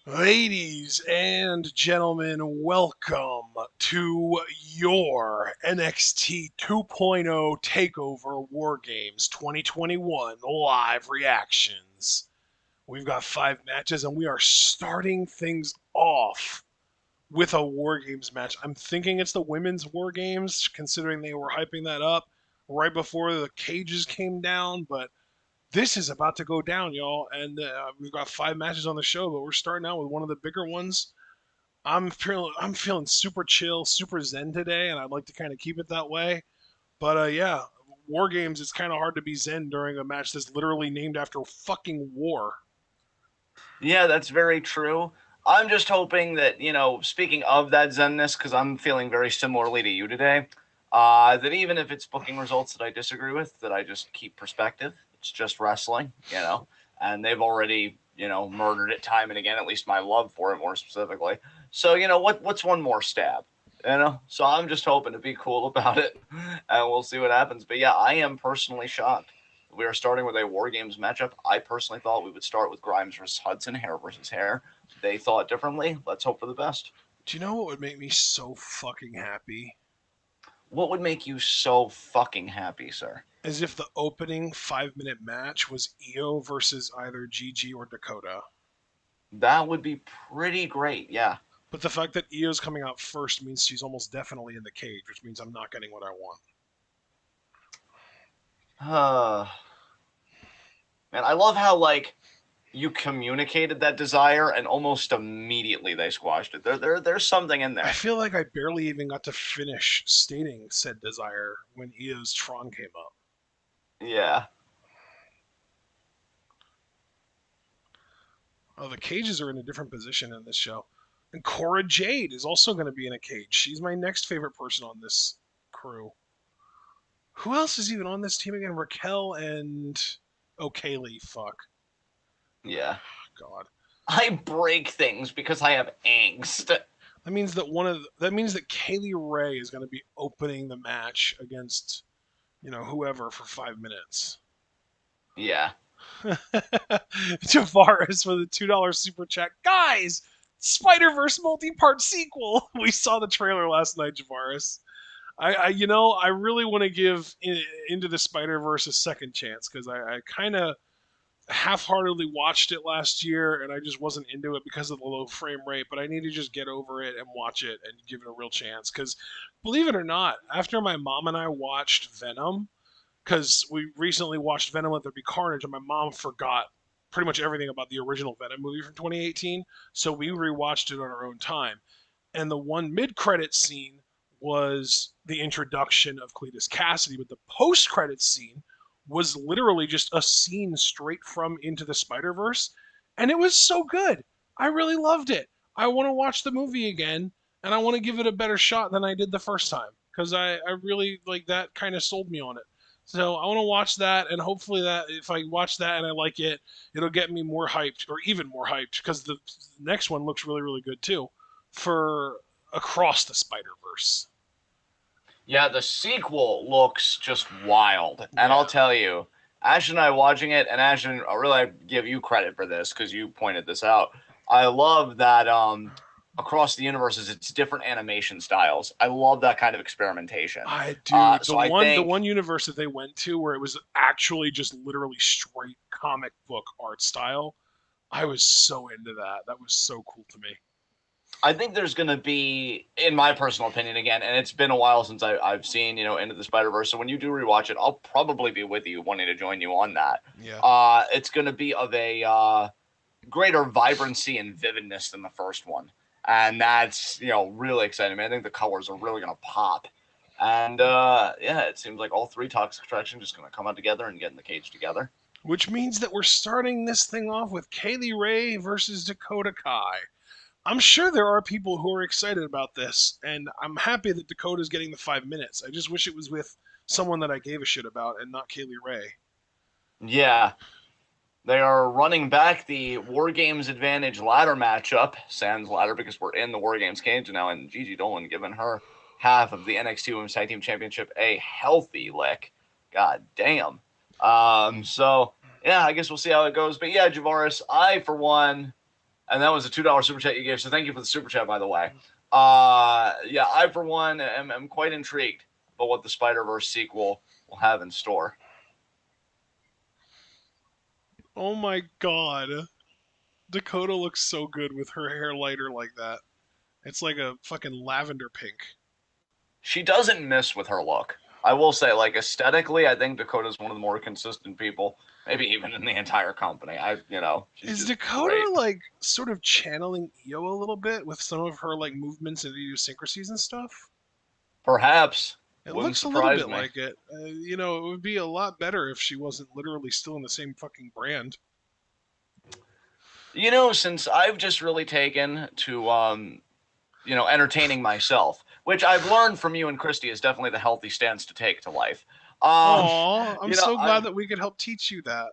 Ladies and gentlemen, welcome to your NXT 2.0 Takeover War Games 2021 live reactions. We've got 5 matches and we are starting things off with a War Games match. I'm thinking it's the women's War Games, considering they were hyping that up right before the cages came down, but this is about to go down, y'all, and we've got 5 matches on the show, but we're starting out with one of the bigger ones. I'm feeling super chill, super zen today, and I'd like to kind of keep it that way. But yeah, War Games, it's kind of hard to be zen during a match that's literally named after fucking war. Yeah, that's very true. I'm just hoping that, speaking of that zenness, because I'm feeling very similarly to you today, that even if it's booking results that I disagree with, that I just keep perspective. It's just wrestling, and they've already, murdered it time and again, at least my love for it more specifically. So, what's one more stab? So I'm just hoping to be cool about it, and we'll see what happens. But yeah, I am personally shocked. We are starting with a War Games matchup. I personally thought we would start with Grimes versus Hudson, hair versus hair. They thought differently. Let's hope for the best. Do you know what would make me so fucking happy? What would make you so fucking happy, sir? As if the opening 5 minute match was Io versus either Gigi or Dakota. That would be pretty great, yeah. But the fact that Io's coming out first means she's almost definitely in the cage, which means I'm not getting what I want. Man, I love how, you communicated that desire and almost immediately they squashed it. There's something in I there. feel like I barely even got to finish stating said desire when Io's Tron came up. Yeah. Oh, the cages are in a different position in this show. And Cora Jade is also going to be in a cage. She's my next favorite person on this crew. Who else is even on this team again? Raquel and Kaylee. Fuck. Yeah. God. I break things because I have angst. That means that Kaylee Ray is going to be opening the match against whoever for 5 minutes. Yeah. Javaris with a $2 super chat. Guys, Spider Verse multi-part sequel. We saw the trailer last night, Javaris. I really want to give Into the Spider Verse a second chance because I kind of half-heartedly watched it last year and I just wasn't into it because of the low frame rate. But I need to just get over it and watch it and give it a real chance. Because believe it or not, after my mom and I watched Venom, because we recently watched Venom Let There Be Carnage, and my mom forgot pretty much everything about the original Venom movie from 2018. So we rewatched it on our own time. And the one mid-credit scene was the introduction of Cletus Cassidy, but the post-credit scene was literally just a scene straight from Into the Spider-Verse, and it was so good. I really loved it. I want to watch the movie again, and I want to give it a better shot than I did the first time because I really like that kind of sold me on it. So I want to watch that, and hopefully that if I watch that and I like it, it'll get me more hyped, or even more hyped, because the next one looks really, really good too, for Across the Spider Verse. Yeah, the sequel looks just wild. And Yeah, I'll tell you, Ash and I watching it, and Ash, and I really give you credit for this because you pointed this out. I love that across the universes, it's different animation styles. I love that kind of experimentation. I do. The So I one the think, one universe that they went to where it was actually just literally straight comic book art style. I was so into that. That was so cool to me. I think there's going to be, in my personal opinion, again, and it's been a while since I've seen, Into the Spider Verse. So when you do rewatch it, I'll probably be with you, wanting to join you on that. Yeah. It's going to be of a greater vibrancy and vividness than the first one, and that's really exciting. I think the colors are really going to pop, and yeah, it seems like all three Toxic Attraction just going to come out together and get in the cage together. Which means that we're starting this thing off with Kaylee Ray versus Dakota Kai. I'm sure there are people who are excited about this, and I'm happy that Dakota's getting the 5 minutes. I just wish it was with someone that I gave a shit about and not Kaylee Ray. Yeah, they are running back the War Games Advantage ladder matchup, sans ladder, because we're in the War Games cage now, and Gigi Dolan giving her half of the NXT Women's Tag Team Championship a healthy lick. God damn. So, yeah, I guess we'll see how it goes. But yeah, Javaris, I, for one, And that was a $2 super chat you gave. So thank you for the super chat, by the way. Yeah, I for one am quite intrigued about what the Spider-Verse sequel will have in store. Oh my god. Dakota looks so good with her hair lighter like that. It's like a fucking lavender pink. She doesn't miss with her look. I will say, like, aesthetically, I think Dakota's one of the more consistent people, maybe even in the entire company. She's Is just Dakota great. like sort of channeling Io a little bit with some of her like movements and idiosyncrasies and stuff? Perhaps. It Wouldn't looks a little surprise bit me. like it. It would be a lot better if she wasn't literally still in the same fucking brand. Since I've just really taken to, entertaining myself, which I've learned from you and Christy is definitely the healthy stance to take to life. Um, Aw, I'm you know, so glad I'm, that we could help teach you that.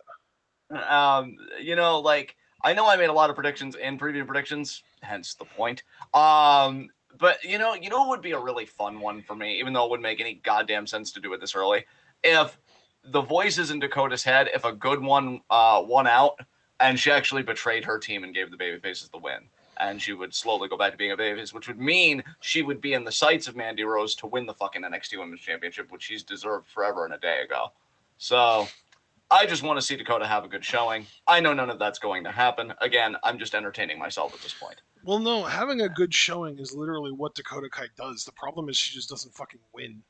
like, I know I made a lot of predictions in preview predictions, hence the point. But what would be a really fun one for me, even though it wouldn't make any goddamn sense to do it this early, if the voices in Dakota's head, if a good one won out, and she actually betrayed her team and gave the babyfaces the win, and she would slowly go back to being a babyface, which would mean she would be in the sights of Mandy Rose to win the fucking NXT Women's Championship, which she's deserved forever and a day ago. So I just want to see Dakota have a good showing. I know none of that's going to happen. Again, I'm just entertaining myself at this point. Well, no, having a good showing is literally what Dakota Kai does. The problem is she just doesn't fucking win.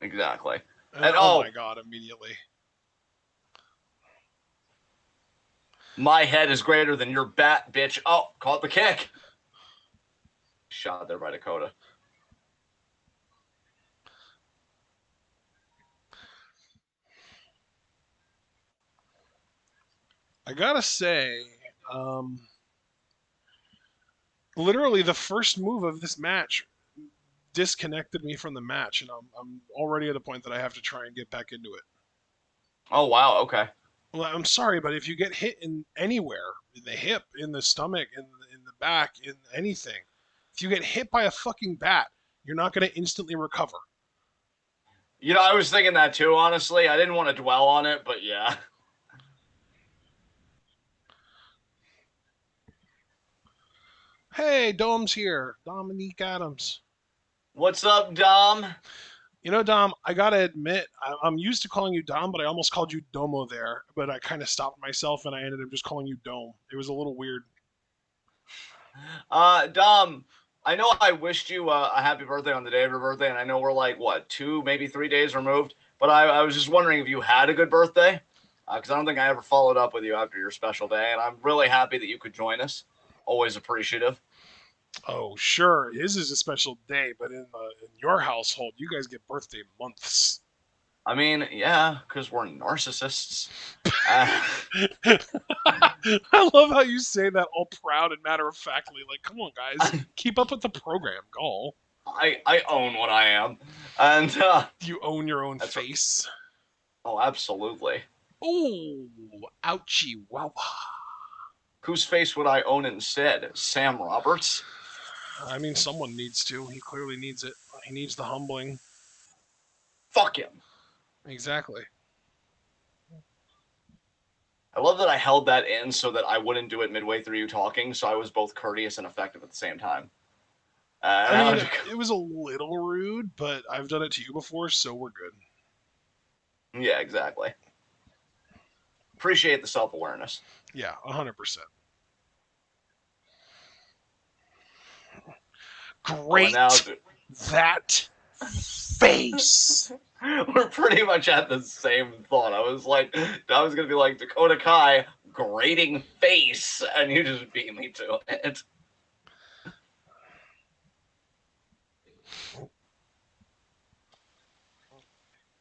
Exactly. And And oh my god, immediately. my head is greater than your bat, bitch. Oh, caught the kick. Shot there by Dakota. I gotta say, literally the first move of this match disconnected me from the match, and I'm already at a point that I have to try and get back into it. Oh, wow. Okay. Well, I'm sorry, but if you get hit in anywhere, in the hip, in the stomach, in the back, in anything, if you get hit by a fucking bat, you're not going to instantly recover. I was thinking that too, honestly. I didn't want to dwell on it, but yeah. Hey, Dom's here. Dominique Adams. What's up, Dom? Dom, I gotta admit, I'm used to calling you Dom, but I almost called you Domo there. But I kind of stopped myself and I ended up just calling you Dome. It was a little weird. Dom, I know I wished you a happy birthday on the day of your birthday, and I know we're like, what, 2, maybe 3 days removed, but I was just wondering if you had a good birthday, because I don't think I ever followed up with you after your special day, and I'm really happy that you could join us. Always appreciative. Oh, sure, his is a special day, but in your household, you guys get birthday months. I mean, yeah, because we're narcissists. I love how you say that all proud and matter of factly. Like, come on, guys, keep up with the program. Go. I own what I am, and You own your own face. Oh, absolutely. Oh, ouchie, wow. Whose face would I own instead? Sam Roberts? I mean, someone needs to. He clearly needs it. He needs the humbling. Fuck him. Exactly. I love that I held that in so that I wouldn't do it midway through you talking, so I was both courteous and effective at the same time. I mean, it was a little rude, but I've done it to you before, so we're good. Yeah, exactly. Appreciate the self-awareness. Yeah, 100%. Great. That face. We're pretty much at the same thought. I was gonna be like Dakota Kai, grating face, and you just beat me to it.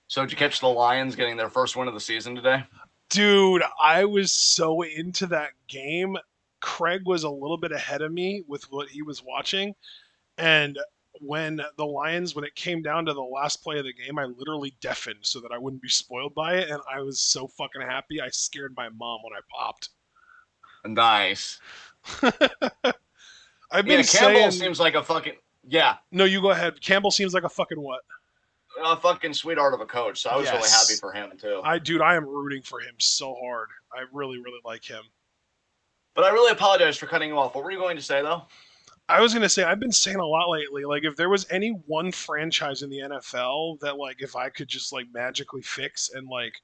So did you catch the Lions getting their first win of the season today? Dude, I was so into that game. Craig was a little bit ahead of me with what he was watching, and when it came down to the last play of the game, I literally deafened so that I wouldn't be spoiled by it, and I was so fucking happy. I scared my mom when I popped. Nice. I've been Campbell seems like a fucking No, you go ahead. Campbell seems like a fucking what? A fucking sweetheart of a coach. So I was really happy for him too. I am rooting for him so hard. I really, really like him. But I really apologize for cutting you off. What were you going to say, though? I was gonna say I've been saying a lot lately. Like, if there was any one franchise in the NFL that, like, if I could just like magically fix and like,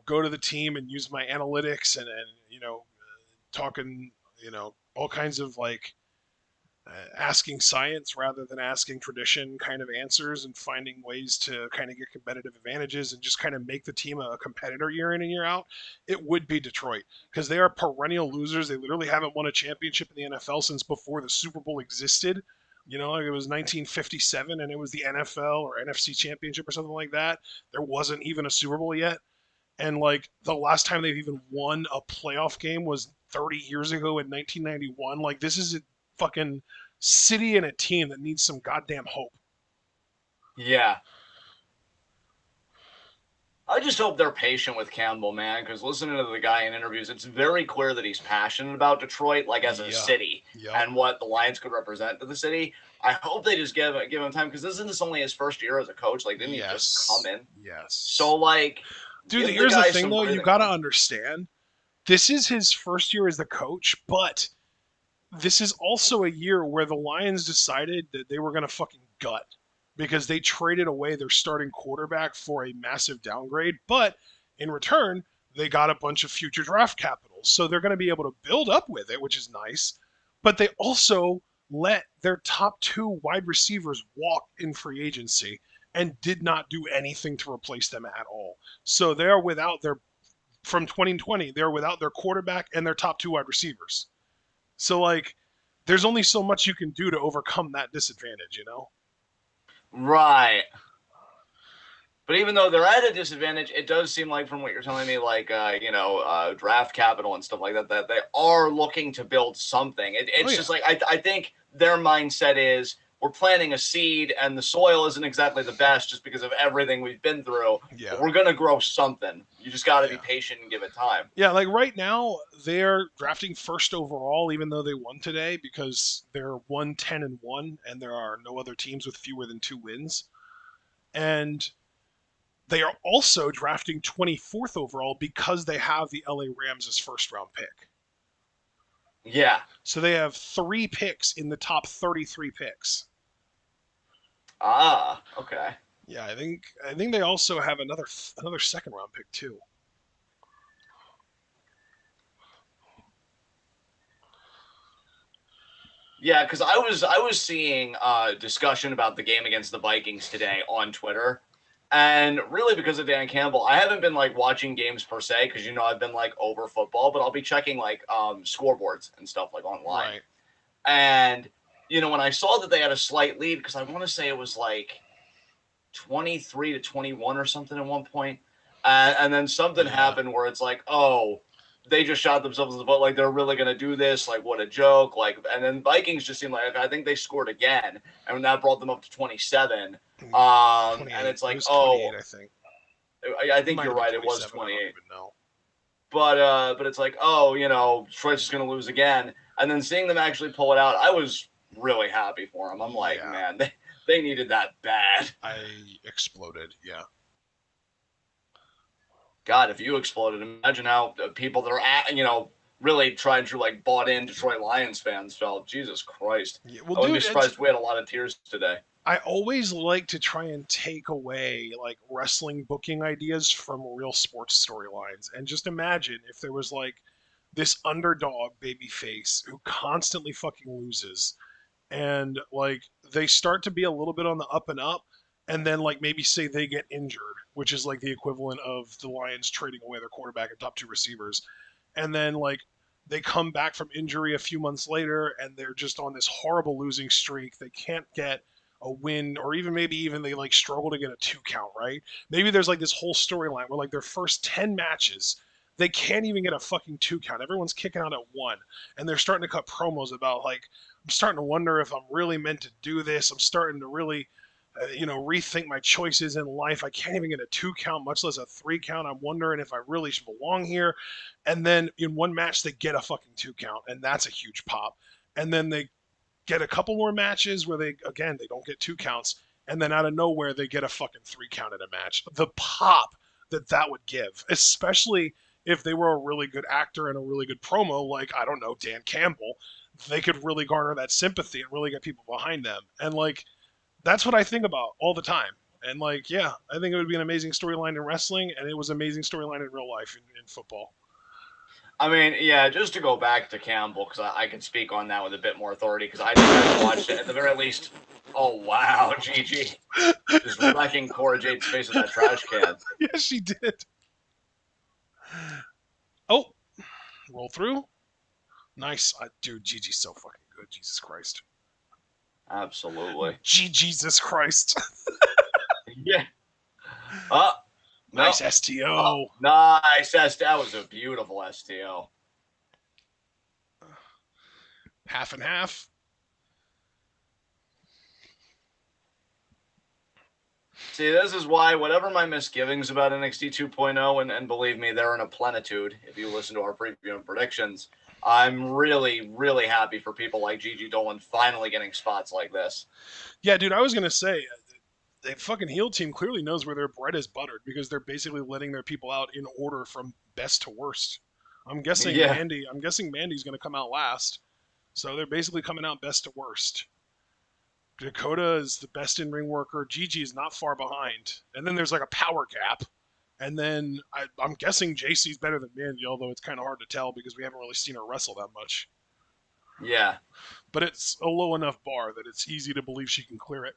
go to the team and use my analytics and talking, all kinds of like asking science rather than asking tradition kind of answers and finding ways to kind of get competitive advantages and just kind of make the team a competitor year in and year out, it would be Detroit because they are perennial losers. They literally haven't won a championship in the NFL since before the Super Bowl existed. Like it was 1957 and it was the NFL or NFC championship or something like that. There wasn't even a Super Bowl yet. And like the last time they've even won a playoff game was 30 years ago in 1991. Like, this is a fucking city and a team that needs some goddamn hope. Yeah. I just hope they're patient with Campbell, man, because listening to the guy in interviews, it's very clear that he's passionate about Detroit, like as a city, and what the Lions could represent to the city. I hope they just give him time, because isn't this only his first year as a coach? Like, didn't he just come in? Yes. So, like, dude, here's the thing, though. You got to understand. This is his first year as the coach, but this is also a year where the Lions decided that they were going to fucking gut because they traded away their starting quarterback for a massive downgrade. But in return, they got a bunch of future draft capital. So they're going to be able to build up with it, which is nice. But they also let their top two wide receivers walk in free agency and did not do anything to replace them at all. So they're without from 2020, they're without their quarterback and their top two wide receivers. So, like, there's only so much you can do to overcome that disadvantage, Right. But even though they're at a disadvantage, it does seem like, from what you're telling me, like, draft capital and stuff like that, that they are looking to build something. It's just like, I think their mindset is, we're planting a seed and the soil isn't exactly the best just because of everything we've been through. Yeah. We're going to grow something. You just got to be patient and give it time. Yeah, like right now they're drafting first overall, even though they won today, because they're 1-10-1 and there are no other teams with fewer than 2 wins. And they are also drafting 24th overall because they have the LA Rams as first round pick. Yeah. So they have 3 picks in the top 33 picks. Ah, okay. Yeah, I think they also have another second round pick too. Yeah, because I was seeing discussion about the game against the Vikings today on Twitter, and really because of Dan Campbell, I haven't been like watching games per se because I've been like over football, but I'll be checking like scoreboards and stuff like online. Right. And when I saw that they had a slight lead, because I want to say it was like 23-21 or something at one point, and then something happened where it's like, oh, they just shot themselves in the foot. Like, they're really going to do this. Like, what a joke. Like, and then Vikings just seemed like, I think they scored again. And that brought them up to 27. And it's like, I think. I think you're right. It was 28. But it's like, oh, Detroit's just going to lose again. And then seeing them actually pull it out, I was really happy for them. I'm like, man, they needed that bad. I exploded. Yeah. God, if you exploded, imagine how people that are really trying to like bought in Detroit Lions fans felt. Jesus Christ. Yeah, I wouldn't be surprised if we had a lot of tears today. I always like to try and take away like wrestling booking ideas from real sports storylines. And just imagine if there was like this underdog baby face who constantly fucking loses and like they start to be a little bit on the up and up, and then like maybe say they get injured, which is like the equivalent of the Lions trading away their quarterback and top 2 receivers, and then like they come back from injury a few months later and they're just on this horrible losing streak. They can't get a win, or maybe even they like struggle to get a 2 count, right? Maybe there's like this whole storyline where like their first 10 matches they can't even get a fucking 2 count. Everyone's kicking out at 1, and they're starting to cut promos about like, I'm starting to wonder if I'm really meant to do this. I'm starting to really rethink my choices in life. I can't even get a 2 count, much less a 3 count. I'm wondering if I really should belong here. And then in one match, they get a fucking 2 count, and that's a huge pop. And then they get a couple more matches where they don't get 2 counts. And then out of nowhere, they get a fucking 3 count in a match. The pop that would give, especially if they were a really good actor and a really good promo, like, I don't know, Dan Campbell, they could really garner that sympathy and really get people behind them. And like, that's what I think about all the time. And like, yeah, I think it would be an amazing storyline in wrestling, and it was an amazing storyline in real life in football. I mean, yeah, just to go back to Campbell, because I can speak on that with a bit more authority, because I think I've watched it at the very least. Oh, wow, Gigi. Just wrecking Cora Jade's face with that trash can. Yeah, she did. Oh, roll through. Nice. Dude, Gigi's so fucking good. Jesus Christ. Absolutely. Jesus Christ. Yeah. Oh, no. Nice STO. Nice. That was a beautiful STO. Half and half. See, this is why, whatever my misgivings about NXT 2.0, and believe me, they're in a plenitude if you listen to our preview and predictions, I'm really, really happy for people like Gigi Dolan finally getting spots like this. Yeah, dude, I was going to say, the fucking heel team clearly knows where their bread is buttered because they're basically letting their people out in order from best to worst. I'm guessing Yeah. Mandy's going to come out last. So they're basically coming out best to worst. Dakota is the best in-ring worker. Gigi is not far behind. And then there's like a power gap. And then I'm guessing JC's better than Mandy, although it's kind of hard to tell because we haven't really seen her wrestle that much. Yeah. But it's a low enough bar that it's easy to believe she can clear it.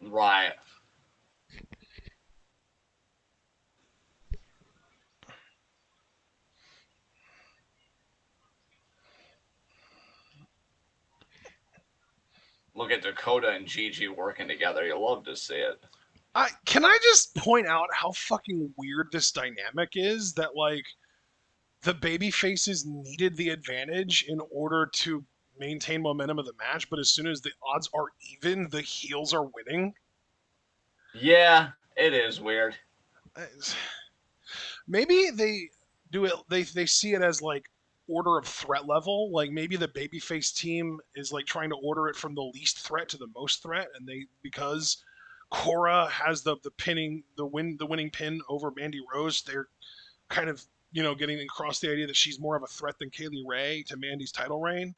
Right. Look at Dakota and Gigi working together. You love to see it. Can I just point out how fucking weird this dynamic is? That like the baby faces needed the advantage in order to maintain momentum of the match, but as soon as the odds are even, the heels are winning. Yeah, it is weird. Maybe they do it. They see it as like order of threat level. Like maybe the babyface team is like trying to order it from the least threat to the most threat, and they because Cora has the winning pin over Mandy Rose, they're kind of getting across the idea that she's more of a threat than Kaylee Ray to Mandy's title reign,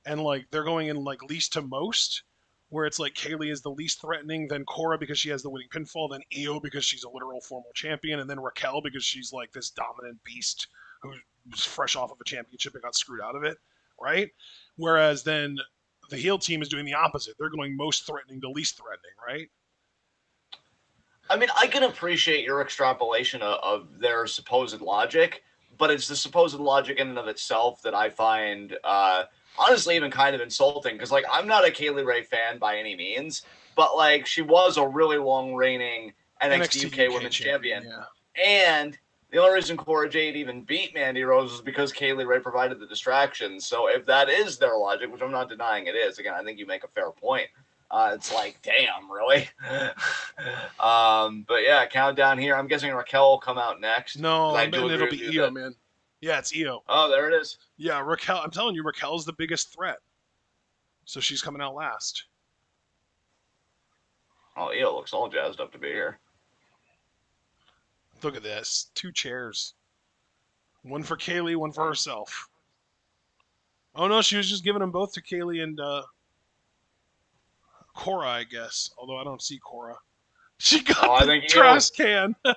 and like they're going in like least to most, where it's like Kaylee is the least threatening, then Cora because she has the winning pinfall, then Io because she's a literal formal champion, and then Raquel because she's like this dominant beast who was fresh off of a championship and got screwed out of it, right? Whereas then the heel team is doing the opposite. They're going most threatening to least threatening, right? I mean, I can appreciate your extrapolation of their supposed logic, but it's the supposed logic in and of itself that I find honestly even kind of insulting. Because, like, I'm not a Kaylee Ray fan by any means, but, like, she was a really long reigning NXT UK Women's Champion. Yeah. And the only reason Cora Jade even beat Mandy Rose was because Kaylee Ray provided the distractions. So if that is their logic, which I'm not denying it is, again, I think you make a fair point. It's like, damn, really? But yeah, countdown here. I'm guessing Raquel will come out next. No, I'm betting it'll be Io, man. Yeah, it's Io. Oh, there it is. Yeah, Raquel. I'm telling you, Raquel's the biggest threat. So she's coming out last. Oh, Io looks all jazzed up to be here. Look at this. 2 chairs. One for Kaylee, one for herself. Oh, no, she was just giving them both to Kaylee and Cora, I guess. Although I don't see Cora. She got the trash can. I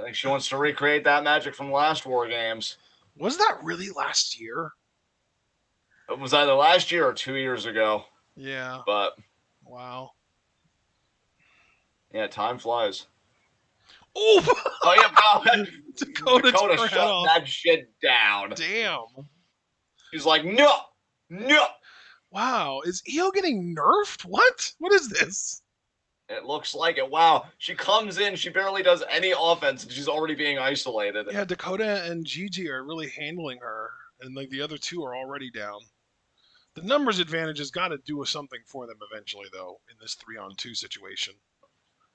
think she wants to recreate that magic from last War Games. Was that really last year? It was either last year or 2 years ago. Yeah. But. Wow. Yeah, time flies. Oh! Oh, yeah, Dakota shut that shit down. Damn. He's like, no! Wow, is Io getting nerfed? What? What is this? It looks like it. Wow. She comes in, she barely does any offense, and she's already being isolated. Yeah, Dakota and Gigi are really handling her, and like the other two are already down. The numbers advantage has got to do with something for them eventually, though, in this 3-on-2 situation.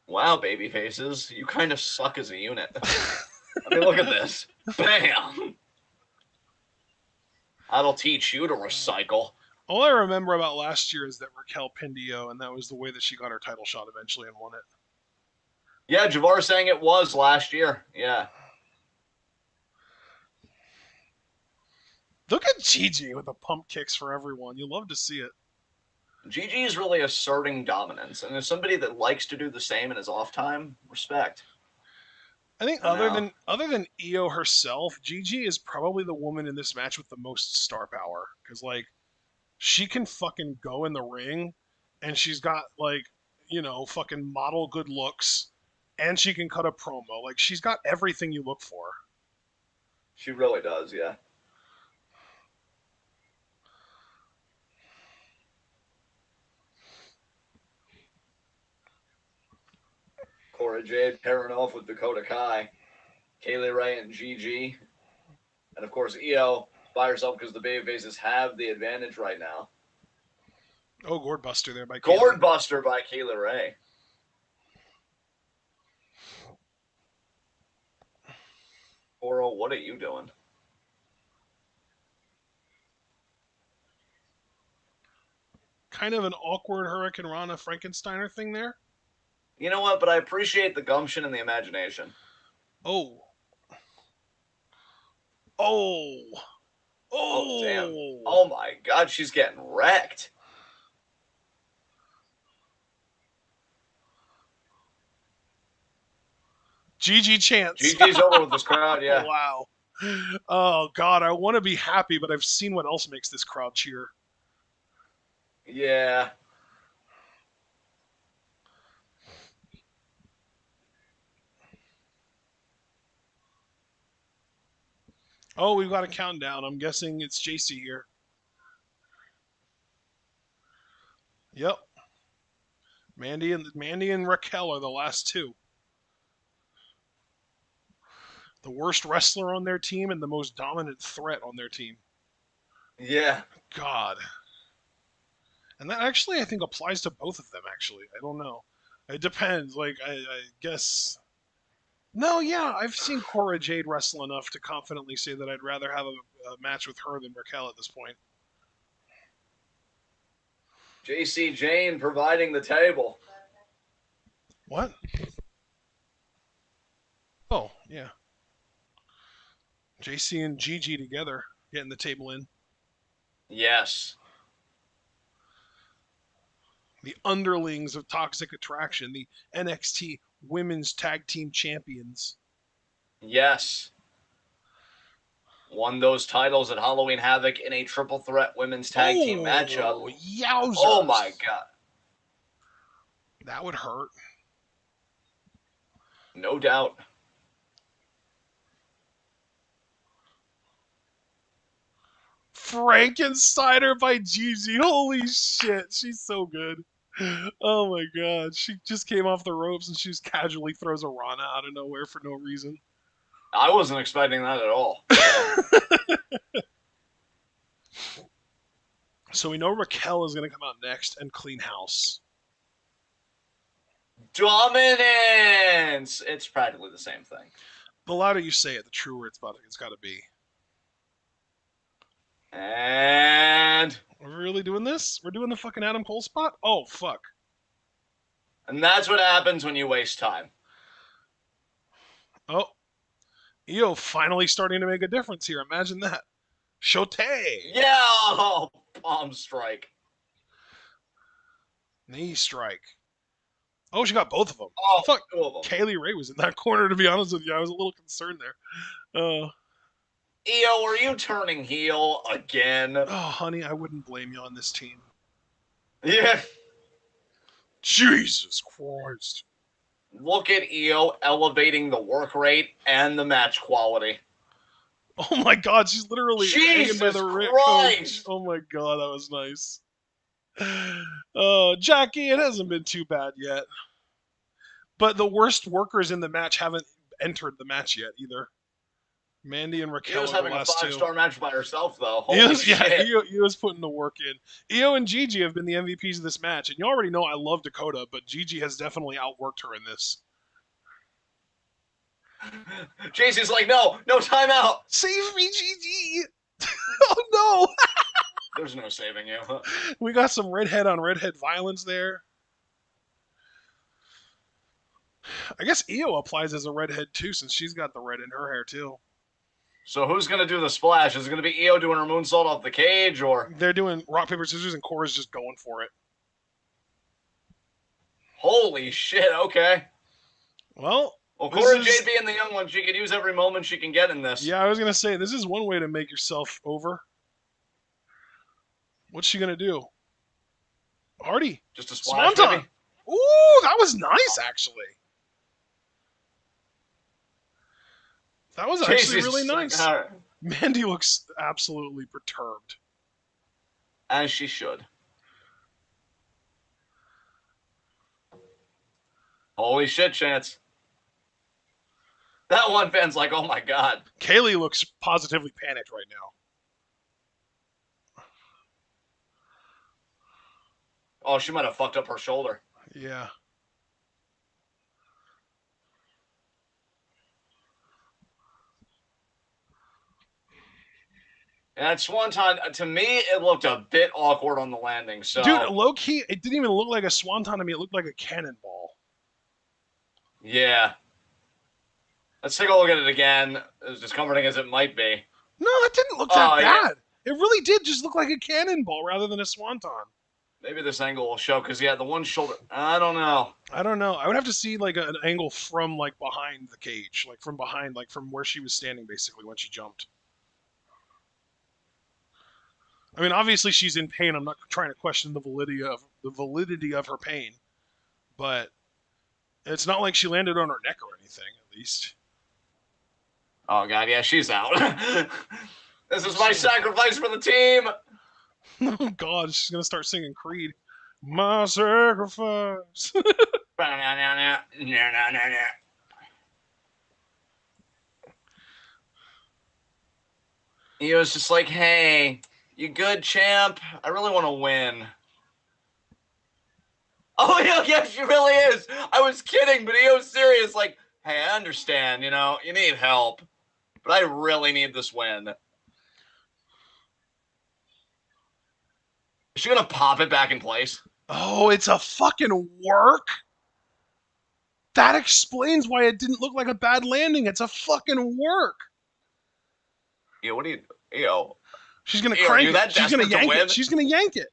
Wow, baby faces, you kind of suck as a unit. I mean, look at this. Bam! That'll teach you to recycle. All I remember about last year is that Raquel pinned Io, and that was the way that she got her title shot eventually and won it. Yeah, Javar saying it was last year. Yeah. Look at Gigi with the pump kicks for everyone. You love to see it. Gigi is really asserting dominance, and as somebody that likes to do the same in his off time, respect. I think You know? other than Io herself, Gigi is probably the woman in this match with the most star power. Because like she can fucking go in the ring, and she's got like fucking model good looks, and she can cut a promo. Like she's got everything you look for. She really does, yeah. Cora Jade pairing off with Dakota Kai, Kaylee Ray and Gigi, and of course Io by herself because the babyfaces have the advantage right now. Oh, Gourd Buster there by Gourd Kaylee. Buster by Kaylee Ray. Oro, what are you doing? Kind of an awkward Hurricane Rana Frankensteiner thing there. You know what? But I appreciate the gumption and the imagination. Oh. Oh. Oh, damn. Oh. Oh, my God. She's getting wrecked. GG chance. GG's over with this crowd, yeah. Wow. Oh, God. I want to be happy, but I've seen what else makes this crowd cheer. Yeah. Oh, we've got a countdown. I'm guessing it's Gacy here. Yep. Mandy and Raquel are the last two. The worst wrestler on their team and the most dominant threat on their team. Yeah. God. And that actually, I think, applies to both of them, actually. I don't know. It depends. Like, I guess. No, yeah, I've seen Cora Jade wrestle enough to confidently say that I'd rather have a match with her than Raquel at this point. JC Jane providing the table. What? Oh, yeah. JC and Gigi together getting the table in. Yes. The underlings of Toxic Attraction, the NXT Women's Tag Team Champions. Yes. Won those titles at Halloween Havoc in a triple threat women's tag team matchup. Yowzers. Oh my God. That would hurt. No doubt. Frankensteiner by Gigi. Holy shit. She's so good. Oh my God. She just came off the ropes and she just casually throws a Rana out of nowhere for no reason. I wasn't expecting that at all. So we know Raquel is going to come out next and clean house. Dominance! It's practically the same thing. The louder you say it, the truer it's got to be. And Are we really doing this? We're doing the fucking Adam Cole spot? Oh, fuck. that's what happens when you waste time. Oh. Io finally starting to make a difference here. Imagine that. Shote. Yeah! Oh, palm strike. Knee strike. Oh, she got both of them. Oh, Fuck. two of them. Kaylee Ray was in that corner, to be honest with you. I was a little concerned there. Io, are you turning heel again? Oh, honey, I wouldn't blame you on this team. Yeah. Jesus Christ. Look at Io elevating the work rate and the match quality. Oh my God, she's literally hanging by the Christ! Oh my God, that was nice. Oh, Jackie, it hasn't been too bad yet. But the worst workers in the match haven't entered the match yet either. Mandy and Raquel Io's are the having a last 5-star match by herself, though. Holy shit. Yeah, Io's putting the work in. Io and Gigi have been the MVPs of this match, and you already know I love Dakota, but Gigi has definitely outworked her in this. Jason's like, no timeout. Save me, Gigi! Oh no! There's no saving you. We got some redhead on redhead violence there. I guess Io applies as a redhead too, since she's got the red in her hair too. So who's going to do the splash? Is it going to be Io doing her moonsault off the cage, or? They're doing rock, paper, scissors, and Cora's just going for it. Holy shit, okay. Well, Cora Jade being the young one, she could use every moment she can get in this. Yeah, I was going to say, this is one way to make yourself over. What's she going to do? Hardy. Just a splash, Swanton. Ooh, that was nice, actually. That was actually really nice. Mandy looks absolutely perturbed. As she should. Holy shit, Chance. That one fan's like, oh my god. Kaylee looks positively panicked right now. Oh, she might have fucked up her shoulder. Yeah. And that swanton, to me, it looked a bit awkward on the landing. So, dude, low key, it didn't even look like a swanton to me. It looked like a cannonball. Yeah. Let's take a look at it again, as discomforting as it might be. No, that didn't look that bad. It really did just look like a cannonball rather than a swanton. Maybe this angle will show, because, yeah, the one shoulder, I don't know. I don't know. I would have to see, like, an angle from, like, behind the cage. Like, from behind, like, from where she was standing, basically, when she jumped. I mean, obviously she's in pain. I'm not trying to question the validity of her pain. But it's not like she landed on her neck or anything, at least. Oh, God, yeah, she's out. This is my sacrifice for the team. Oh, God, she's going to start singing Creed. My sacrifice. He was just like, hey, you good, champ? I really want to win. Oh, yeah, she really is. I was kidding, but he was serious. Like, hey, I understand, you know, you need help. But I really need this win. Is she going to pop it back in place? Oh, it's a fucking work? That explains why it didn't look like a bad landing. It's a fucking work. Yeah, what do you... Yo. She's going to crank it. She's going to yank it. She's going to yank it.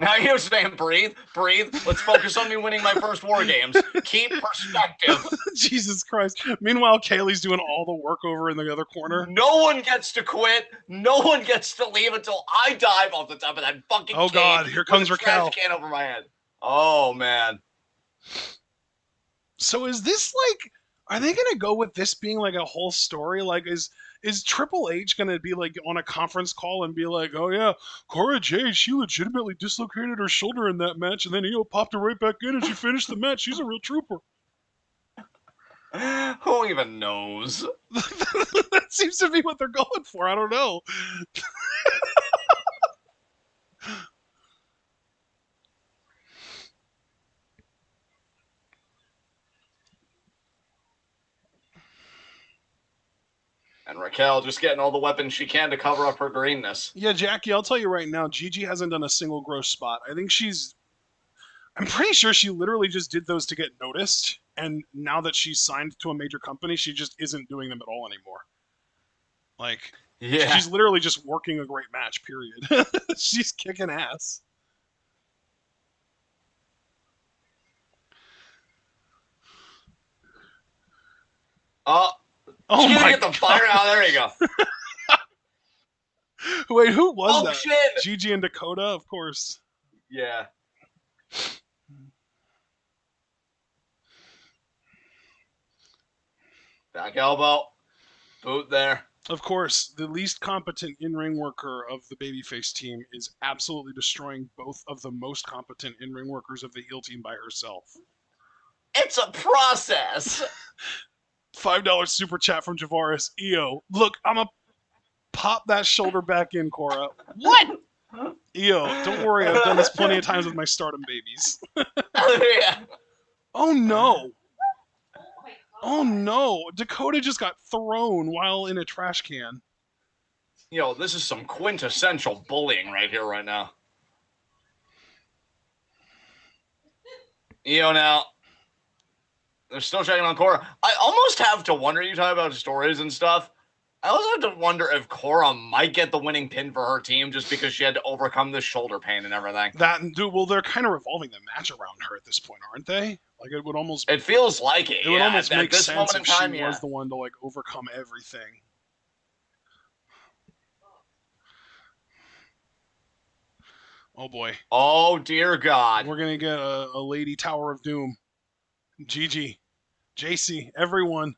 Now you're saying, breathe. Let's focus on me winning my first War Games. Keep perspective. Jesus Christ. Meanwhile, Kaylee's doing all the work over in the other corner. No one gets to quit. No one gets to leave until I dive off the top of that fucking cage. Oh, God. Here comes Raquel. Trash can over my head. Oh, man. So is this like... Are they going to go with this being like a whole story? Like, is Triple H going to be like on a conference call and be like, oh yeah, Cora Jade, she legitimately dislocated her shoulder in that match and then popped her right back in and she finished the match. She's a real trooper. Who even knows? That seems to be what they're going for. I don't know. And Raquel just getting all the weapons she can to cover up her greenness. Yeah, Jackie, I'll tell you right now, Gigi hasn't done a single gross spot. I think I'm pretty sure she literally just did those to get noticed. And now that she's signed to a major company, she just isn't doing them at all anymore. Like, yeah. She's literally just working a great match, period. She's kicking ass. Oh she's gonna get the fire out. There you go. Wait, who was that? Shit. Gigi and Dakota, of course. Yeah. Back elbow. Boot there. Of course, the least competent in-ring worker of the babyface team is absolutely destroying both of the most competent in-ring workers of the heel team by herself. It's a process. $5 super chat from Javaris. Io, look, I'm going to pop that shoulder back in, Cora. What? Io, don't worry. I've done this plenty of times with my stardom babies. Yeah. Oh, no. Oh no! Dakota just got thrown while in a trash can. Yo, this is some quintessential bullying right here, right now. Now, they're still checking on Cora. I almost have to wonder, you talk about stories and stuff, I also have to wonder if Cora might get the winning pin for her team just because she had to overcome the shoulder pain and everything. Well, they're kind of revolving the match around her at this point, aren't they? Like, it would almost... It feels like it, It would almost make sense if she was the one to, like, overcome everything. Oh, boy. Oh, dear God. We're going to get a Lady Tower of Doom. Gigi. JC. Everyone.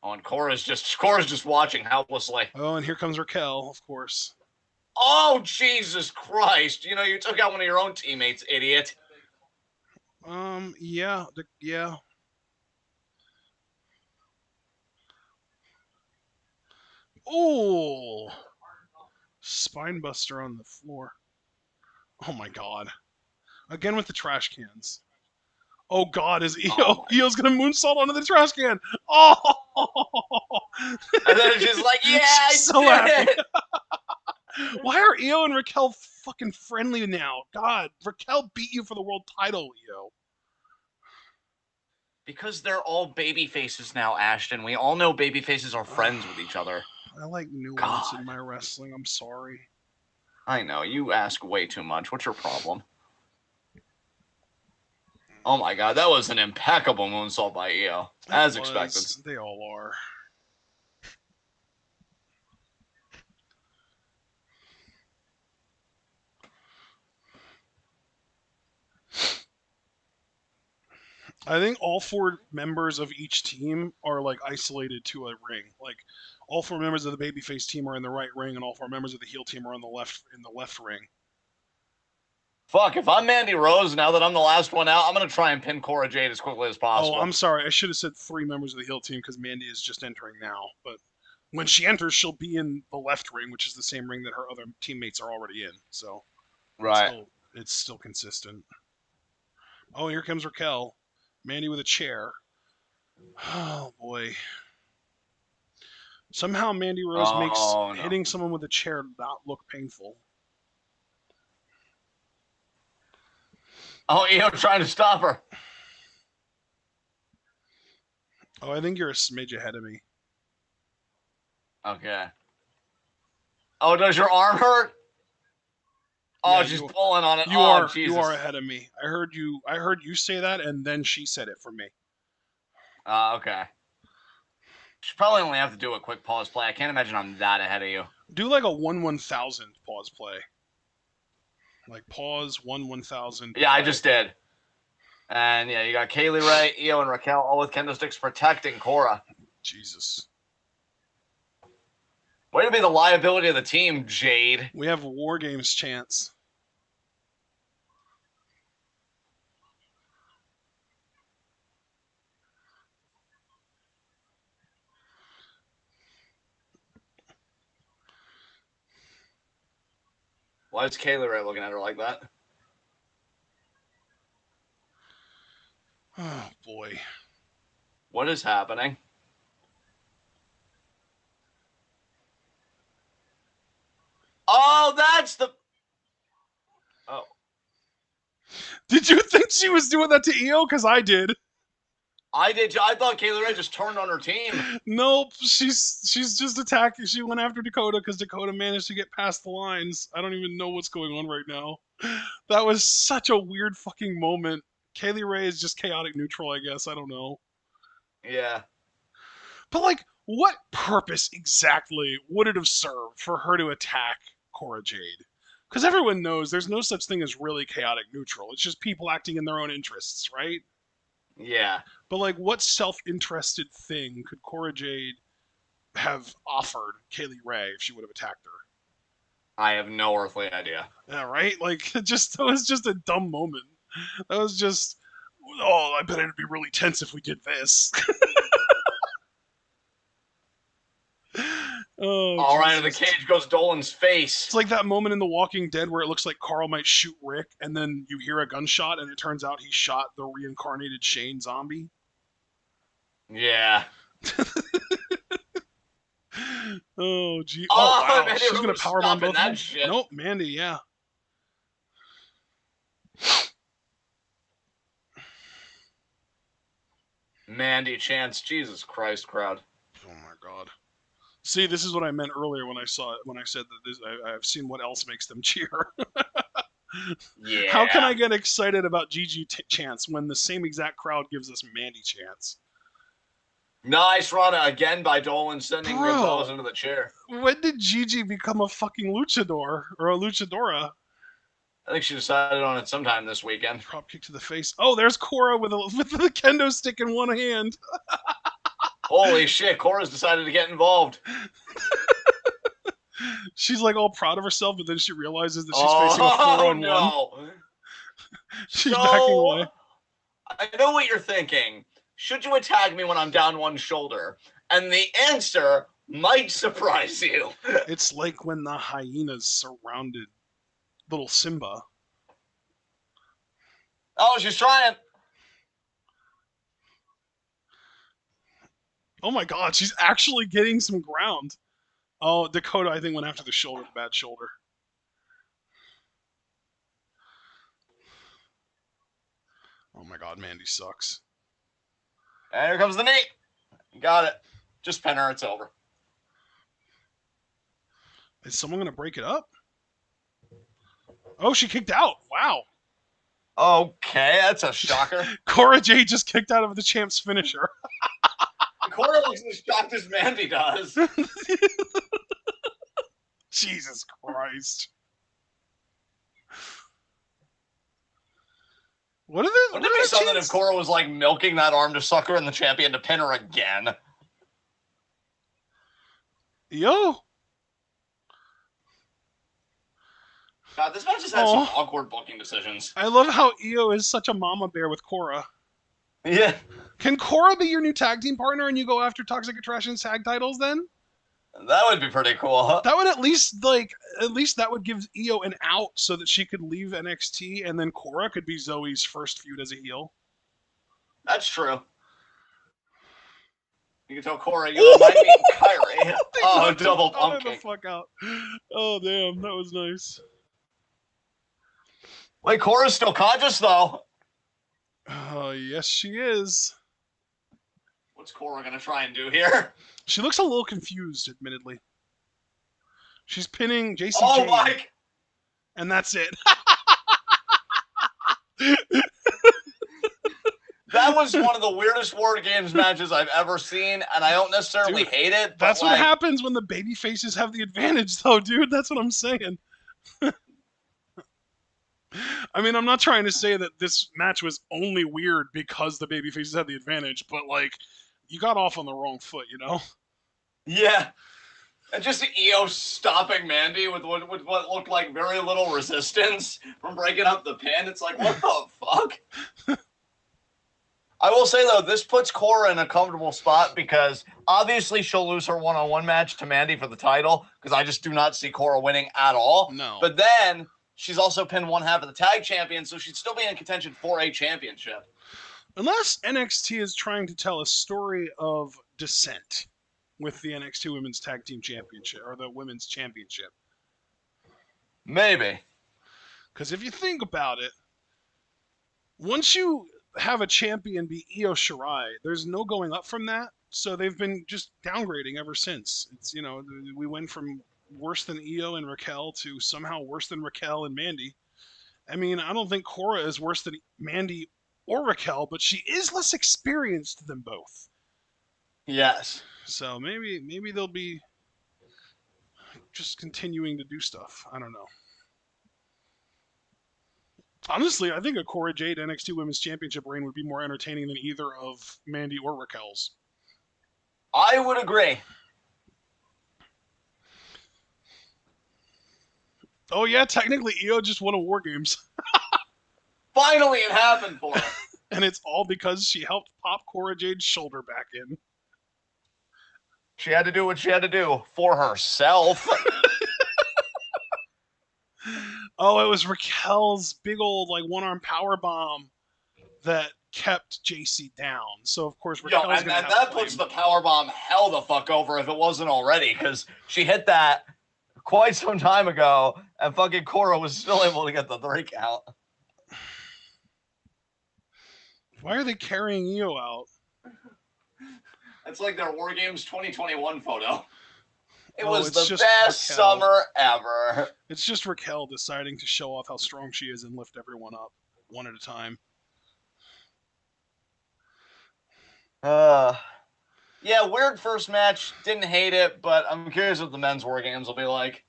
Oh, and Cora's just watching helplessly. Oh, and here comes Raquel, of course. Oh, Jesus Christ. You took out one of your own teammates, idiot. Yeah. Yeah. Oh! Spinebuster on the floor. Oh, my God. Again with the trash cans. Oh God, is Io? Oh Io's gonna moonsault onto the trash can. Oh! And then she's like, "Yeah, I so did it." Why are Io and Raquel fucking friendly now? God, Raquel beat you for the world title, Io. Because they're all baby faces now, Ashton. We all know baby faces are friends with each other. I like nuance in my wrestling. I'm sorry. I know you ask way too much. What's your problem? Oh my God, that was an impeccable moonsault by Io, as expected. They all are. I think all 4 members of each team are like isolated to a ring. Like all 4 members of the babyface team are in the right ring, and all 4 members of the heel team are on the left ring. Fuck, if I'm Mandy Rose, now that I'm the last one out, I'm going to try and pin Cora Jade as quickly as possible. Oh, I'm sorry. I should have said 3 members of the heel team because Mandy is just entering now. But when she enters, she'll be in the left ring, which is the same ring that her other teammates are already in. So right. It's still consistent. Oh, here comes Raquel. Mandy with a chair. Oh, boy. Somehow Mandy Rose makes hitting someone with a chair not look painful. Oh, Io trying to stop her. Oh, I think you're a smidge ahead of me. Okay. Oh, does your arm hurt? Oh, yeah, she's pulling on it. You are ahead of me. I heard you say that, and then she said it for me. Okay. Should probably only have to do a quick pause play. I can't imagine I'm that ahead of you. Do like a 1/1000 pause play. Like pause 1/1000. Yeah, I just did. And yeah, you got Kaylee Ray, Io, and Raquel all with kendo sticks protecting Cora. Jesus. Way to be the liability of the team, Jade. We have a War Games chance. Why is Kaylee Ray looking at her like that? Oh, boy. What is happening? Oh, that's the... Oh. Did you think she was doing that to Io? Because I did. I did. I thought Kaylee Ray just turned on her team. Nope. She's just attacking. She went after Dakota because Dakota managed to get past the lines. I don't even know what's going on right now. That was such a weird fucking moment. Kaylee Ray is just chaotic neutral, I guess. I don't know. Yeah. But, like, what purpose exactly would it have served for her to attack Cora Jade? Because everyone knows there's no such thing as really chaotic neutral. It's just people acting in their own interests, right? Yeah. But, like, what self-interested thing could Cora Jade have offered Kaylee Ray if she would have attacked her? I have no earthly idea. Yeah, right? Like, that was just a dumb moment. That was just, oh, I bet it'd be really tense if we did this. Oh, all right, and the cage goes Dolan's face. It's like that moment in The Walking Dead where it looks like Carl might shoot Rick, and then you hear a gunshot, and it turns out he shot the reincarnated Shane zombie. Yeah. Oh, gee. Oh, Oh, wow. Mandy She's going Rose to powerbomb stopping both of that them? shit. Nope, Mandy, yeah. Mandy chance. Jesus Christ, crowd. Oh, my God. See, this is what I meant earlier when I saw it, when I said that I've seen what else makes them cheer. How can Yeah. I get excited about Gigi Chance when the same exact crowd gives us Mandy Chance? Nice run again by Dolan, sending Gonzalez Bro, into the chair. when did Gigi become a fucking luchador or a luchadora? I think she decided on it sometime this weekend. Drop kick to the face. Oh, there's Cora with the kendo stick in one hand. Holy shit, Cora's decided to get involved. She's like all proud of herself, but then she realizes that she's facing a Oh, 4-on-1. no. She's backing So, away. I know what you're thinking. Should you attack me when I'm down one shoulder? And the answer might surprise you. It's like when the hyenas surrounded little Simba. Oh, she's trying. Oh my god, she's actually getting some ground. Oh, Dakota, I think, went after the shoulder, the bad shoulder. Oh my god, Mandy sucks. And here comes the knee. Got it. Just pin her, it's over. Is someone going to break it up? Oh, she kicked out. Wow. Okay, that's a shocker. Cora Jade just kicked out of the champ's finisher. Cora looks as shocked as Mandy does. Jesus Christ. Wouldn't it be something if Cora was like milking that arm to suck her and the champion to pin her again? Yo. God, this match has had some awkward booking decisions. I love how Io is such a mama bear with Cora. Yeah. Can Cora be your new tag team partner and you go after Toxic Attraction's tag titles then? That would be pretty cool, huh? That would at least that would give Io an out so that she could leave NXT and then Cora could be Zoe's first feud as a heel. That's true. You can tell Cora you remind me of Kyrie. Oh, double pump kick. The fuck out. Oh damn, that was nice. Wait, Cora's still conscious though. Oh yes, she is. What's Cora gonna try and do here? She looks a little confused, admittedly. She's pinning Jacy Oh Jane, my! And that's it. That was one of the weirdest War Games matches I've ever seen, and I don't necessarily hate it. But that's what happens when the baby faces have the advantage, though, dude. That's what I'm saying. I mean, I'm not trying to say that this match was only weird because the baby faces had the advantage, but like, you got off on the wrong foot, you know? Yeah. And just Io stopping Mandy with what looked like very little resistance from breaking up the pin. It's like, what the fuck? I will say, though, this puts Cora in a comfortable spot because obviously she'll lose her one-on-one match to Mandy for the title because I just do not see Cora winning at all. No. But then she's also pinned one half of the tag champion, so she'd still be in contention for a championship. Unless NXT is trying to tell a story of descent with the NXT Women's Tag Team Championship or the Women's Championship. Maybe. Because if you think about it, once you have a champion be Io Shirai, there's no going up from that. So they've been just downgrading ever since. It's, you know, we went from worse than Io and Raquel to somehow worse than Raquel and Mandy. I mean, I don't think Cora is worse than Mandy or Raquel, but she is less experienced than both. Yes. So maybe they'll be just continuing to do stuff. I don't know. Honestly, I think a Cora Jade NXT Women's Championship reign would be more entertaining than either of Mandy or Raquel's. I would agree. Oh yeah, technically Io just won a War Games. Finally, it happened for her. And it's all because she helped pop Cora Jade's shoulder back in. She had to do what she had to do for herself. Oh, it was Raquel's big old like one-arm power bomb that kept JC down. So of course Yo, Raquel's and gonna have that blame. puts the powerbomb hell the fuck over if it wasn't already, because she hit that quite some time ago, and fucking Cora was still able to get the 3 count. Why are they carrying Io out? It's like their War Games 2021 photo. It Oh, was it's the just best Raquel. summer ever. It's just Raquel deciding to show off how strong she is and lift everyone up one at a time. Yeah, weird first match. Didn't hate it, but I'm curious what the men's War Games will be like.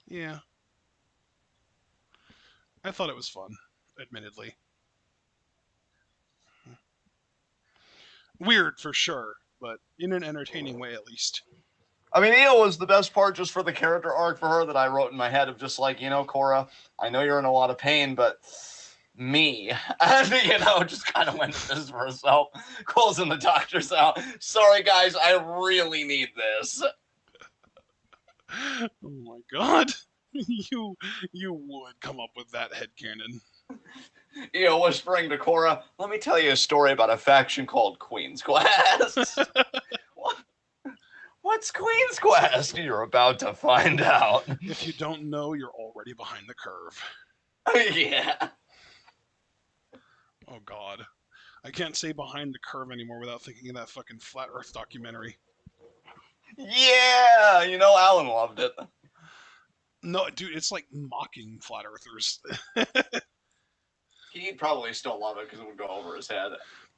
Yeah. I thought it was fun, admittedly. Weird for sure, but in an entertaining way at least. I mean, Io was the best part just for the character arc for her that I wrote in my head of just like, Cora, I know you're in a lot of pain, but me. And, just kind of went into this for herself. Closing the doctors out. Sorry, guys, I really need this. Oh my god. You would come up with that headcanon. Io whispering to Cora, let me tell you a story about a faction called Queen's Quest. What's Queen's Quest? You're about to find out. If you don't know, you're already behind the curve. Yeah. Oh god. I can't say behind the curve anymore without thinking of that fucking Flat Earth documentary. Yeah, Alan loved it. No, dude, it's like mocking Flat Earthers. He'd probably still love it because it would go over his head.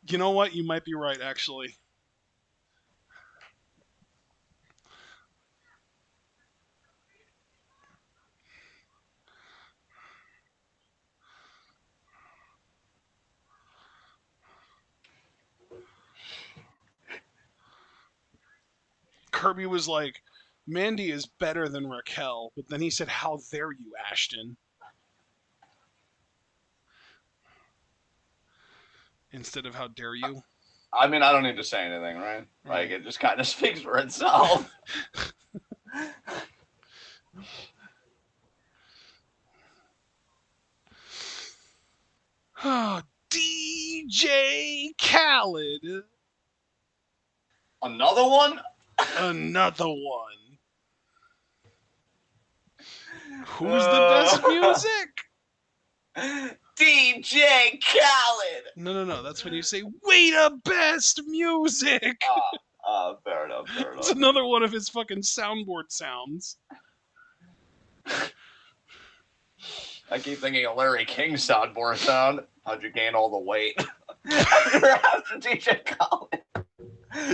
You know what? You might be right, actually. Kirby was like, Mandy is better than Raquel, but then he said, how dare you, Ashton? Instead of how dare you. I mean, I don't need to say anything, right? Like, it just kind of speaks for itself. DJ Khaled. Another one? Another one. Who's the best music? DJ Khaled. No. That's when you say, we the best music. Fair enough. It's another one of his fucking soundboard sounds. I keep thinking of Larry King's soundboard sound. How'd you gain all the weight? After DJ Khaled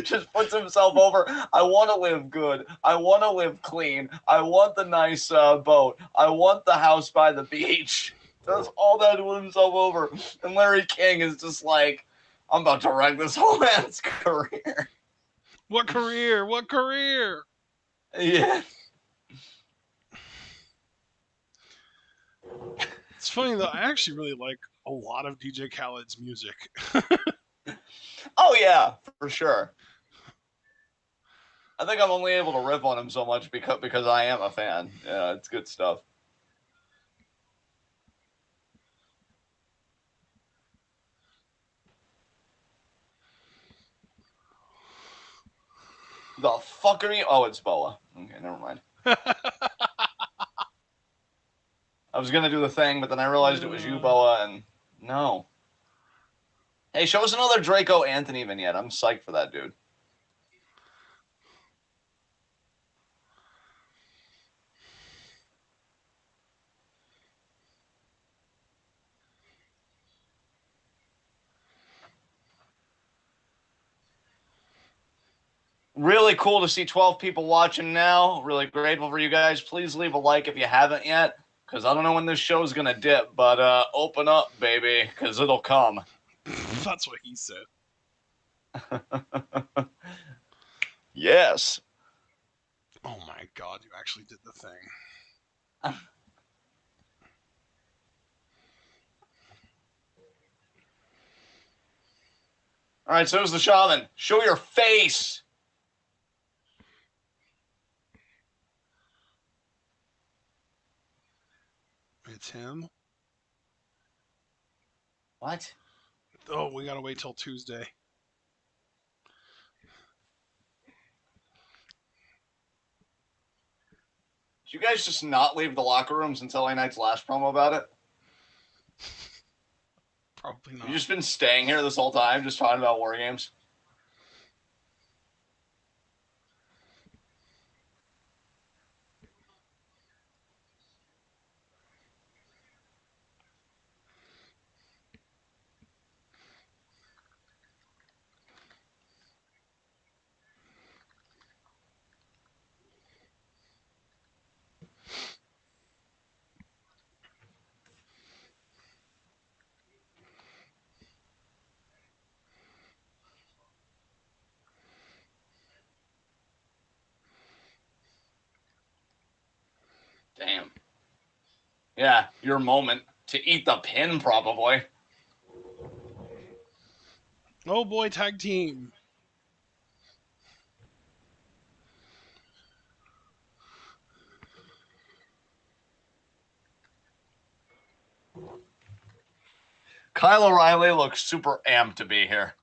just puts himself over. I want to live good. I want to live clean. I want the nice boat. I want the house by the beach. Does all that to himself over. And Larry King is just like, I'm about to wreck this whole man's career. What career? What career? Yeah. It's funny though, I actually really like a lot of DJ Khaled's music. Oh yeah, for sure. I think I'm only able to riff on him so much because I am a fan. Yeah, it's good stuff. The fuck are you? Oh, it's Boa. Okay, never mind. I was gonna do the thing, but then I realized it was you, Boa, and no. Hey, show us another Draco Anthony vignette. I'm psyched for that dude. Really cool to see 12 people watching now. Really grateful for you guys. Please leave a like if you haven't yet, because I don't know when this show's going to dip, but open up, baby, because it'll come. That's what he said. Yes. Oh my god, you actually did the thing. All right, so who's the shaman? Show your face. It's him. What? Oh, we gotta wait till Tuesday. Did you guys just not leave the locker rooms until LA Knight's last promo about it? Probably not. You've just been staying here this whole time, just talking about War Games? Damn. Yeah, your moment to eat the pin, probably. Oh boy, tag team. Kyle O'Reilly looks super amped to be here.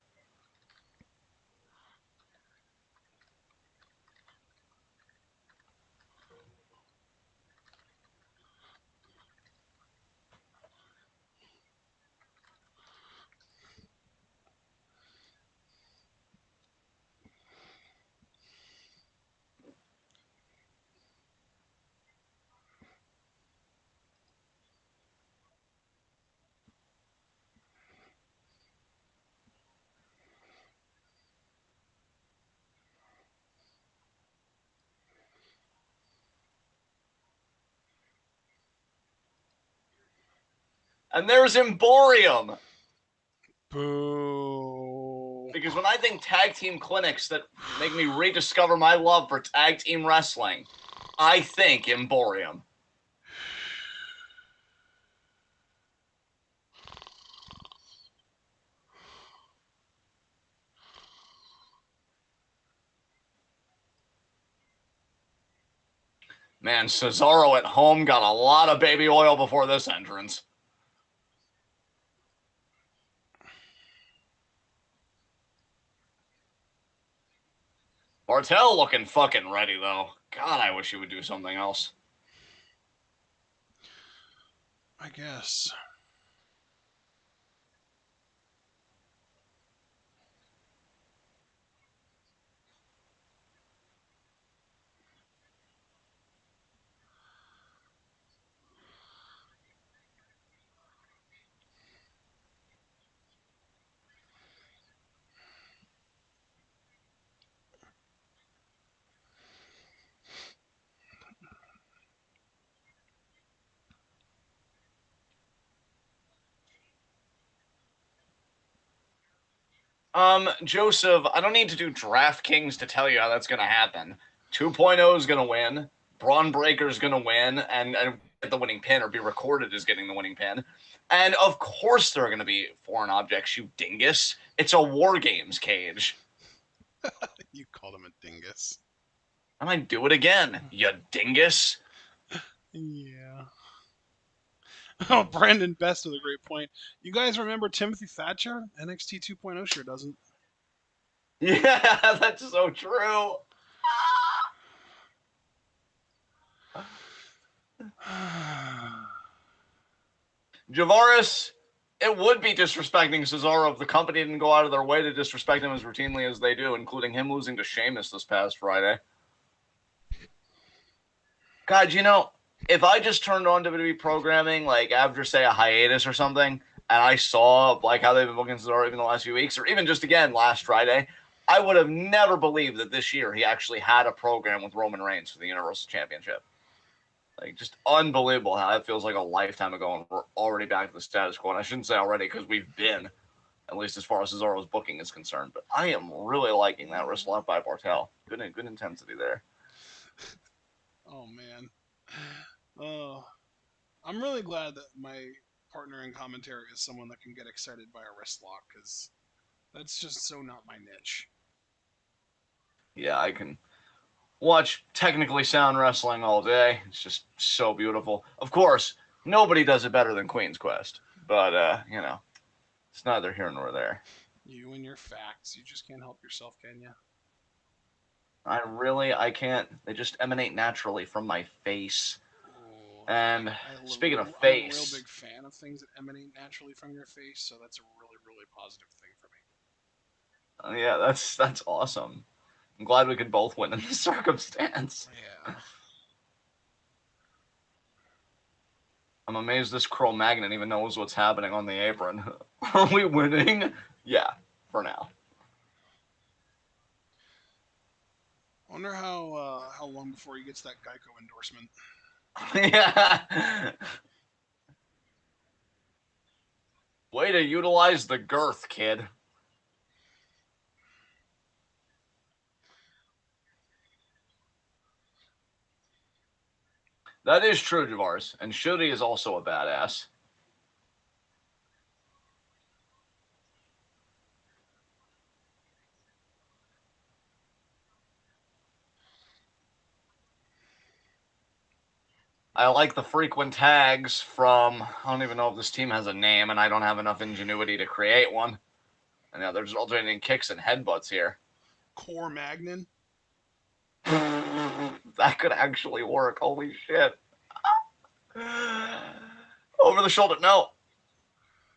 And there's Imperium. Boo. Because when I think tag team clinics that make me rediscover my love for tag team wrestling, I think Imperium. Man, Cesaro at home got a lot of baby oil before this entrance. Bartel looking fucking ready, though. God, I wish he would do something else. I guess. Joseph, I don't need to do DraftKings to tell you how that's going to happen. 2.0 is going to win. Braun Breaker is going to win and get the winning pin or be recorded as getting the winning pin. And of course there are going to be foreign objects, you dingus. It's a War Games cage. You called him a dingus. I might do it again, you dingus. Yeah. Oh, Brandon Best with a great point. You guys remember Timothy Thatcher? NXT 2.0 sure doesn't. Yeah, that's so true. Javaris, it would be disrespecting Cesaro if the company didn't go out of their way to disrespect him as routinely as they do, including him losing to Sheamus this past Friday. God, you know, if I just turned on WWE programming, like after, say, a hiatus or something, and I saw like how they've been booking Cesaro even the last few weeks, or even just again last Friday, I would have never believed that this year he actually had a program with Roman Reigns for the Universal Championship. Like, just unbelievable how it feels like a lifetime ago, and we're already back to the status quo. And I shouldn't say already because we've been, at least as far as Cesaro's booking is concerned. But I am really liking that wrist lock by Bartel. Good intensity there. Oh man. I'm really glad that my partner in commentary is someone that can get excited by a wrist lock because that's just so not my niche. Yeah, I can watch technically sound wrestling all day. It's just so beautiful. Of course, nobody does it better than Queen's Quest. But, It's neither here nor there. You and your facts. You just can't help yourself, can you? I can't. They just emanate naturally from my face. Ooh, And I'm speaking of a real face, big fan of things that emanate naturally from your face, so that's a really, really positive thing for me. yeah, that's awesome. I'm glad we could both win in this circumstance. Yeah. I'm amazed this Cro-Magnon even knows what's happening on the apron. Are we winning? Yeah, for now. I wonder how long before he gets that Geico endorsement. Yeah. Way to utilize the girth, kid. That is true, Javars. And Shuri is also a badass. I like the frequent tags from, I don't even know if this team has a name, and I don't have enough ingenuity to create one. And yeah, there's alternating kicks and headbutts here. Core Magnon? That could actually work. Holy shit. Over the shoulder. No.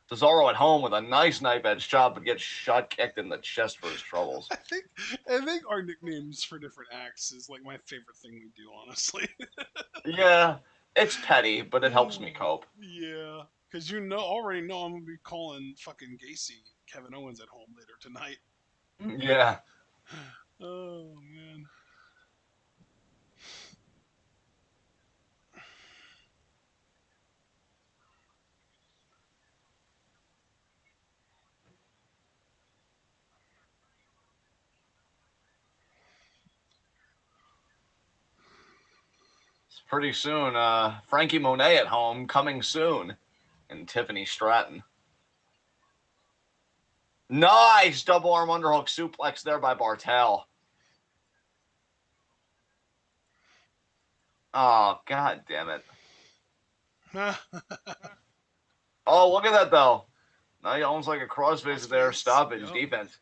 Cesaro at home with a nice knife edge chop, but gets shot kicked in the chest for his troubles. I think our nicknames for different acts is like my favorite thing we do, honestly. Yeah, it's petty, but it helps me cope. Yeah, because already know I'm gonna be calling fucking Gacy Kevin Owens at home later tonight. Yeah. Oh man. Pretty soon, Frankie Monet at home, coming soon. And Tiffany Stratton. Nice double arm underhook suplex there by Bartel. Oh, god damn it. Oh, look at that, though. Now he almost like a crossface there. Stoppage, yep. defense.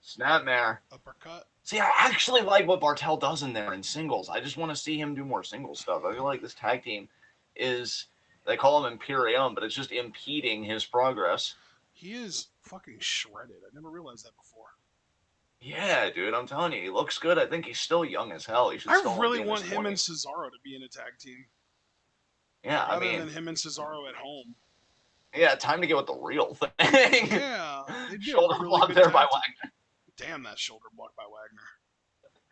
Snapmare. Uppercut. See, I actually like what Bartel does in there in singles. I just want to see him do more single stuff. I feel like this tag team is, they call him Imperium, but it's just impeding his progress. He is fucking shredded. I never realized that before. Yeah, dude, I'm telling you, he looks good. I think he's still young as hell. He should still I really be in want his him 20s. and Cesaro to be in a tag team. Yeah, I Rather mean, than him and Cesaro at home. yeah, time to get with the real thing. Yeah, they'd be Shoulder a really block good there tag by team. Wagner. Damn, that shoulder block by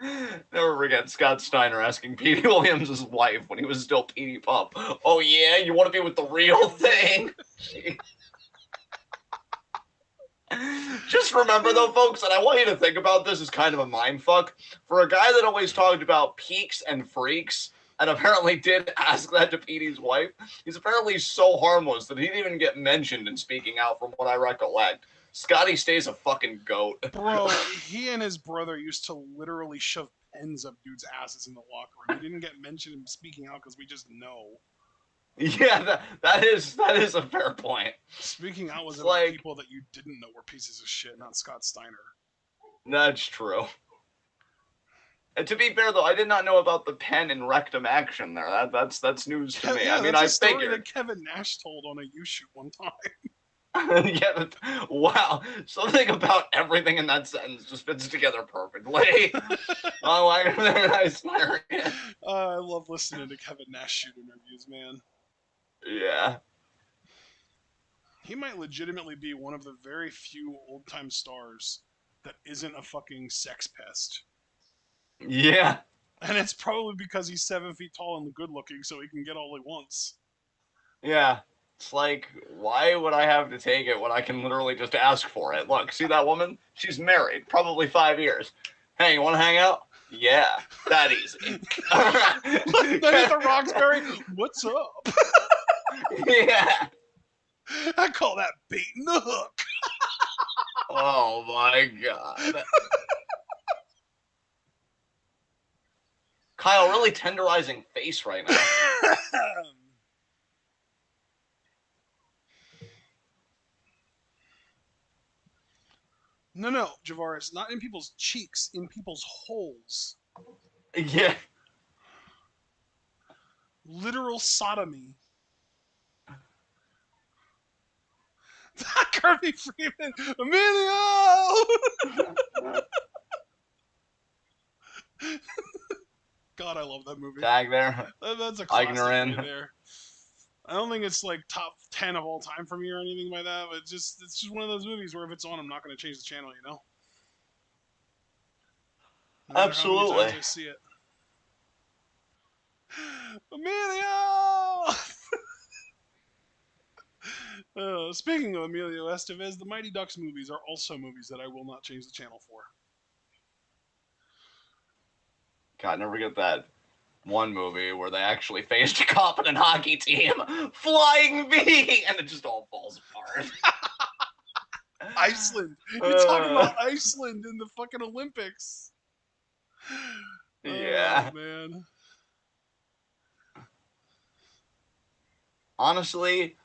Wagner. Never forget Scott Steiner asking Petey Williams' wife when he was still Petey Pup. Oh yeah, you want to be with the real thing? Just remember though, folks, and I want you to think about this as kind of a mind fuck. For a guy that always talked about peaks and freaks, and apparently did ask that to Petey's wife, he's apparently so harmless that he didn't even get mentioned in speaking out from what I recollect. Scotty stays a fucking goat. Bro, he and his brother used to literally shove pens up dudes' asses in the locker room. He didn't get mentioned in speaking out because we just know. Yeah, that is a fair point. Speaking out was It's about like, people that you didn't know were pieces of shit, not Scott Steiner. that's true. And to be fair, though, I did not know about the pen and rectum action there. That's news to me. Yeah, I mean, that's I a story figured. that Kevin Nash told on a U-shoot one time. Yeah, wow. Something about everything in that sentence just fits together perfectly. Oh, I swear. I love listening to Kevin Nash shoot interviews, man. Yeah. He might legitimately be one of the very few old-time stars that isn't a fucking sex pest. Yeah. And it's probably because he's 7 feet tall and good looking, so he can get all he wants. Yeah. It's like, why would I have to take it when I can literally just ask for it? Look, see that woman? She's married, probably 5 years. Hey, you want to hang out? Yeah, that easy. Then at the Roxbury, what's up? Yeah. I call that baiting the hook. Oh my god. Kyle really tenderizing face right now. No, Javaris, not in people's cheeks, in people's holes. Yeah. Literal sodomy. Kirby Freeman, Emilio! God, I love that movie. Tag there. That's a classic Wagner right in. there. I don't think it's like top 10 of all time for me or anything like that, but it's just one of those movies where if it's on, I'm not going to change the channel, you know? No matter how many times Absolutely. I see it. Emilio! Speaking of Emilio Estevez, the Mighty Ducks movies are also movies that I will not change the channel for. God, never get that one movie where they actually faced a competent hockey team, Flying V, and it just all falls apart. Iceland. You're talking about Iceland in the fucking Olympics. Yeah. Oh, man. Honestly,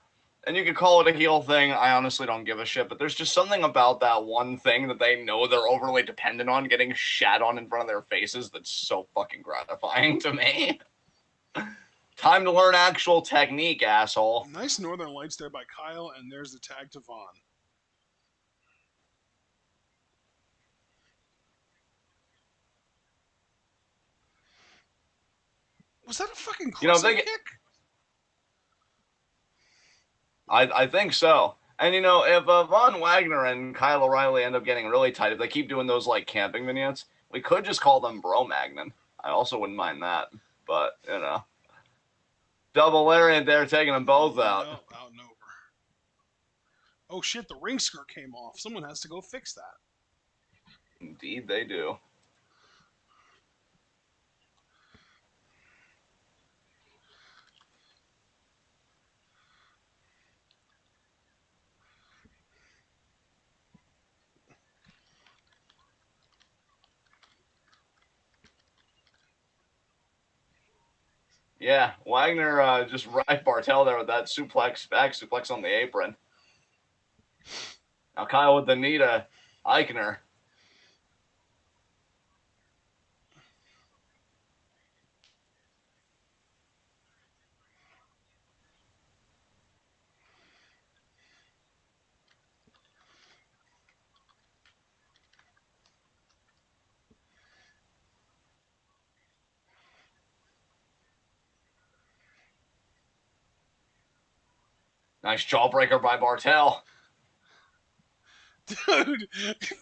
and you could call it a heel thing, I honestly don't give a shit, but there's just something about that one thing that they know they're overly dependent on getting shat on in front of their faces that's so fucking gratifying to me. Time to learn actual technique, asshole. Nice Northern Lights there by Kyle, and there's the tag to Vaughn. Was that a fucking crescent kick? I think so. And if Von Wagner and Kyle O'Reilly end up getting really tight, if they keep doing those like camping vignettes, we could just call them Bro Magnon. I also wouldn't mind that. But double lariat there, taking them both out. No, out and over. Oh shit, the ring skirt came off. Someone has to go fix that. Indeed, they do. Yeah, Wagner just right Bartel there with that back suplex on the apron. Now Kyle with the knee to Eichner. Nice jawbreaker by Bartel. Dude,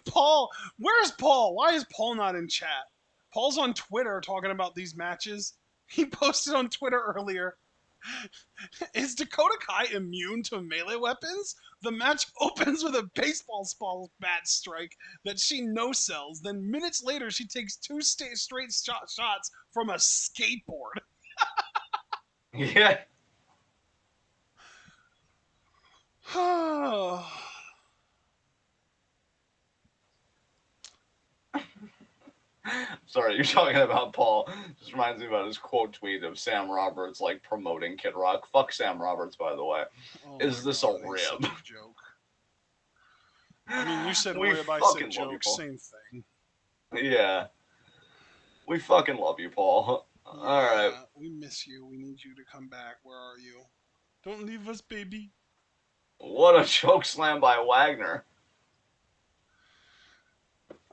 Paul, where's Paul? Why is Paul not in chat? Paul's on Twitter talking about these matches. He posted on Twitter earlier. Is Dakota Kai immune to melee weapons? The match opens with a baseball bat strike that she no-sells. Then minutes later, she takes two straight shots from a skateboard. Yeah. Sorry, you're talking about Paul. Just reminds me about his quote tweet of Sam Roberts like promoting Kid Rock. Fuck Sam Roberts, by the way. Oh Is this God, a rib? Joke. I mean, you said we rib, I said joke. Same thing. Yeah. We fucking love you, Paul. Yeah, all right. We miss you. We need you to come back. Where are you? Don't leave us, baby. What a choke slam by Wagner.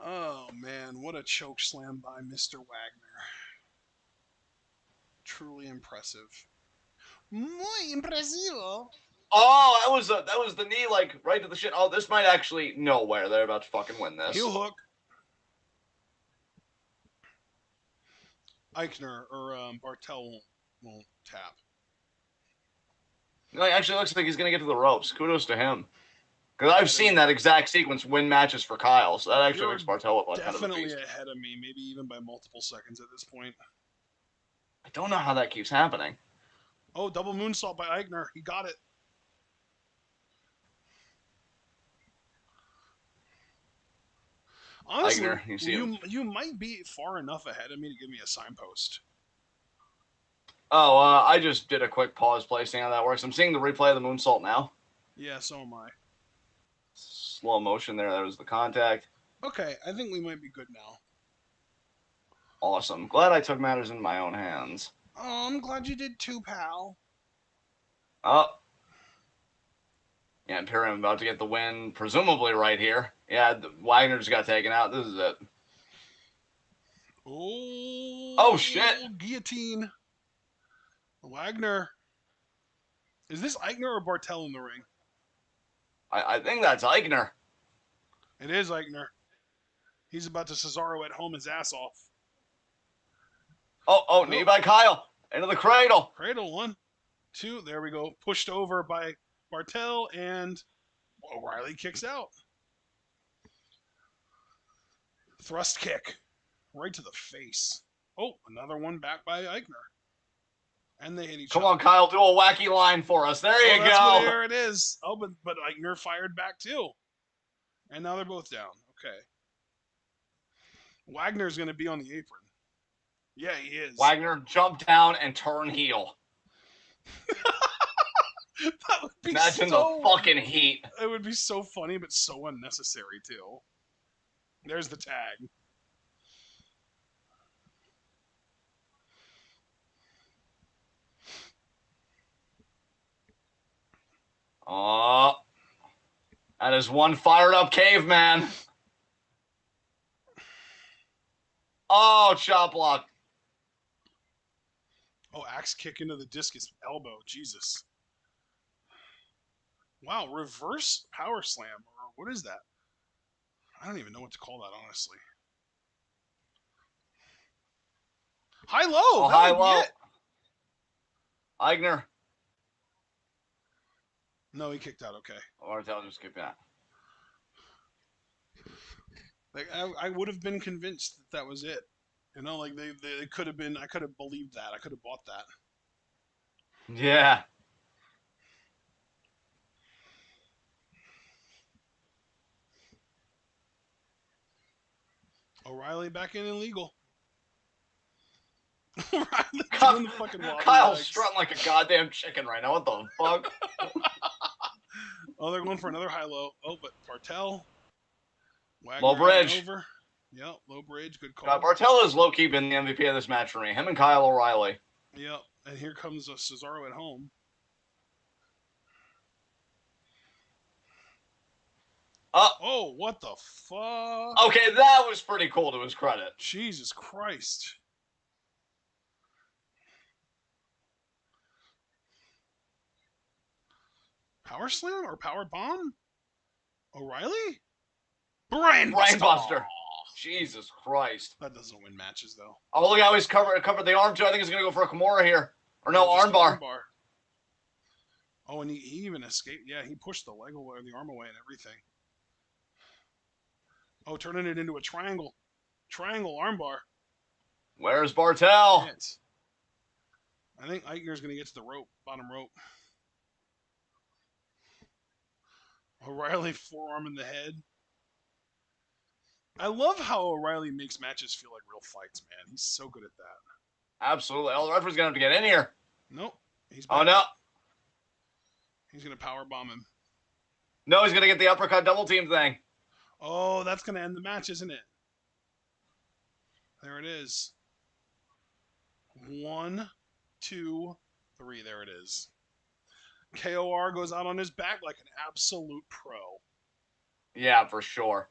Oh, man. What a choke slam by Mr. Wagner. Truly impressive. Muy impresivo. Oh, that was the knee, like, right to the shit. Oh, this might actually... Nowhere. They're about to fucking win this. Heel hook. Eichner, or Bartel won't tap. It actually looks like he's going to get to the ropes. Kudos to him. Because I've seen that exact sequence win matches for Kyle, so that actually makes Bartel look like definitely kind of ahead of me, maybe even by multiple seconds at this point. I don't know how that keeps happening. Oh, double moonsault by Eichner. He got it. Honestly, Eigner, you might be far enough ahead of me to give me a signpost. Oh, I just did a quick pause play, seeing how that works. I'm seeing the replay of the moonsault now. Yeah, so am I. slow motion there. That was the contact. Okay, I think we might be good now. Awesome. Glad I took matters in my own hands. Oh, I'm glad you did too, pal. Oh. Yeah, Imperium about to get the win, presumably right here. Yeah, Wagner just got taken out. This is it. Oh shit. Guillotine. Wagner. Is this Eichner or Bartel in the ring? I think that's Wagner. It is Eichner. He's about to Cesaro at home his ass off. Oh, knee by Kyle. Into the cradle. Cradle, 1, 2. There we go. Pushed over by Bartel, and O'Reilly kicks out. Thrust kick. Right to the face. Oh, another one back by Eichner. And they hit each other. Come on, Kyle, do a wacky line for us. There you go. There it is. Oh, but Eichner fired back too. And now they're both down. Okay. Wagner's going to be on the apron. Yeah, he is. Wagner jump down and turn heel. That would be Imagine the fucking heat. It would be so funny, but so unnecessary too. There's the tag. Oh, that is one fired up caveman. Oh, chop block. Oh, axe kick into the discus elbow. Jesus. Wow, reverse power slam. Or what is that? I don't even know what to call that, honestly. High low. Oh, high low. Wagner. No, he kicked out. Okay. Bartel just kicked out. Like I would have been convinced that was it. You know, like they could have been. I could have believed that. I could have bought that. Yeah. O'Reilly back in illegal. O'Reilly doing the fucking Kyle's strutting like a goddamn chicken right now. What the fuck? Oh, they're going for another high-low. Oh, but Bartel. Wagner low bridge. Over. Yep, low bridge. Good call. God, Bartel is low-key been the MVP of this match for me. Him and Kyle O'Reilly. Yep, and here comes Cesaro at home. Oh, what the fuck? Okay, that was pretty cool to his credit. Jesus Christ. Power slam or power bomb? O'Reilly? Brainbuster. Jesus Christ. That doesn't win matches, though. Oh, look how he's covered the arm, too. I think he's going to go for a Kimura here. Or no, armbar. Oh, and he even escaped. Yeah, he pushed the leg away, the arm away, and everything. Oh, turning it into a triangle. Triangle armbar. Where's Bartel? I think Eichner's going to get to the rope, bottom rope. O'Reilly forearm in the head. I love how O'Reilly makes matches feel like real fights, man. He's so good at that. Absolutely. Oh, the referee's going to have to get in here. Nope. Oh, no. He's going to power bomb him. No, he's going to get the uppercut double team thing. Oh, that's going to end the match, isn't it? There it is. 1, 2, 3. There it is. KOR goes out on his back like an absolute pro. Yeah, for sure.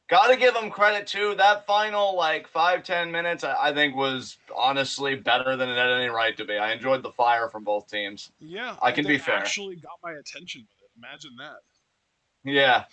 Gotta give him credit, too. That final, 5-10 minutes, I think was honestly better than it had any right to be. I enjoyed the fire from both teams. Yeah. I can be fair. Actually got my attention with it. Imagine that. Yeah.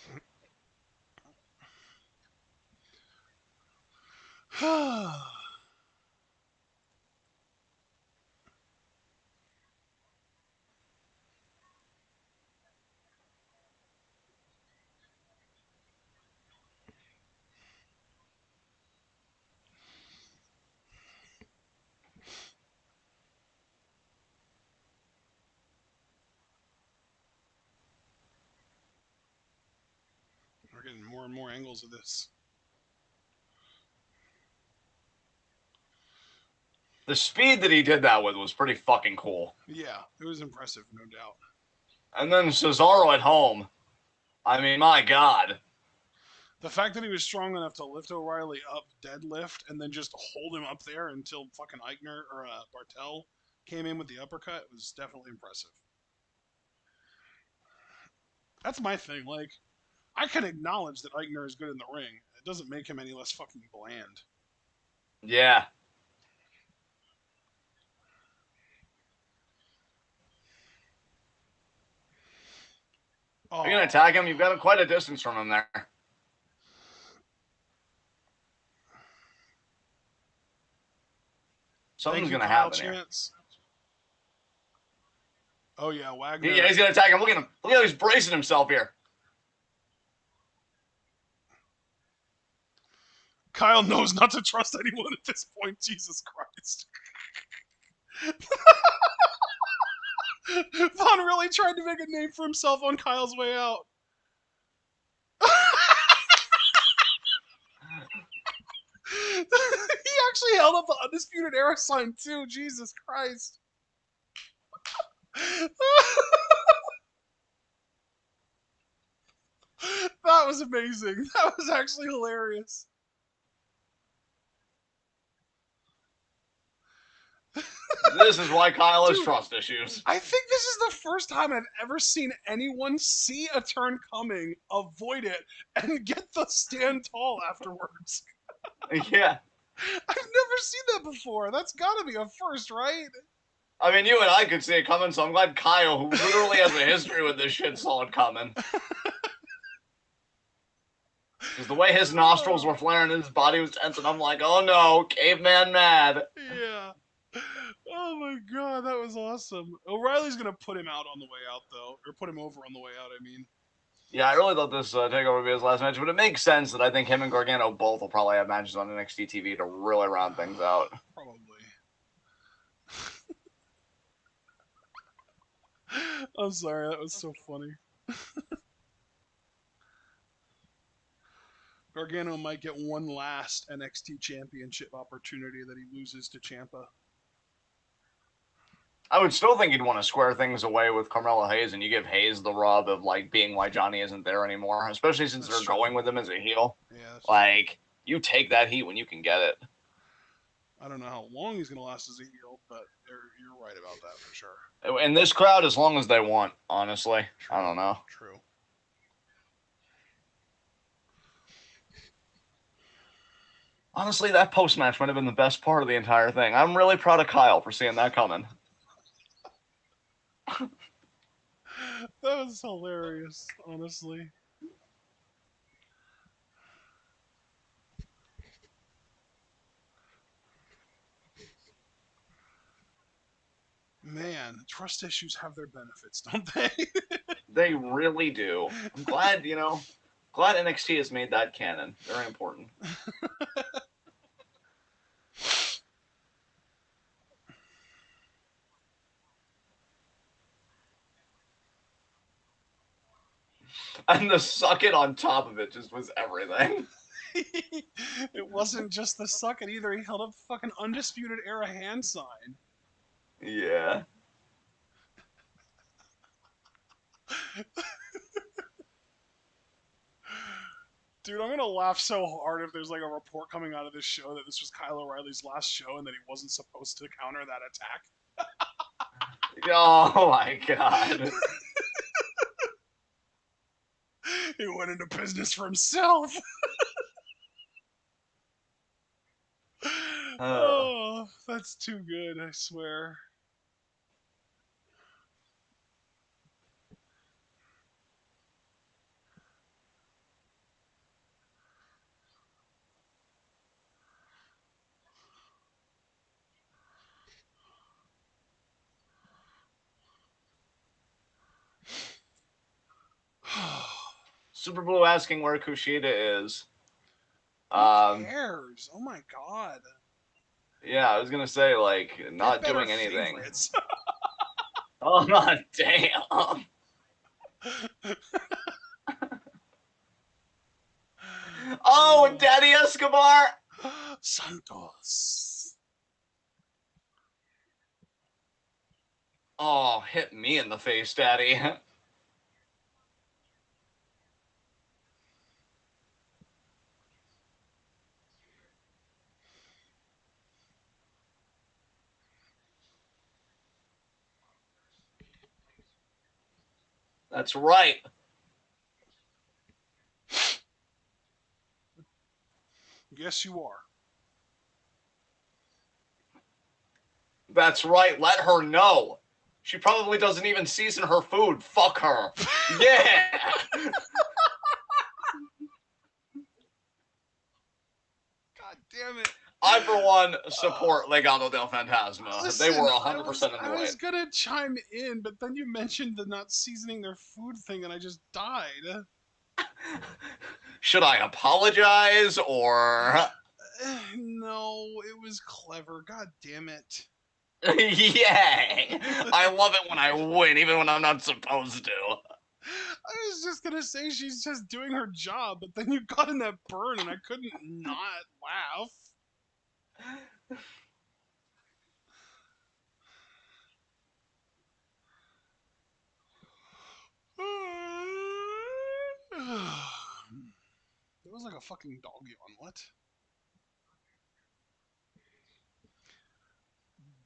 We're getting more and more angles of this. The speed that he did that with was pretty fucking cool. Yeah, it was impressive, no doubt. And then Cesaro at home. I mean, my God. The fact that he was strong enough to lift O'Reilly up deadlift and then just hold him up there until fucking Eichner or Bartel came in with the uppercut was definitely impressive. That's my thing. Like, I can acknowledge that Eichner is good in the ring. It doesn't make him any less fucking bland. Yeah. Oh, Are you going to attack him? You've got quite a distance from him there. Something's going to happen here. Oh, yeah, Wagner. Yeah, he's going to attack him. Look at him. Look how he's bracing himself here. Kyle knows not to trust anyone at this point. Jesus Christ. Vaughn really tried to make a name for himself on Kyle's way out. He actually held up the Undisputed Era sign too. Jesus Christ. That was amazing. That was actually hilarious. This is why Kyle has trust issues. I think this is the first time I've ever seen anyone see a turn coming, avoid it, and get the stand tall afterwards. Yeah. I've never seen that before. That's gotta be a first, right? I mean, you and I could see it coming, so I'm glad Kyle, who literally has a history with this shit, saw it coming. Because the way his nostrils were flaring and his body was tense, and I'm like, oh no, caveman mad. Yeah. Oh my god, that was awesome. O'Reilly's gonna put him out on the way out, though. Or put him over on the way out, I mean. Yeah, I really thought this Takeover would be his last match, but it makes sense that I think him and Gargano both will probably have matches on NXT TV to really round things out. Probably. I'm sorry, that was so funny. Gargano might get one last NXT championship opportunity that he loses to Ciampa. I would still think you'd want to square things away with Carmelo Hayes, and you give Hayes the rub of like being why Johnny isn't there anymore, especially since they're going with him as a heel. Yeah, like you take that heat when you can get it. I don't know how long he's gonna last as a heel, but you're right about that for sure. In this crowd, as long as they want, honestly. True. I don't know. True. Honestly, that post match might have been the best part of the entire thing. I'm really proud of Kyle for seeing that coming. That was hilarious, honestly. Man, trust issues have their benefits, don't they? They really do. I'm glad, glad NXT has made that canon. Very important. And the suck it on top of it just was everything. It wasn't just the suck it either. He held up the fucking Undisputed Era hand sign. Yeah. Dude, I'm gonna laugh so hard if there's like a report coming out of this show that this was Kyle O'Reilly's last show and that he wasn't supposed to counter that attack. Oh my god. He went into business for himself. Oh, that's too good, I swear. Super Blue asking where Kushida is. Who cares? Oh my god. Yeah, I was gonna say, like, not doing anything. Oh, damn. Oh, Daddy Escobar! Santos. Oh, hit me in the face, Daddy. That's right. Yes, you are. That's right. Let her know. She probably doesn't even season her food. Fuck her. Yeah. God damn it. I, for one, support Legado del Fantasma. Listen, They were I 100% in the was right. gonna chime in, but then you mentioned the not seasoning their food thing, and I just died. Should I apologize or? No, it was clever. God damn it. Yay! I love it when I win, even when I'm not supposed to. I was just gonna say she's just doing her job, but then you got in that burn, and I couldn't not laugh. It was like a fucking dog yawn. What?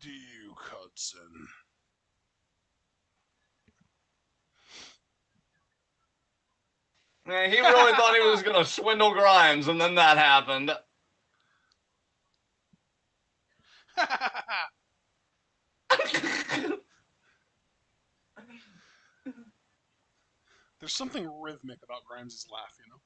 Duke Hudson. Man, he really thought he was gonna swindle Grimes, and then that happened. There's something rhythmic about Grimes' laugh, you know?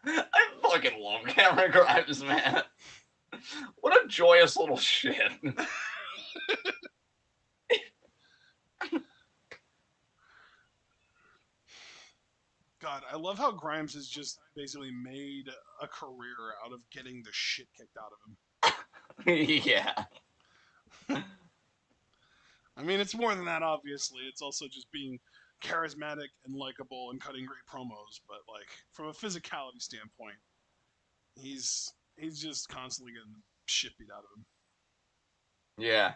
I fucking love Cameron Grimes, man. What a joyous little shit. God, I love how Grimes has just basically made a career out of getting the shit kicked out of him. Yeah. I mean, it's more than that, obviously. It's also just being charismatic and likable and cutting great promos. But like from a physicality standpoint, he's just constantly getting the shit beat out of him. Yeah.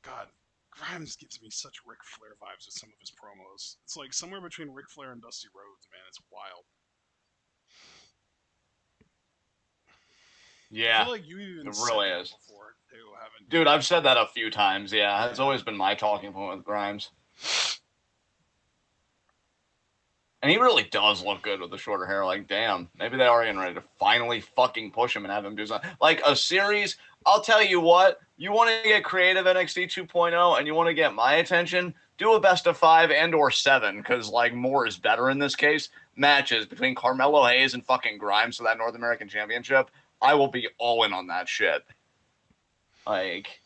God, Grimes gives me such Ric Flair vibes with some of his promos. It's like somewhere between Ric Flair and Dusty Rhodes, man. It's wild. I Yeah. feel like you even It said really that is. before too, haven't you? Dude, I've said that a few times, yeah. It's Yeah. always been my talking point with Grimes. And he really does look good with the shorter hair. Like, damn, maybe they are getting ready to finally fucking push him and have him do something. Like a series, I'll tell you what, you want to get creative NXT 2.0 and you want to get my attention, do a best of 5 and or 7, because like more is better in this case. Matches between Carmelo Hayes and fucking Grimes for that North American Championship. I will be all in on that shit. Like,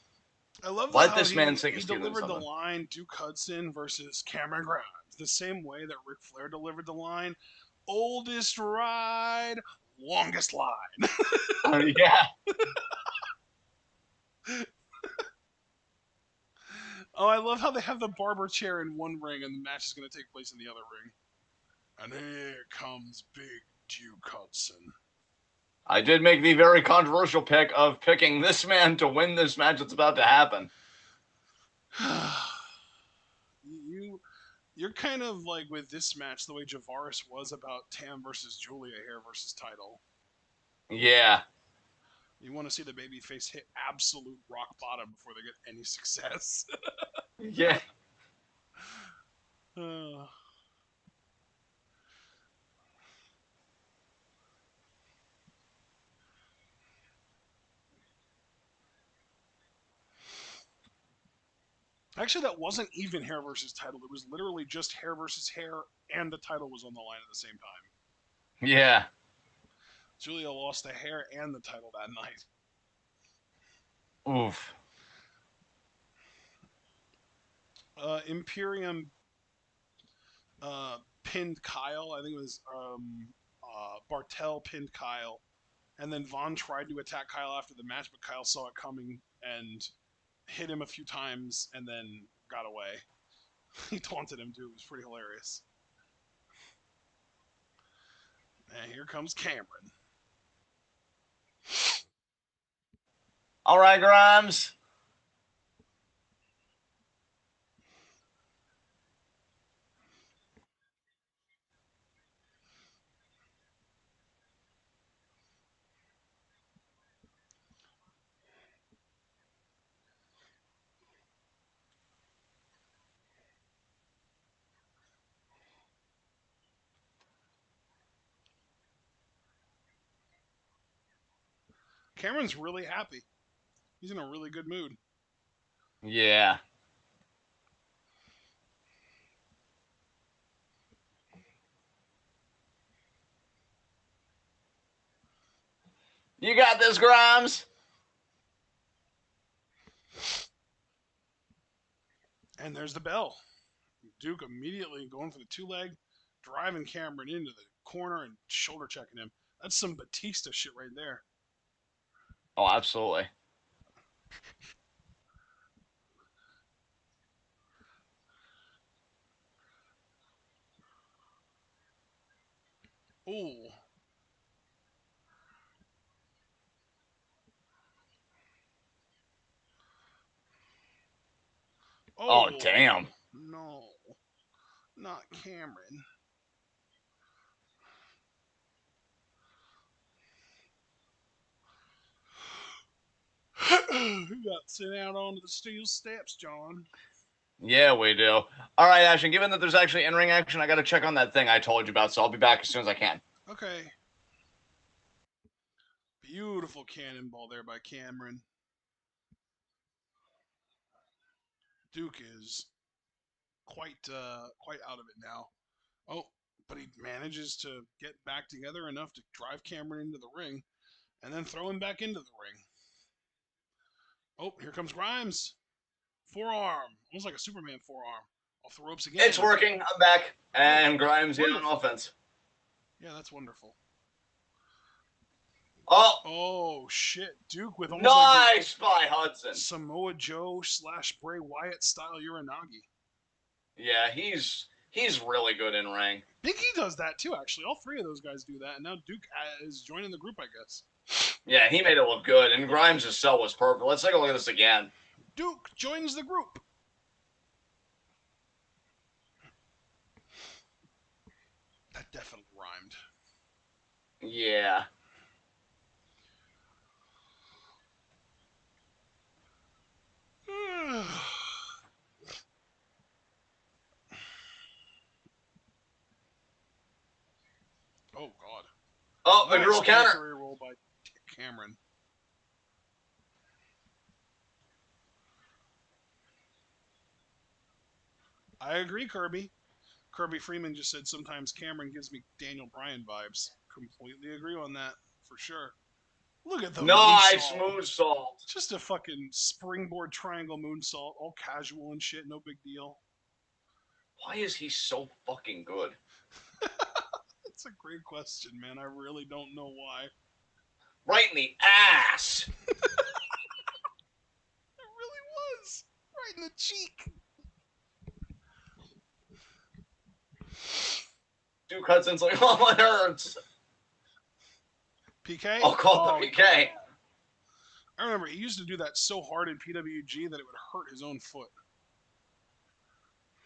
I love let how this man he, sink he his teeth into delivered the something. line Duke Hudson versus Cameron Grimes the same way that Ric Flair delivered the line oldest ride, longest line. Yeah. Oh, I love how they have the barber chair in one ring and the match is going to take place in the other ring. And here comes Big Duke Hudson. I did make the very controversial pick of picking this man to win this match that's about to happen. You're kind of like with this match the way Javaris was about Tam versus Julia here versus title. Yeah. You want to see the babyface hit absolute rock bottom before they get any success. Yeah. uh, Actually, that wasn't even hair versus title. It was literally just hair versus hair, and the title was on the line at the same time. Yeah. Julia lost the hair and the title that night. Oof. Imperium pinned Kyle. I think it was Bartel pinned Kyle. And then Vaughn tried to attack Kyle after the match, but Kyle saw it coming and hit him a few times and then got away. He taunted him too. It was pretty hilarious. And here comes Cameron. All right, Grimes. Cameron's really happy. He's in a really good mood. Yeah. You got this, Grimes. And there's the bell. Duke immediately going for the two-leg, driving Cameron into the corner and shoulder checking him. That's some Batista shit right there. Oh, absolutely. Ooh. Oh, Oh, damn. no. Not Cameron. He got sent out onto the steel steps, John. Yeah, we do. All right, Ashton, given that there's actually in-ring action, I got to check on that thing I told you about, so I'll be back as soon as I can. Okay. Beautiful cannonball there by Cameron. Duke is quite out of it now. Oh, but he manages to get back together enough to drive Cameron into the ring and then throw him back into the ring. Oh, here comes Grimes. Forearm. Almost like a Superman forearm. Off the ropes again. It's working. I'm back. And Grimes in on offense. Yeah, that's wonderful. Oh. Oh, shit. Duke with almost nice by Hudson. Samoa Joe / Bray Wyatt style Uranagi. Yeah, he's really good in ring. Big E does that too, actually. All three of those guys do that, and now Duke is joining the group, I guess. Yeah, he made it look good, and Grimes' sell was perfect. Let's take a look at this again. Duke joins the group. That definitely rhymed. Yeah. Oh, God. Oh, Nice a girl counter. roll by Cameron. I agree, Kirby. Kirby Freeman just said sometimes Cameron gives me Daniel Bryan vibes. Completely agree on that, for sure. Look at the nice moonsault. moonsault. Just a fucking springboard triangle moonsault, all casual and shit, no big deal. Why is he so fucking good? That's a great question, man. I really don't know why. Right in the ass. It really was. Right in the cheek. Duke Hudson's like, oh, it hurts. PK? I'll call it the PK. I remember he used to do that so hard in PWG that it would hurt his own foot.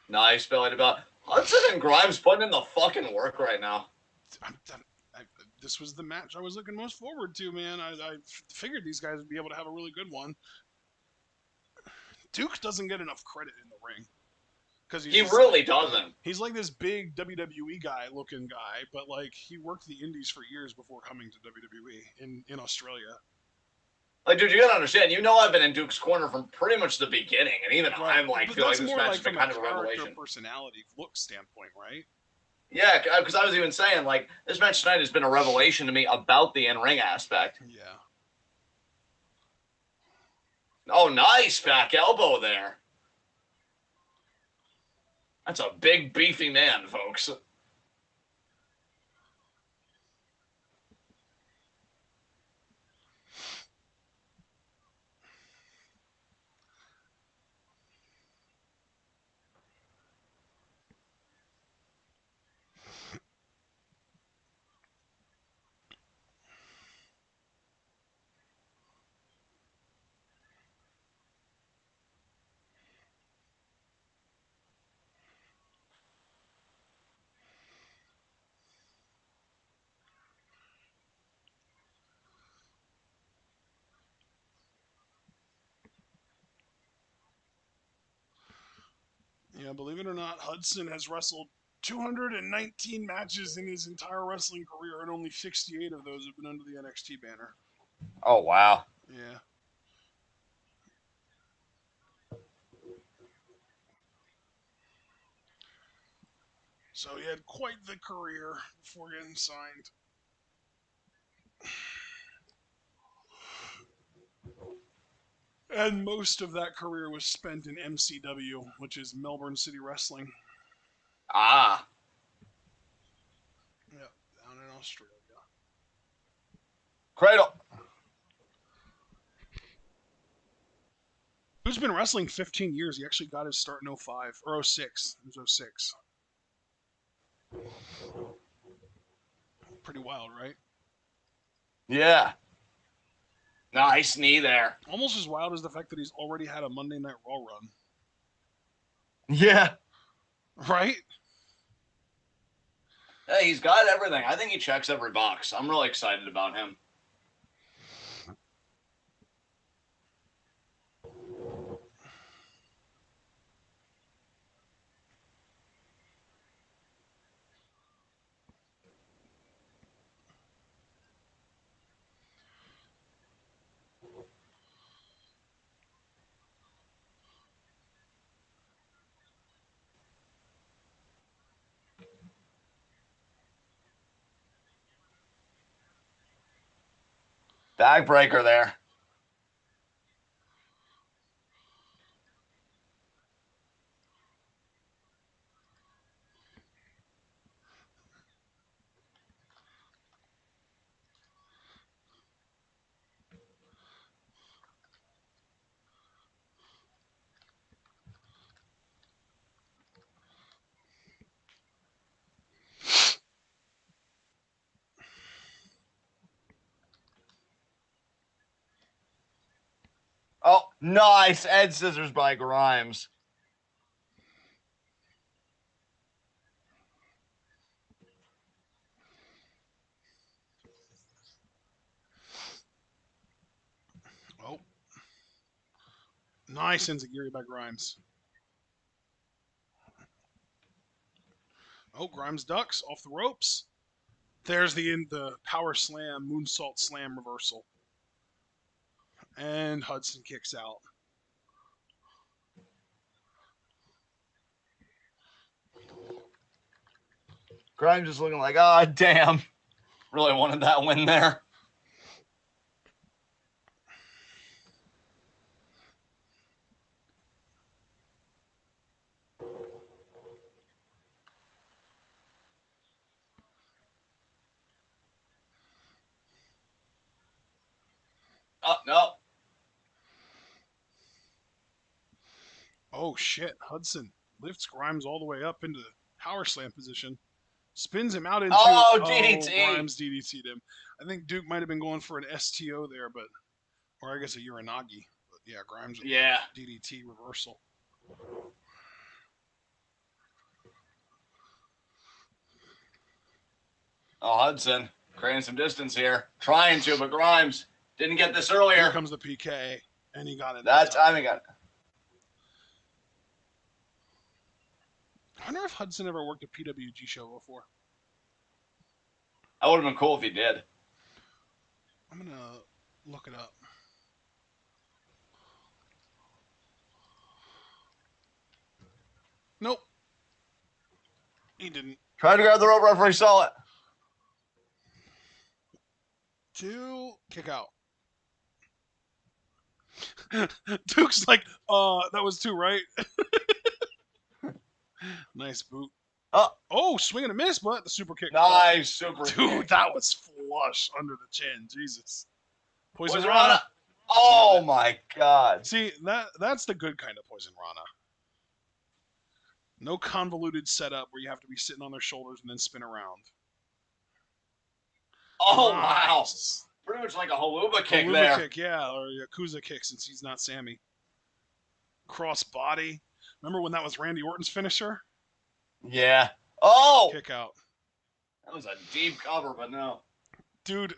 Nice belly to belt. Hudson and Grimes putting in the fucking work right now. This was the match I was looking most forward to, man. I figured these guys would be able to have a really good one. Duke doesn't get enough credit in the ring. He really doesn't. He's like this big WWE looking guy, but like he worked the indies for years before coming to WWE in Australia. Like, dude, you gotta understand. You know, I've been in Duke's corner from pretty much the beginning, and even I'm like, feel like this match has been kind of a revelation. Personality, look standpoint, right? Yeah, because I was even saying like this match tonight has been a revelation to me about the in-ring aspect. Yeah. Oh, nice back elbow there. That's a big, beefy man, folks. Yeah, believe it or not, Hudson has wrestled 219 matches in his entire wrestling career, and only 68 of those have been under the NXT banner. Oh, wow. Yeah. So he had quite the career before getting signed. And most of that career was spent in MCW, which is Melbourne City Wrestling. Ah. Yep, down in Australia. Cradle. Who's been wrestling 15 years? He actually got his start in 05 or 06. It was 06. Pretty wild, right? Yeah. Nice knee there. Almost as wild as the fact that he's already had a Monday Night Raw run. Yeah. Right? Hey, he's got everything. I think he checks every box. I'm really excited about him. Backbreaker there. Oh, nice. Ed Scissors by Grimes. Oh. Nice Enziguri by Grimes. Oh, Grimes ducks off the ropes. There's the power slam, moonsault slam reversal. And Hudson kicks out. Grimes is looking like, ah, damn. Really wanted that win there. Oh, no. Oh, shit. Hudson lifts Grimes all the way up into power slam position. Spins him out into... Oh, DDT. Grimes DDT'd him. I think Duke might have been going for an STO there, but... Or I guess a Uranagi. But yeah, Grimes with DDT reversal. Oh, Hudson creating some distance here. Trying to, but Grimes didn't get this earlier. Here comes the PK, and he got it. That time he got it. I wonder if Hudson ever worked a PWG show before. That would have been cool if he did. I'm going to look it up. Nope. He didn't. Tried to grab the rope, referee saw it. 2, kick out. Duke's like, that was 2, right? Nice boot. Oh, swing and a miss, but the super kick. Nice super Dude, kick. that was flush under the chin. Jesus. Poison Rana. Rana. Oh, my God. See, that's the good kind of Poison Rana. No convoluted setup where you have to be sitting on their shoulders and then spin around. Oh, nice. wow. Pretty much like a haluba kick there. Kick, yeah, or a Yakuza kick since he's not Sammy. Cross body. Remember when that was Randy Orton's finisher? Yeah. Oh! Kick out. That was a deep cover, but no. Dude.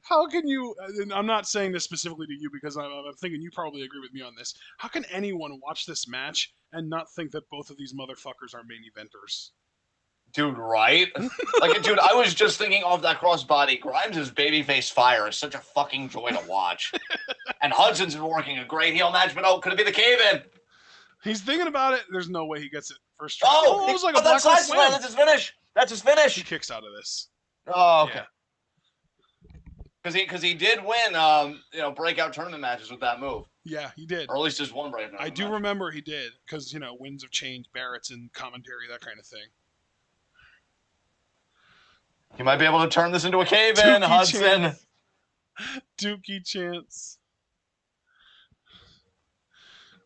How can you? And I'm not saying this specifically to you because I'm thinking you probably agree with me on this. How can anyone watch this match and not think that both of these motherfuckers are main eventers? Dude, right? Like, dude, I was just thinking of that crossbody. Grimes' babyface fire is such a fucking joy to watch. And Hudson's been working a great heel match, but could it be the cave-in? He's thinking about it. There's no way he gets it first try. Oh, It was like a that's Black Slam. That's his finish. That's his finish. He kicks out of this. Oh, okay. Yeah. Because he did win, breakout tournament matches with that move. Yeah, he did. Or at least just one breakout. I do remember he did because winds of change, Barrett's in commentary, that kind of thing. You might be able to turn this into a cave-in, Hudson. Dookie chance.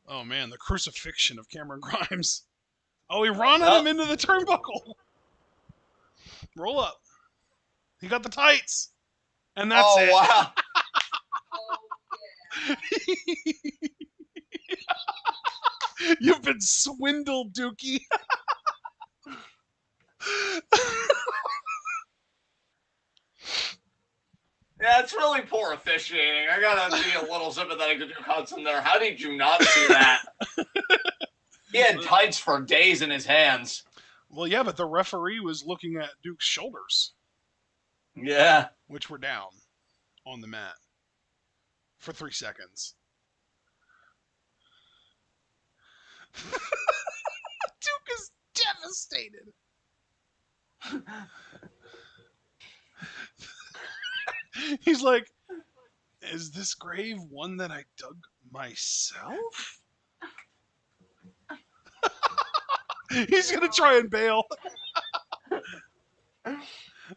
Oh man, the crucifixion of Cameron Grimes. Oh, he ran him into the turnbuckle. Roll up. He got the tights. And that's it. Oh, wow. You've been swindled, Dookie. Yeah, it's really poor officiating. I gotta be a little sympathetic to Duke Hudson there. How did you not see that? He had tights for days in his hands. Well, yeah, but the referee was looking at Duke's shoulders. Yeah. Which were down on the mat for 3 seconds. Duke is devastated. He's like, is this grave one that I dug myself? He's going to try and bail.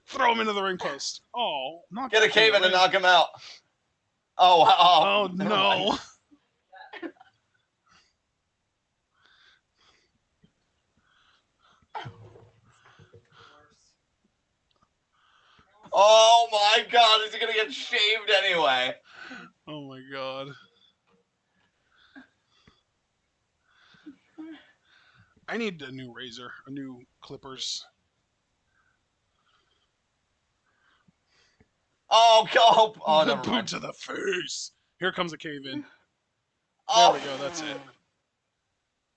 Throw him into the ring post. Oh, not get a cave in and knock him out. Oh no. Oh my god, is he gonna get shaved anyway? Oh my god. I need a new razor, a new clippers. Oh, God. Oh, the never boot mind. to the face. Here comes a cave in. Oh. There we go, that's it.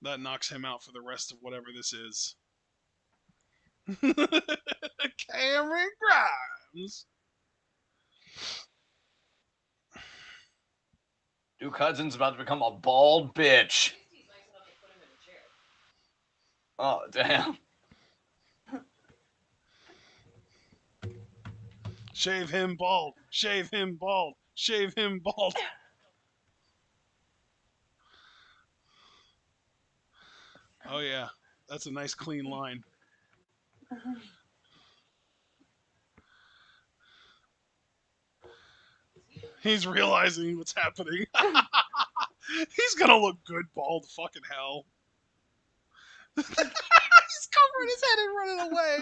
That knocks him out for the rest of whatever this is. Cameron Grimes. Duke Hudson's about to become a bald bitch. Oh, damn. Shave him bald. Shave him bald. Shave him bald. Oh, yeah. That's a nice, clean line. He's realizing what's happening. He's gonna look good bald. Fucking hell. He's covering his head and running away.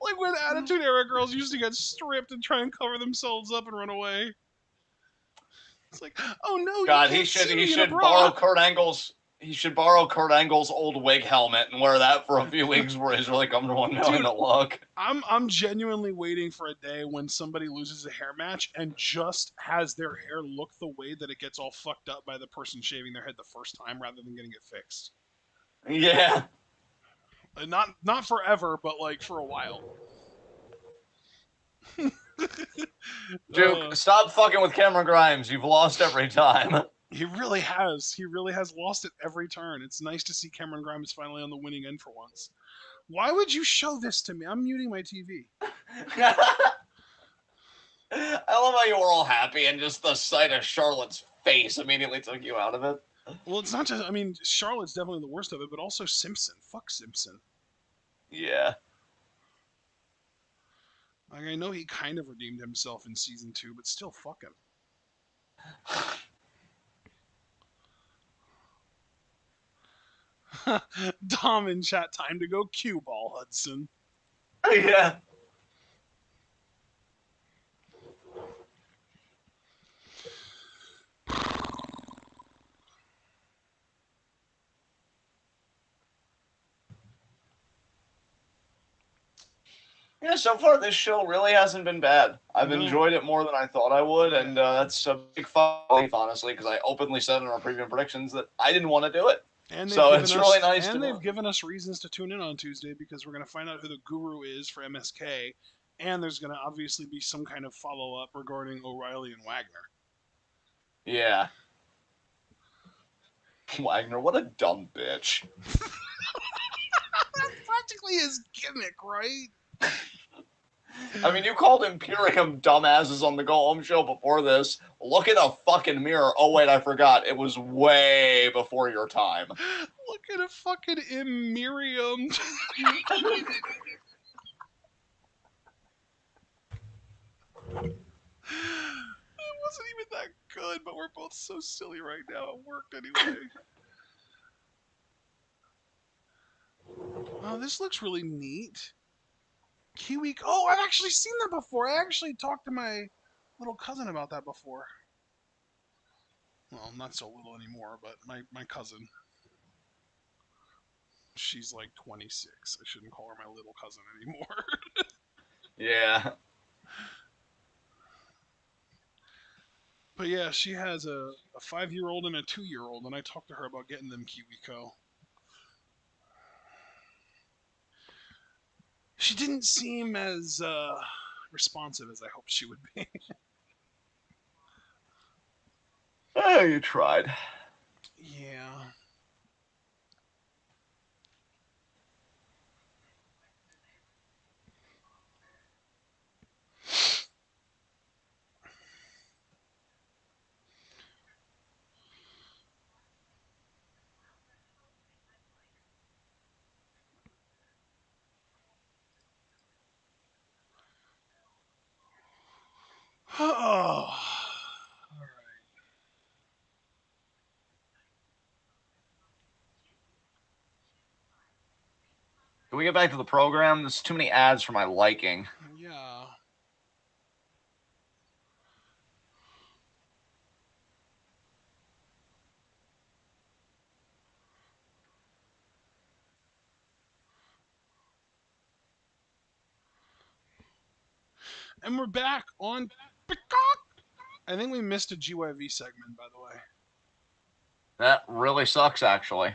Like when Attitude Era girls used to get stripped and try and cover themselves up and run away. It's like, oh no, God, you he should borrow Kurt Angle's. He should borrow Kurt Angle's old wig helmet and wear that for a few weeks where he's really comfortable knowing the look. I'm genuinely waiting for a day when somebody loses a hair match and just has their hair look the way that it gets all fucked up by the person shaving their head the first time rather than getting it fixed. Yeah. Not forever, but like for a while. Duke, stop fucking with Cameron Grimes. You've lost every time. He really has. He really has lost it every turn. It's nice to see Cameron Grimes finally on the winning end for once. Why would you show this to me? I'm muting my TV. I love how you were all happy and just the sight of Charlotte's face immediately took you out of it. Well, it's not just... I mean, Charlotte's definitely the worst of it, but also Simpson. Fuck Simpson. Yeah. Like, I know he kind of redeemed himself in Season 2, but still, fuck him. Dom in chat, time to go cue ball, Hudson. Yeah. Yeah, so far this show really hasn't been bad. I've No. enjoyed it more than I thought I would, and Yeah. that's a big relief, honestly, because I openly said in our preview predictions that I didn't want to do it. And they've So given it's really us nice to know. reasons to tune in on Tuesday because we're going to find out who the guru is for MSK, and there's going to obviously be some kind of follow up regarding O'Reilly and Wagner. Yeah. Wagner, what a dumb bitch. That's practically his gimmick, right? I mean, you called Imperium dumbasses on the Go Home show before this. Look in the fucking mirror. Oh, wait, I forgot. It was way before your time. Look at a fucking Imperium. It wasn't even that good, but we're both so silly right now. It worked anyway. Oh, this looks really neat. Kiwi. Oh, I've actually seen that before. I actually talked to my little cousin about that before. Well, not so little anymore, but my cousin. She's like 26. I shouldn't call her my little cousin anymore. Yeah. But yeah, she has a 5-year-old and a 2-year-old, and I talked to her about getting them KiwiCo. She didn't seem as responsive as I hoped she would be. Oh, you tried. Yeah. Oh. Can we get back to the program? There's too many ads for my liking. Yeah. And we're back on Peacock. I think we missed a GYV segment, by the way. That really sucks, actually.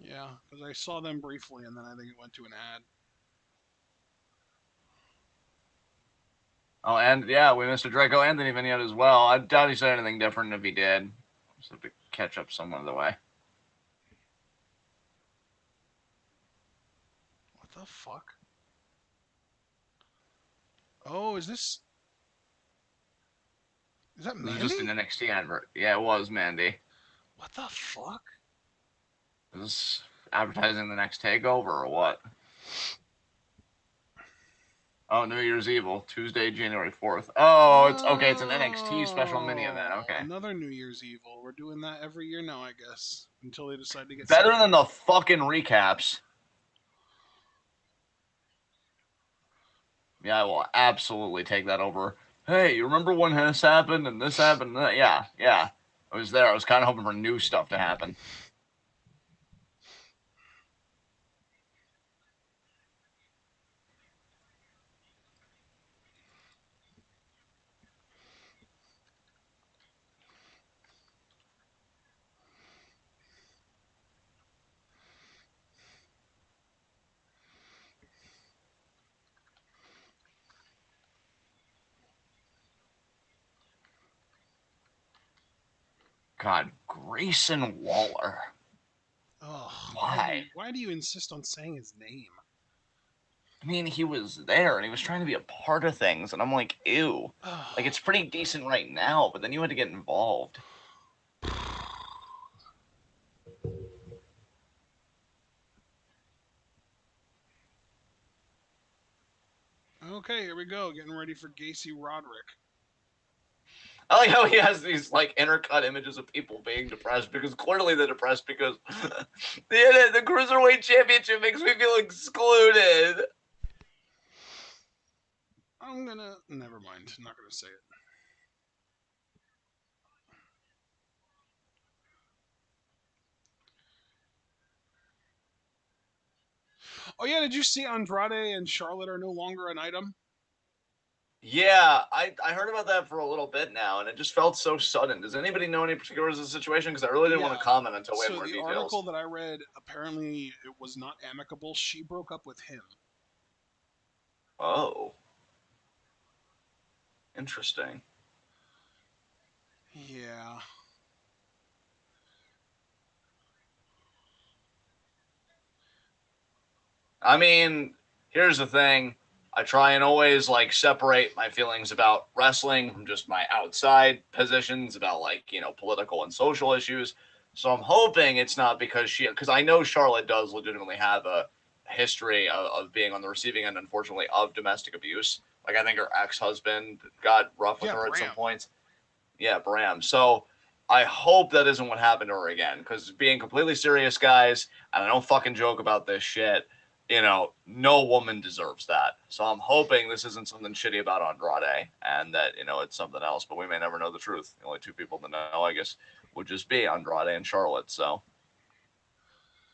Yeah, because I saw them briefly, and then I think it went to an ad. Oh, and yeah, we missed a Draco Anthony vignette as well. I doubt he said anything different if he did. Just have to catch up some other way. What the fuck? Oh, is this? Is that This is just an Mandy? NXT advert. Yeah, it was Mandy. What the fuck? Is this advertising the next takeover or what? Oh, New Year's Evil, Tuesday, January 4th. Oh, it's okay. It's an NXT special mini event. Oh, Okay. another New Year's Evil. We're doing that every year now, I guess, until they decide to get Better serious. than the fucking recaps. Yeah, I will absolutely take that over. Hey, you remember when this happened and this happened? And that? Yeah, yeah. I was there. I was kind of hoping for new stuff to happen. God, Grayson Waller. Ugh, Why? why do you insist on saying his name? I mean, he was there and he was trying to be a part of things, and I'm like, ew. Like, Ugh. it's pretty decent right now, but then you had to get involved. Okay, here we go. Getting ready for Gacy Roderick. I like how he has these like intercut images of people being depressed because clearly they're depressed because the Cruiserweight Championship makes me feel excluded. I'm gonna. Never mind. I'm not gonna say it. Oh yeah, did you see Andrade and Charlotte are no longer an item? Yeah, I heard about that for a little bit now, and it just felt so sudden. Does anybody know any particulars of the situation? Because I really didn't Yeah. want to comment until we had So more the details. article that I read, apparently it was not amicable. She broke up with him. Oh, interesting. Yeah. I mean, here's the thing. I try and always like separate my feelings about wrestling from just my outside positions about like, political and social issues. So I'm hoping it's not because I know Charlotte does legitimately have a history of being on the receiving end, unfortunately, of domestic abuse. Like I think her ex-husband got rough with Yeah, her at some Bram. points. Yeah, Bram. So I hope that isn't what happened to her again. Because being completely serious, guys, and I don't fucking joke about this shit. No woman deserves that. So I'm hoping this isn't something shitty about Andrade, and that it's something else. But we may never know the truth. The only two people to know, I guess, would just be Andrade and Charlotte. So,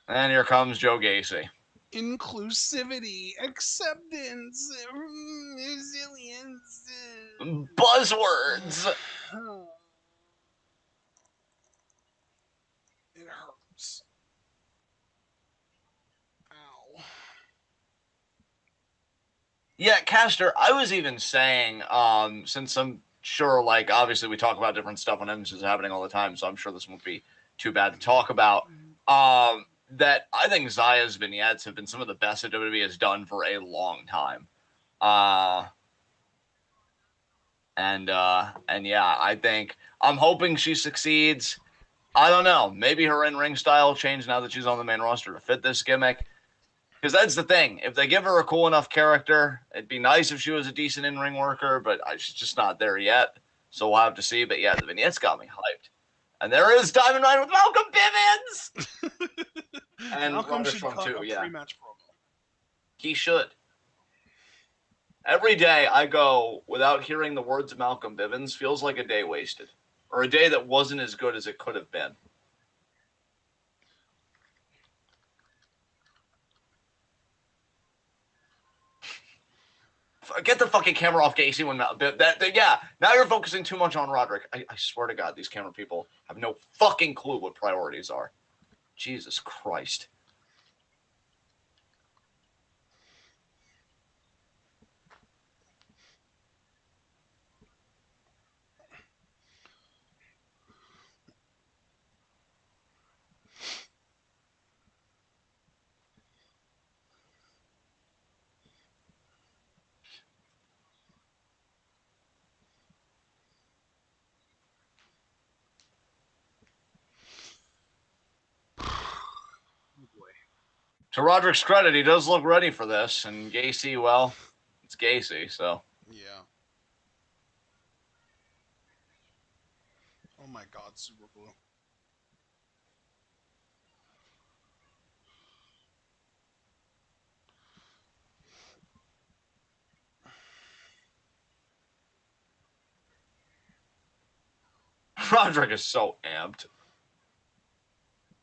and here comes Joe Gacy. Inclusivity, acceptance, resilience. Buzzwords. It hurts. Ow. Yeah, Caster, I was even saying, since I'm sure, like, obviously we talk about different stuff when this is happening all the time, so I'm sure this won't be too bad to talk about. That I think Zaya's vignettes have been some of the best that WWE has done for a long time. Uh, and yeah, I'm hoping she succeeds. I don't know. Maybe her in-ring style changed now that she's on the main roster to fit this gimmick. Because that's the thing. If they give her a cool enough character, it'd be nice if she was a decent in-ring worker, but she's just not there yet. So we'll have to see. But yeah, the vignettes got me hyped. And there is Diamond Ryan with Malcolm Bivens! And Malcolm Roderick should Strong cut too, a yeah. pre-match promo. He should. Every day I go without hearing the words of Malcolm Bivens feels like a day wasted. Or a day that wasn't as good as it could have been. Get the fucking camera off Gacy when yeah. Now you're focusing too much on Roderick. I swear to God, these camera people have no fucking clue what priorities are. Jesus Christ. Oh boy. To Roderick's credit, he does look ready for this, and Gacy, well, it's Gacy, so. Yeah. Oh my God, Super Blue. Roderick is so amped.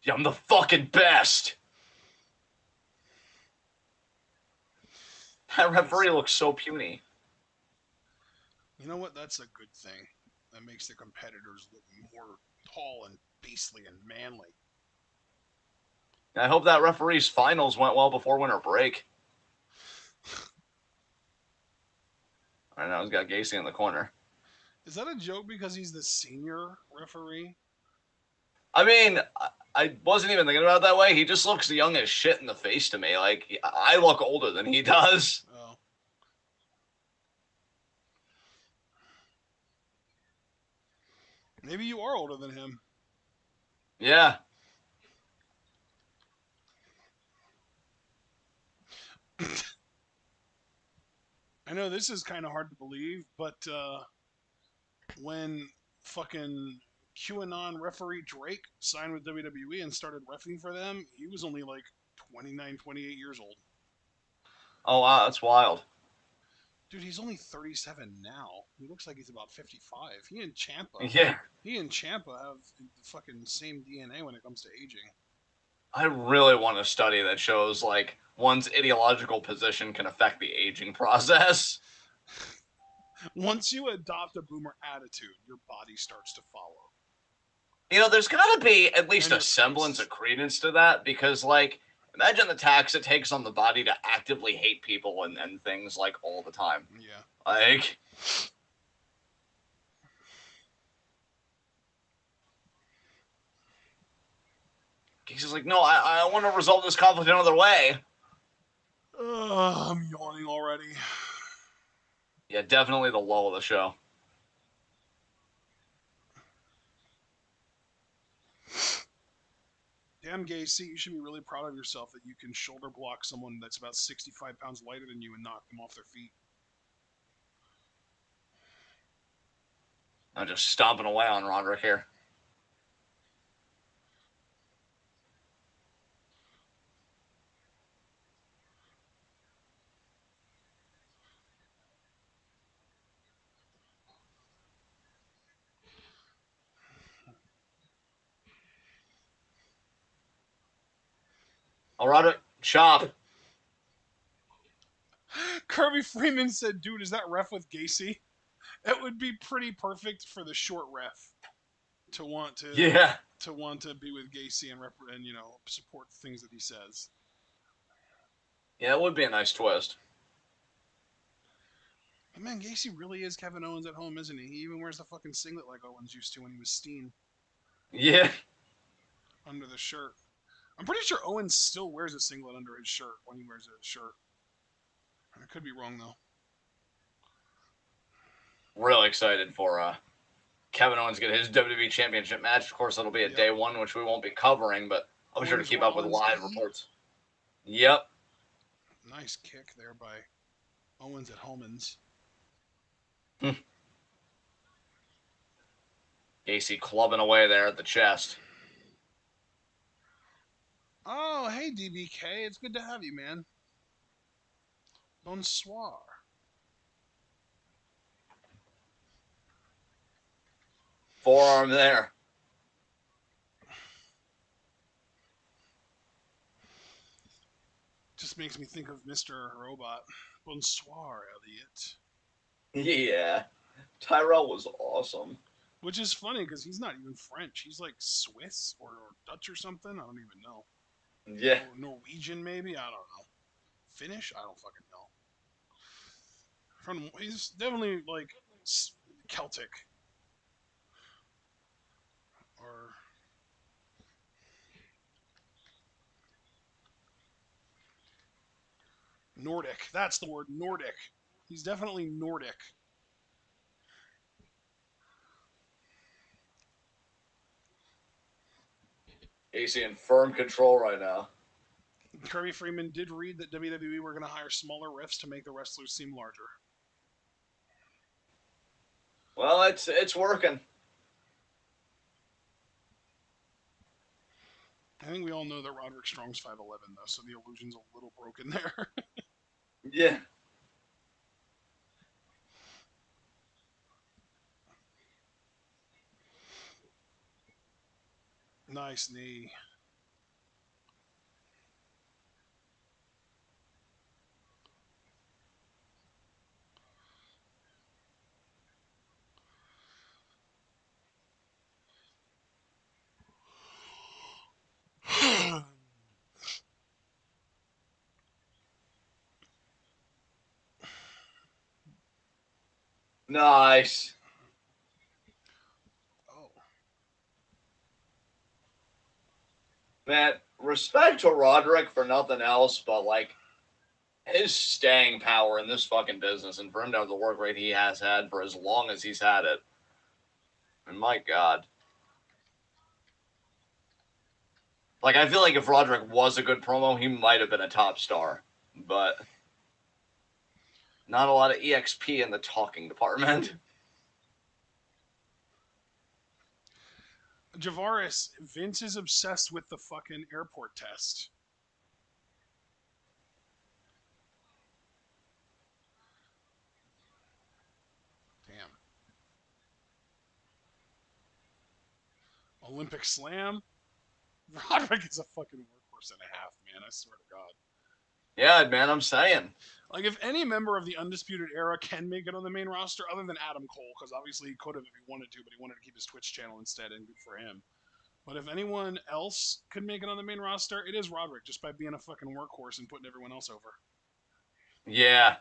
Yeah, I'm the fucking best. That referee looks so puny. You know what? That's a good thing. That makes the competitors look more tall and beastly and manly. I hope that referee's finals went well before winter break. All right, now he's got Gacy in the corner. Is that a joke because he's the senior referee? I mean, I wasn't even thinking about it that way. He just looks young as shit in the face to me. Like, I look older than he does. Oh. Maybe you are older than him. Yeah. I know this is kind of hard to believe, but when fucking QAnon referee Drake signed with WWE and started reffing for them, he was only like 29, 28 years old. Oh, wow, that's wild. Dude, he's only 37 now. He looks like he's about 55. Yeah. He and Champa have the fucking same DNA when it comes to aging. I really want a study that shows, like, one's ideological position can affect the aging process. Once you adopt a boomer attitude, your body starts to follow. There's got to be at least And a your semblance face. of credence to that, because, like, imagine the tax it takes on the body to actively hate people and things, like, all the time. Yeah. Like, he's like, no, I want to resolve this conflict another way. I'm yawning already. Yeah, definitely the lull of the show. Damn, Gacy, you should be really proud of yourself that you can shoulder block someone that's about 65 pounds lighter than you and knock them off their feet. I'm just stomping away on Roderick here. Oh, Roderick, chop. Kirby Freeman said, dude, is that ref with Gacy? It would be pretty perfect for the short ref to want Yeah. to be with Gacy and support the things that he says. Yeah, it would be a nice twist. But man, Gacy really is Kevin Owens at home, isn't he? He even wears the fucking singlet like Owens used to when he was Steen Yeah. under the shirt. I'm pretty sure Owens still wears a singlet under his shirt when he wears a shirt. I could be wrong though. Real excited for Kevin Owens get his WWE Championship match. Of course, it'll be at day one, which we won't be covering, but I'll be sure to keep up with live reports. Yep. Nice kick there by Owens at Homans. Gacy clubbing away there at the chest. Oh, hey DBK, it's good to have you, man. Bonsoir. Forearm there. Just makes me think of Mr. Robot. Bonsoir, Elliot. Yeah. Tyrell was awesome. Which is funny because he's not even French. He's like Swiss or Dutch or something. I don't even know. Yeah. Or Norwegian, maybe? I don't know. Finnish? I don't fucking know. He's definitely like Celtic. Or Nordic. That's the word, Nordic. He's definitely Nordic. Gacy in firm control right now. Kirby Freeman did read that WWE were going to hire smaller refs to make the wrestlers seem larger. Well, it's working. I think we all know that Roderick Strong's 5'11", though, so the illusion's a little broken there. Yeah. Nice knee. Nice. Oh. Man, respect to Roderick for nothing else, but like his staying power in this fucking business and for him to have the work rate he has had for as long as he's had it. And my God. Like, I feel like if Roderick was a good promo, he might have been a top star. But not a lot of EXP in the talking department. Javaris, Vince is obsessed with the fucking airport test. Damn. Olympic Slam? Roderick is a fucking workhorse and a half, man. I swear to God. Yeah, man, I'm saying. Like, if any member of the Undisputed Era can make it on the main roster, other than Adam Cole, because obviously he could have if he wanted to, but he wanted to keep his Twitch channel instead, and good for him. But if anyone else could make it on the main roster, it is Roderick, just by being a fucking workhorse and putting everyone else over. Yeah.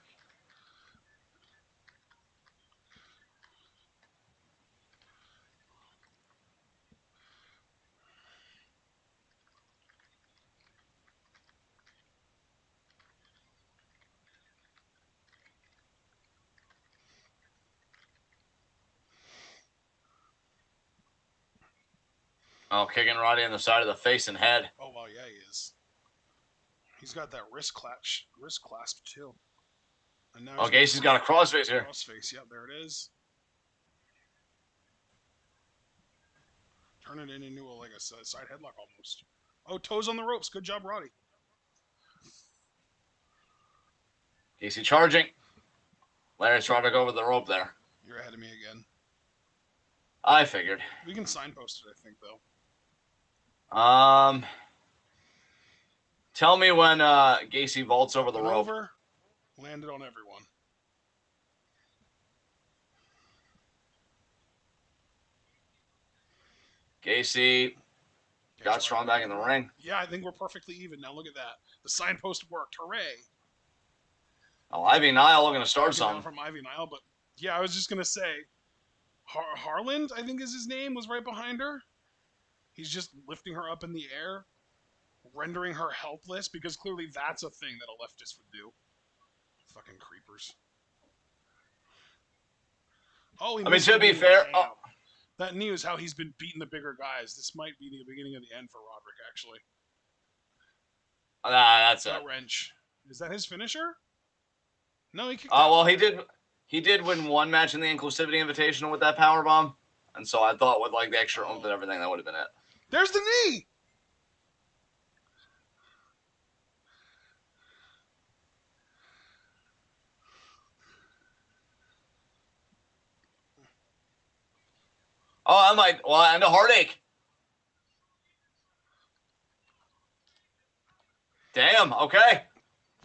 Oh, kicking Roddy in the side of the face and head. Oh, well, yeah, he is. He's got that wrist clasp too. And now Oh, he's Gacy's got a crossface here. crossface. Yep, there it is. Turn it into a side headlock almost. Oh, toes on the ropes. Good job, Roddy. Gacy charging. Larry's Roderick over the rope there. You're ahead of me again. I figured. We can signpost it, I think, though. Tell me when Gacy vaults over the rope. Landed on everyone. Gacy got strong back in the ring. Yeah, I think we're perfectly even. Now look at that. The signpost worked. Hooray. Oh, Ivy Nile looking to start something. From Ivy Nile, but yeah, I was just going to say, Harland, I think is his name, was right behind her. He's just lifting her up in the air, rendering her helpless, because clearly that's a thing that a leftist would do. Fucking creepers. Oh, I mean, to be fair, that knee is how he's been beating the bigger guys. This might be the beginning of the end for Roderick, actually. That's that it. Wrench. Is that his finisher? No, he kicked. Well, he did. He did win one match in the Inclusivity Invitational with that power bomb, and so I thought with like the extra oomph and everything, that would have been it. There's the knee. Oh, I might. Well, and a heartache. Damn. Okay.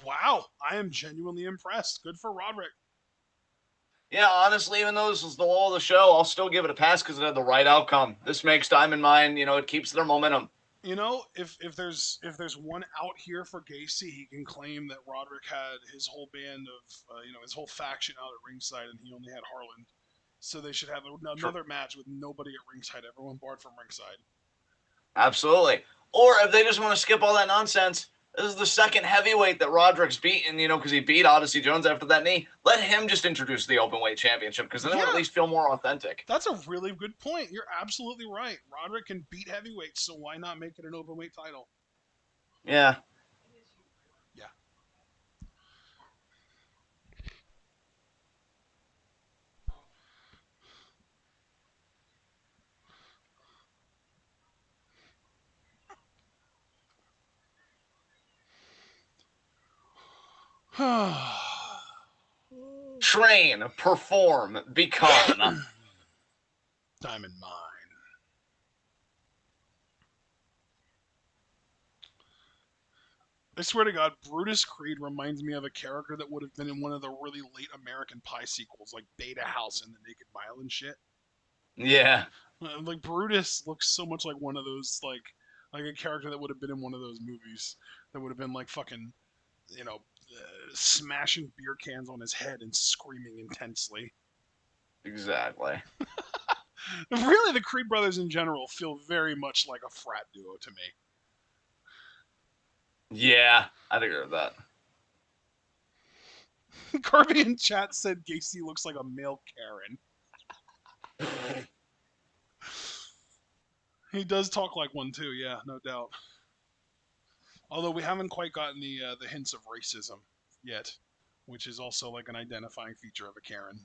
Wow, I am genuinely impressed. Good for Roderick. Yeah, honestly, even though this was the lull of the show, I'll still give it a pass because it had the right outcome. This makes Diamond Mine, it keeps their momentum. You know, if there's one out here for Gacy, he can claim that Roderick had his whole band of his whole faction out at ringside, and he only had Harland. So they should have another match with nobody at ringside, everyone barred from ringside. Absolutely. Or if they just want to skip all that nonsense, this is the second heavyweight that Roderick's beaten, because he beat Odyssey Jones after that knee. Let him just introduce the Openweight Championship, because then it would at least feel more authentic. That's a really good point. You're absolutely right. Roderick can beat heavyweights, so why not make it an Openweight title? Yeah. Train, perform, become. Diamond Mine. I swear to God, Brutus Creed reminds me of a character that would have been in one of the really late American Pie sequels, like Beta House and the Naked Mile and shit. Yeah. Like Brutus looks so much like one of those, like a character that would have been in one of those movies that would have been like fucking, smashing beer cans on his head and screaming intensely. Exactly. Really, the Creed brothers in general feel very much like a frat duo to me. Yeah, I'd agree with that. Kirby in chat said Gacy looks like a male Karen. He does talk like one too, yeah, no doubt. Although we haven't quite gotten the hints of racism yet, which is also like an identifying feature of a Karen.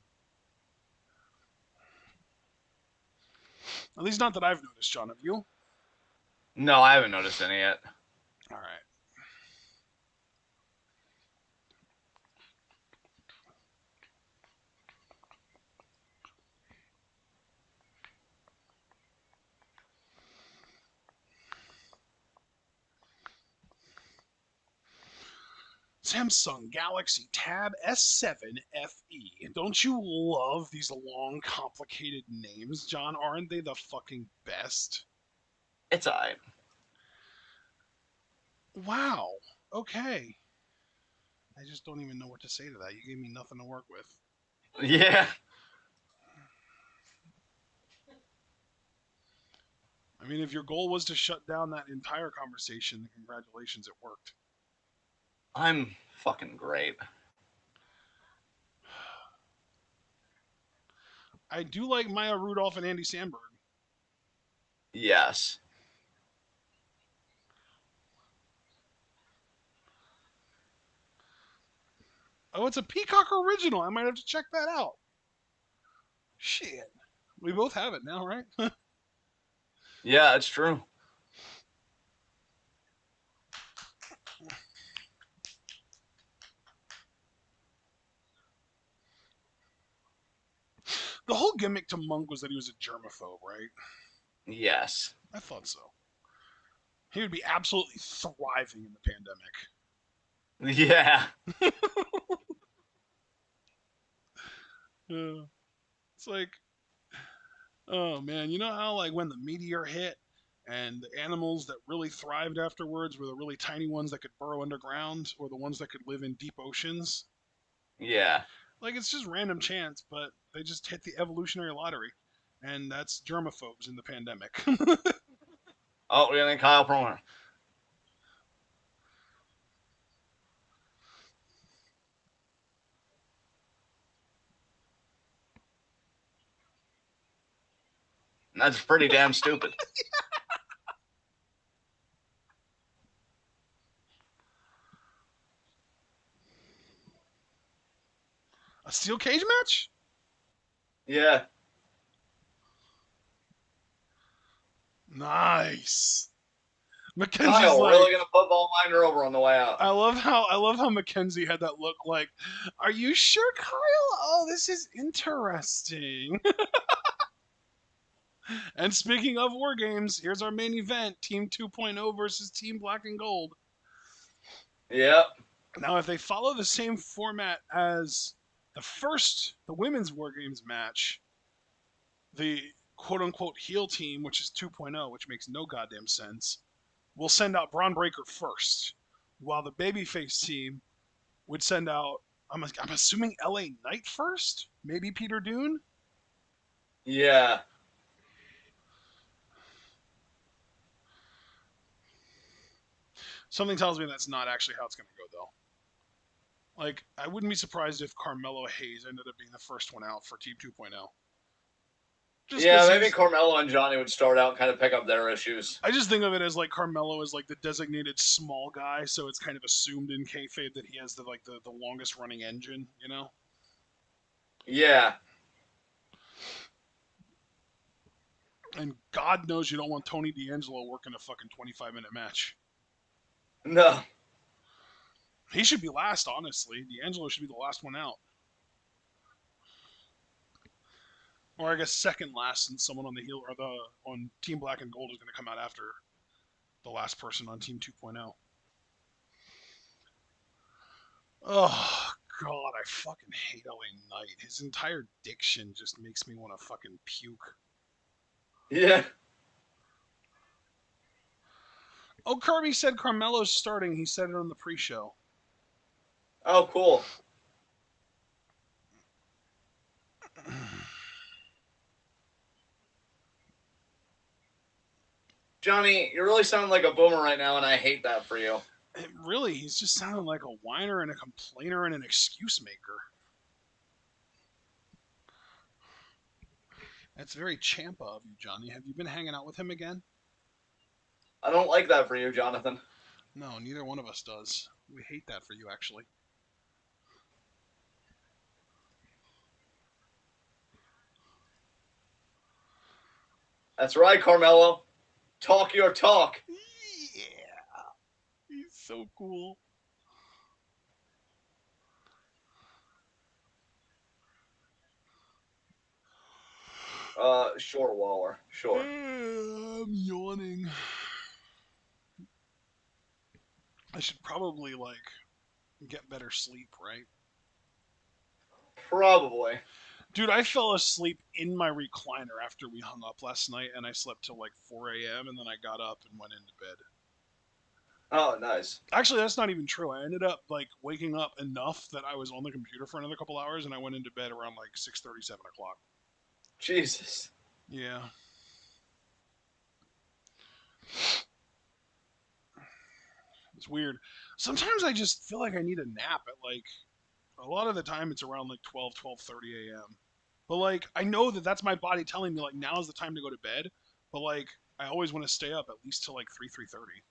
At least not that I've noticed, John. Have you? No, I haven't noticed any yet. All right. Samsung Galaxy Tab S7 FE. Don't you love these long, complicated names, John? Aren't they the fucking best? It's alright. Wow. Okay. I just don't even know what to say to that. You gave me nothing to work with. Yeah. I mean, if your goal was to shut down that entire conversation, congratulations, it worked. I'm fucking great. I do like Maya Rudolph and Andy Samberg. Yes. Oh, it's a Peacock original. I might have to check that out. Shit. We both have it now, right? Yeah, it's true. The whole gimmick to Monk was that he was a germaphobe, right? Yes. I thought so. He would be absolutely thriving in the pandemic. Yeah. It's like, oh man, you know how like when the meteor hit and the animals that really thrived afterwards were the really tiny ones that could burrow underground or the ones that could live in deep oceans? Yeah. Like it's just random chance, but they just hit the evolutionary lottery. And that's germaphobes in the pandemic. Oh, and then Kyle Proner. That's pretty damn stupid. A steel cage match? Yeah. Nice. Mackenzie's Kyle, like, really gonna put Von Wagner over on the way out. I love how Mackenzie had that look like, are you sure, Kyle? Oh, this is interesting. And speaking of war games, here's our main event: Team 2.0 versus Team Black and Gold. Yep. Now, if they follow the same format as the women's war games match, the quote unquote heel team, which is 2.0, which makes no goddamn sense, will send out Braun Breaker first, while the babyface team would send out, I'm assuming LA Knight first? Maybe Peter Dune? Yeah. Something tells me that's not actually how it's going to go, though. Like, I wouldn't be surprised if Carmelo Hayes ended up being the first one out for Team 2.0. Just Yeah, because maybe he's. Carmelo and Johnny would start out and kind of pick up their issues. I just think of it as like Carmelo is like the designated small guy, so it's kind of assumed in kayfabe that he has the longest running engine, you know? Yeah. And God knows you don't want Tony D'Angelo working a fucking 25-minute match. No. He should be last, honestly. D'Angelo should be the last one out. Or I guess second last, since someone on the heel or the on Team Black and Gold is going to come out after the last person on Team 2.0. Oh God, I fucking hate LA Knight. His entire diction just makes me want to fucking puke. Yeah. Oh, Kirby said Carmelo's starting. He said it on the pre-show. Oh, cool. Johnny, you really sound like a boomer right now, and I hate that for you. Really, he's just sounding like a whiner and a complainer and an excuse maker. That's very Champa of you, Johnny. Have you been hanging out with him again? I don't like that for you, Jonathan. No, neither one of us does. We hate that for you, actually. That's right, Carmelo. Talk your talk. Yeah, he's so cool. Sure, Waller. Sure. I'm yawning. I should probably like get better sleep, right? Probably. Dude, I fell asleep in my recliner after we hung up last night, and I slept till like 4 a.m. and then I got up and went into bed. Oh, nice. Actually, that's not even true. I ended up like waking up enough that I was on the computer for another couple hours, and I went into bed around like 6:30, 7 o'clock. Jesus. Yeah, it's weird. Sometimes I just feel like I need a nap at like a lot of the time it's around like 12, 12:30 a.m. But like I know that that's my body telling me like now's the time to go to bed, but like I always want to stay up at least till like 3, 3:30.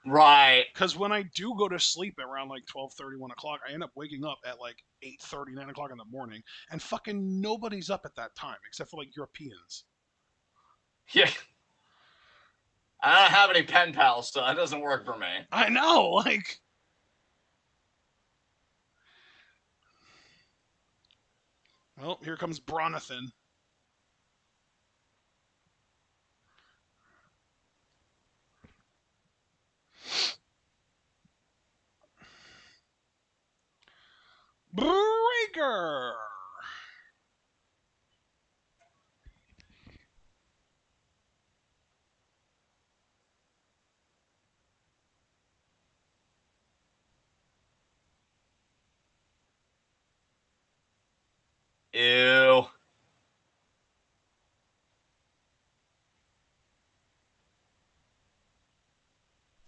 Right. Because when I do go to sleep around like 12:30, 1 o'clock, I end up waking up at like 8:30, 9 o'clock in the morning, and fucking nobody's up at that time except for like Europeans. Yeah. I don't have any pen pals, so that doesn't work for me. I know, like. Well, here comes Bronathan. Breaker! Ew.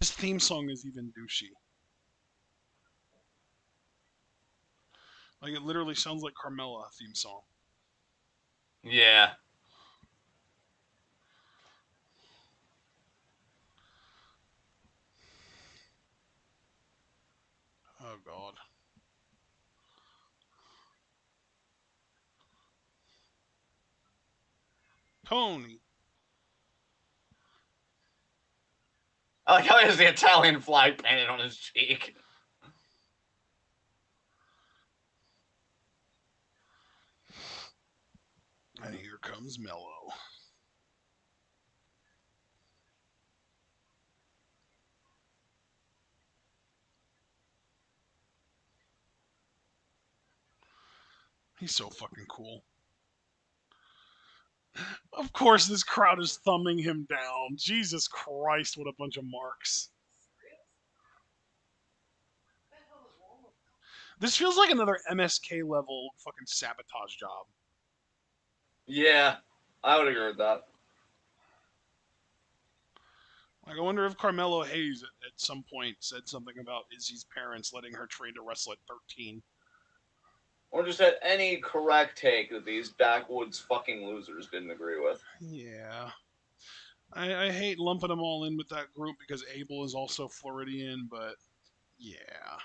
His theme song is even douchey. Like, it literally sounds like Carmella theme song. Yeah. Oh, God. Tony. I like how he has the Italian flag painted on his cheek. And here comes Mello. He's so fucking cool. Of course, this crowd is thumbing him down. Jesus Christ, what a bunch of marks. This feels like another MSK level fucking sabotage job. Yeah. I would agree with that. Like, I wonder if Carmelo Hayes at some point said something about Izzy's parents letting her train to wrestle at 13. Or just had any correct take that these backwoods fucking losers didn't agree with. Yeah. I hate lumping them all in with that group because Abel is also Floridian, but yeah.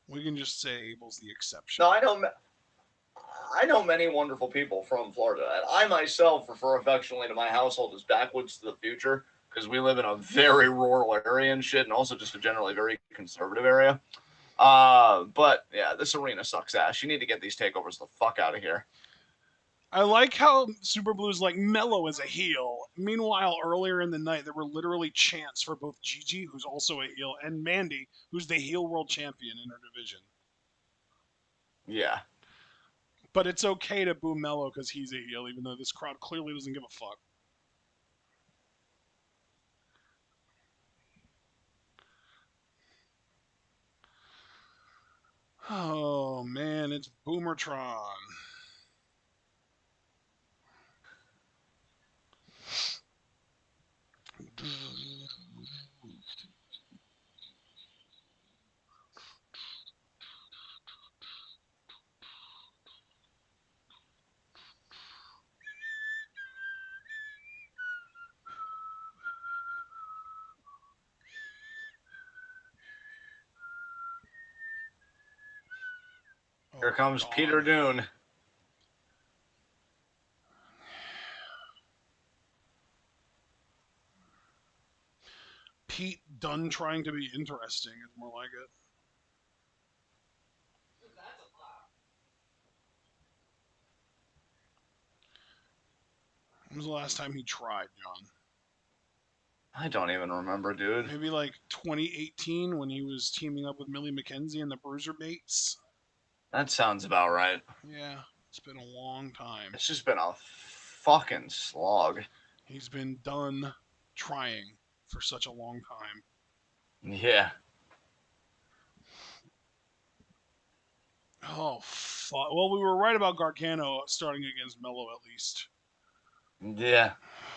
We can just say Abel's the exception. No, I know many wonderful people from Florida, and I myself refer affectionately to my household as backwoods to the future because we live in a very rural area and shit, and also just a generally very conservative area. But yeah, this arena sucks ass. You need to get these takeovers the fuck out of here. I like how Super Blue's like Mello as a heel. Meanwhile, earlier in the night, there were literally chants for both Gigi, who's also a heel, and Mandy, who's the heel world champion in her division. Yeah. But it's okay to boo Mello because he's a heel, even though this crowd clearly doesn't give a fuck. Oh man, it's Boomertron. Here Oh comes Peter God. Dune. Pete done trying to be interesting is more like it. When was the last time he tried, John? I don't even remember, dude. Maybe like 2018 when he was teaming up with Millie McKenzie and the Bruiserweights. That sounds about right. Yeah, it's been a long time. It's just been a fucking slog. He's been done trying for such a long time. Yeah. Oh, fuck. Well, we were right about Gargano starting against Mello at least. Yeah.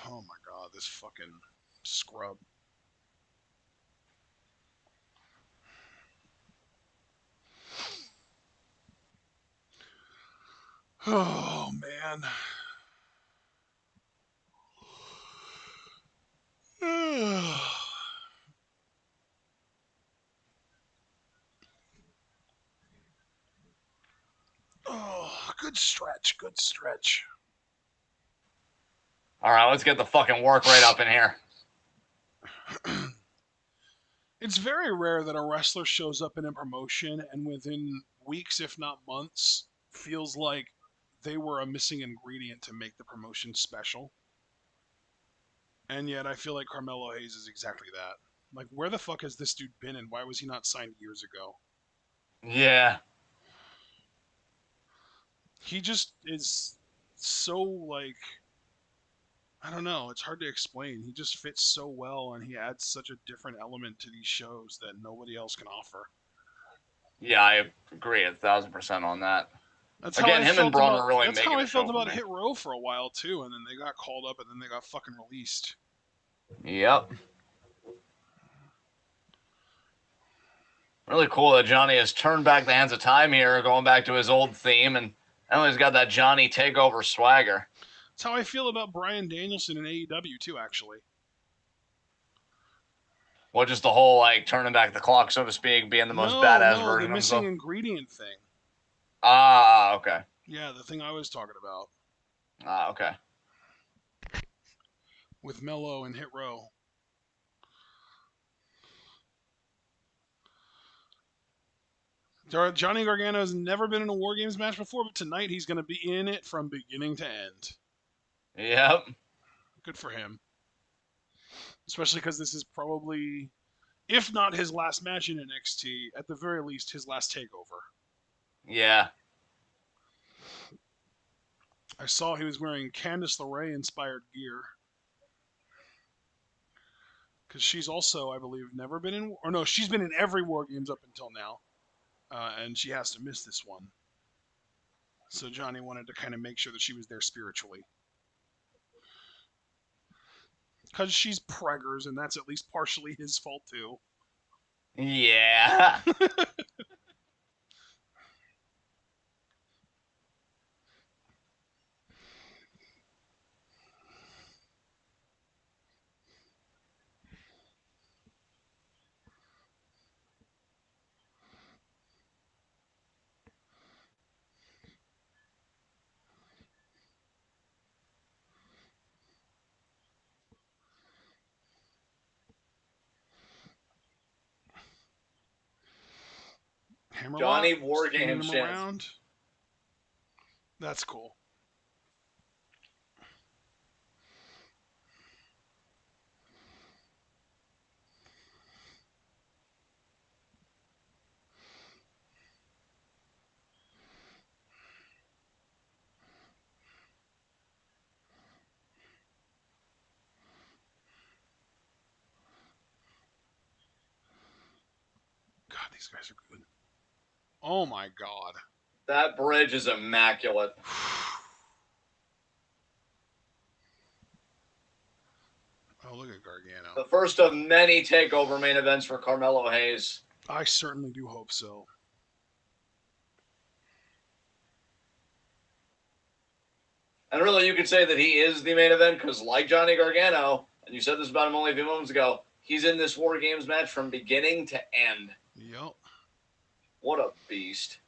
Oh my god, this fucking scrub. Oh man. Oh, good stretch, good stretch. All right, let's get the fucking work rate up in here. It's very rare that a wrestler shows up in a promotion and within weeks, if not months, feels like they were a missing ingredient to make the promotion special. And yet I feel like Carmelo Hayes is exactly that. Like, where the fuck has this dude been and why was he not signed years ago? Yeah. He just is so, like, I don't know. It's hard to explain. He just fits so well and he adds such a different element to these shows that nobody else can offer. Yeah, I agree 1,000% on that. That's how Again, I him and felt Braun about are really that's how making I the show felt for about me. Hit Row for a while too, and then they got called up and then they got fucking released. Yep. Really cool that Johnny has turned back the hands of time here, going back to his old theme, and he's got that Johnny takeover swagger. That's how I feel about Bryan Danielson in AEW too, actually. Well, just the whole, like, turning back the clock, so to speak, being the most badass No, the version of missing himself. ingredient thing. Ah, okay. Yeah, the thing I was talking about Ah, okay. with Mello and Hit Row. Johnny Gargano has never been in a War Games match before, but tonight he's going to be in it from beginning to end. Yep. Good for him. Especially because this is probably, if not his last match in NXT, at the very least his last takeover. Yeah. I saw he was wearing Candice LeRae inspired gear. Because she's also, I believe, never been in, or no, she's been in every War Games up until now. And she has to miss this one. So Johnny wanted to kind of make sure that she was there spiritually. Because she's preggers, and that's at least partially his fault, too. Yeah. Hammerlock, Johnny War spinning Games him chance. around. That's cool. God, these guys are good. Oh my god. That bridge is immaculate. Oh, look at Gargano. The first of many takeover main events for Carmelo Hayes. I certainly do hope so. And really, you could say that he is the main event because, like Johnny Gargano, and you said this about him only a few moments ago, he's in this War Games match from beginning to end. Yep. What a beast.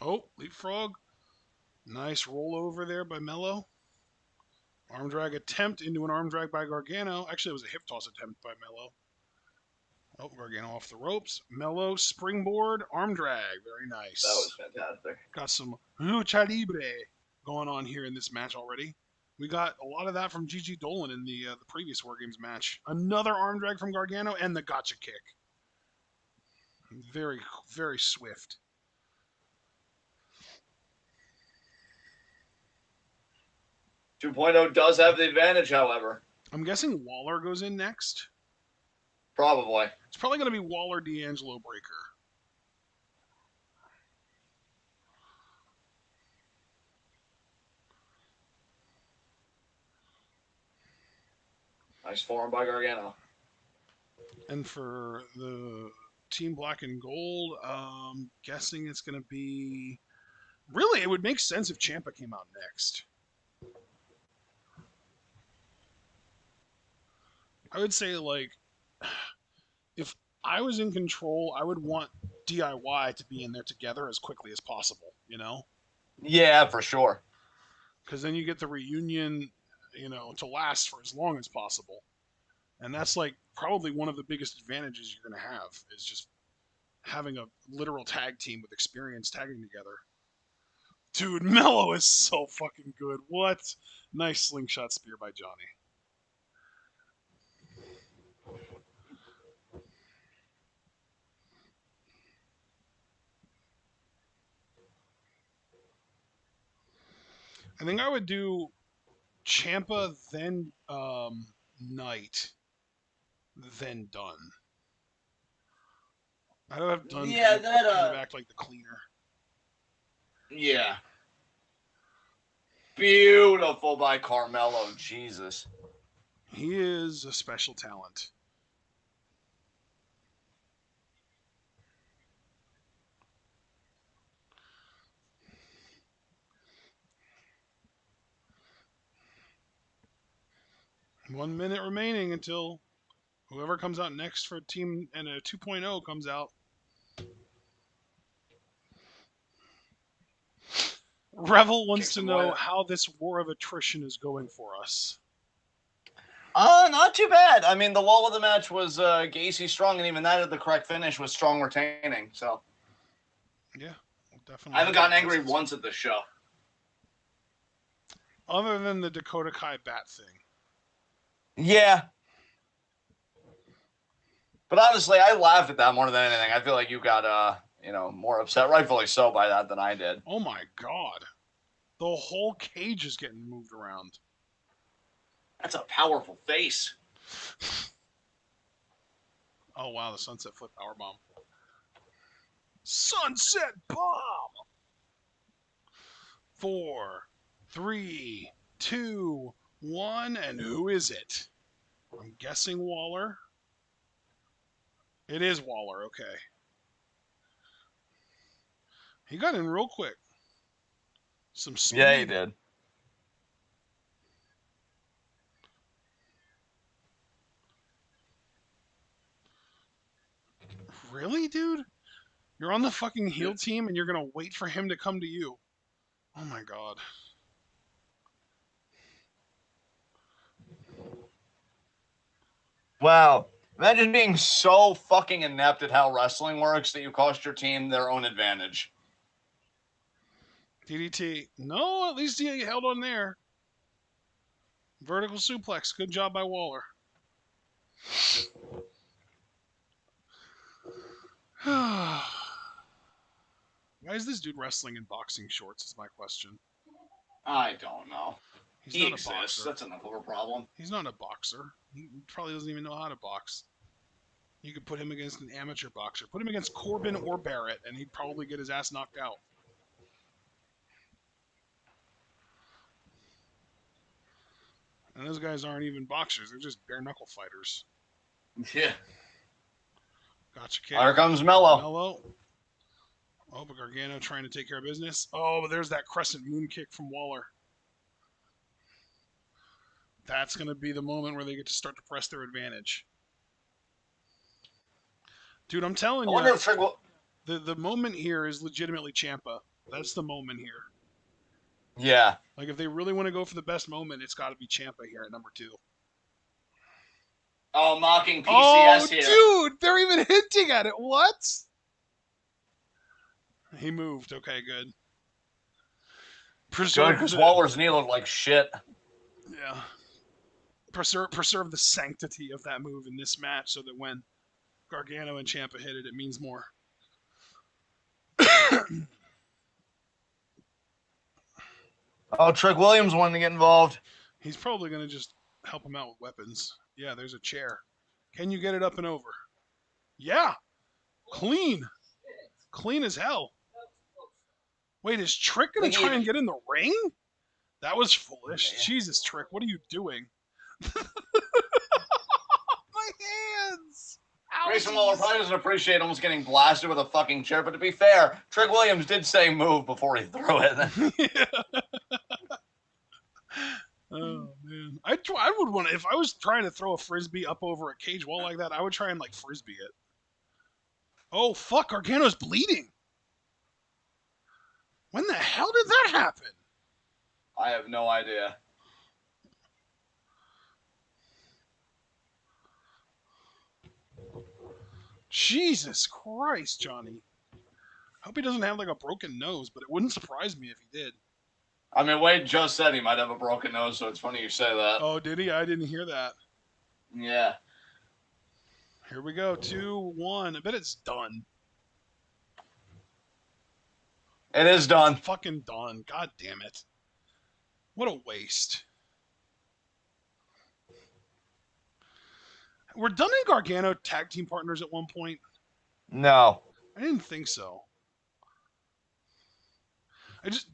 Oh, leapfrog. Nice rollover there by Mello. Arm drag attempt into an arm drag by Gargano. Actually, it was a hip toss attempt by Mello. Oh, Gargano off the ropes. Mellow springboard arm drag. Very That was nice. fantastic. Got some lucha libre going on here in this match already. We got a lot of that from Gigi Dolan in the previous War Games match. Another arm drag from Gargano and the gotcha kick. Very, very swift. Two point oh does have the advantage, however. I'm guessing Waller goes in next. Probably. It's probably going to be Waller D'Angelo Breaker. Nice form by Gargano. And for the Team Black and Gold, guessing it's going to be. Really, it would make sense if Ciampa came out next. I would say, like, if I was in control, I would want DIY to be in there together as quickly as possible, you know? Yeah, for sure. Because then you get the reunion, to last for as long as possible. And that's, like, probably one of the biggest advantages you're going to have is just having a literal tag team with experience tagging together. Dude, Mello is so fucking good. What? Nice slingshot spear by Johnny. I think I would do Champa, then Knight, then Dunn. I would have Dunn kind of act like the cleaner. Yeah. Beautiful by Carmelo. Jesus. He is a special talent. One minute remaining until whoever comes out next for team and a 2.0 comes out. Revel wants to know how this war of attrition is going for us. Not too bad. I mean, the wall of the match was Gacy strong, and even that at the correct finish was strong retaining. So, yeah, definitely. I haven't gotten angry once at this show. Other than the Dakota Kai bat thing. Yeah. But honestly, I laughed at that more than anything. I feel like you got, more upset, rightfully so, by that than I did. Oh my god. The whole cage is getting moved around. That's a powerful face. Oh wow, the sunset flip powerbomb. Sunset bomb! 4, 3, 2, 1, and who is it? I'm guessing Waller. It is Waller, okay. He got in real quick. Some speed. Yeah, he did. Really, dude? You're on the fucking heel team and you're gonna wait for him to come to you. Oh my god. Wow. Imagine being so fucking inept at how wrestling works that you cost your team their own advantage. DDT. No, at least he held on there. Vertical suplex. Good job by Waller. Why is this dude wrestling in boxing shorts is my question. I don't know. He's not exists. A boxer. That's enough of a problem. He's not a boxer. He probably doesn't even know how to box. You could put him against an amateur boxer. Put him against Corbin or Barrett, and he'd probably get his ass knocked out. And those guys aren't even boxers. They're just bare-knuckle fighters. Yeah. Gotcha, kid. Here comes Mello. Mello. Oh, but Gargano trying to take care of business. Oh, but there's that crescent moon kick from Waller. That's going to be the moment where they get to start to press their advantage. Dude, I'm telling you, the moment here is legitimately Ciampa. That's the moment here. Yeah. Like, if they really want to go for the best moment, it's got to be Ciampa here at number 2. Oh, mocking Oh, PCS here. dude, they're even hinting at it. What? He moved. Okay, good. Good, Preserve because the Waller's knee looked like shit. yeah. Preserve the sanctity of that move in this match, so that when Gargano and Ciampa hit it, it means more. Oh, Trick Williams wanted to get involved. He's probably gonna just help him out with weapons. Yeah, there's a chair. Can you get it up and over? Yeah, clean, clean as hell. Wait, is Trick gonna try and get in the ring? That was foolish. Jesus, Trick, what are you doing? My hands! Grayson Waller probably doesn't appreciate almost getting blasted with a fucking chair, but to be fair, Trick Williams did say move before he threw it. Yeah. Oh man, I would want to, if I was trying to throw a frisbee up over a cage wall like that, I would try and like frisbee it. Oh fuck, Gargano's bleeding. When the hell did that happen? I have no idea. Jesus Christ, Johnny. Hope he doesn't have like a broken nose, but it wouldn't surprise me if he did. I mean, Wade just said he might have a broken nose, so it's funny you say that. Oh, did he? I didn't hear that. Yeah. Here we go. 2-1. I bet it's done. It is done. It's fucking done. God damn it. What a waste. Were Dunn and Gargano tag team partners at one point? No. I didn't think so.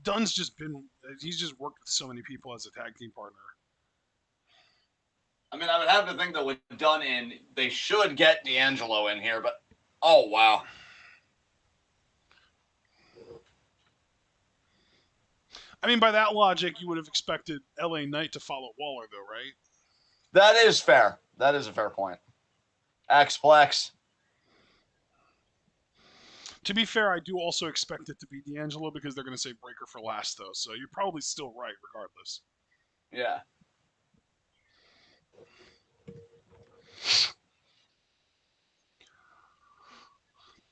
Dunn's just been, he's just worked with so many people as a tag team partner. I mean, I would have to think that with Dunn in, they should get D'Angelo in here, but oh wow. I mean, by that logic, you would have expected LA Knight to follow Waller, though, right? That is fair. That is a fair point. Xplex. To be fair, I do also expect it to be D'Angelo because they're going to say Breaker for last, though. So you're probably still right, regardless. Yeah.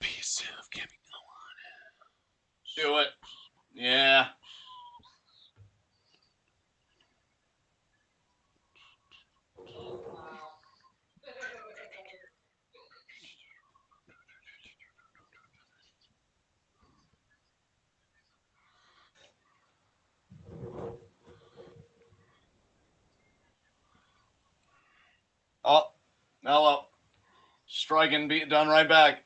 Piece of Kevin. Do it. Yeah. Oh, Mello. Striking, beat done right back.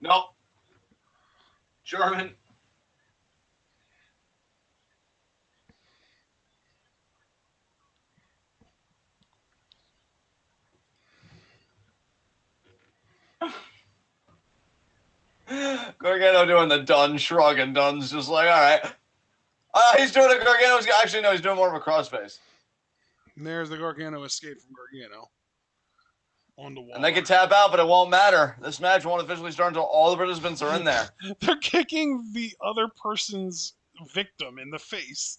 Nope. German. Gargano doing the Dunn shrug, and Dunn's just like, all right. He's doing a Gargano's. Actually, no, he's doing more of a crossface. And there's the Gargano escape from Gargano. On the wall. And they can tap out, but it won't matter. This match won't officially start until all the participants are in there. They're kicking the other person's victim in the face.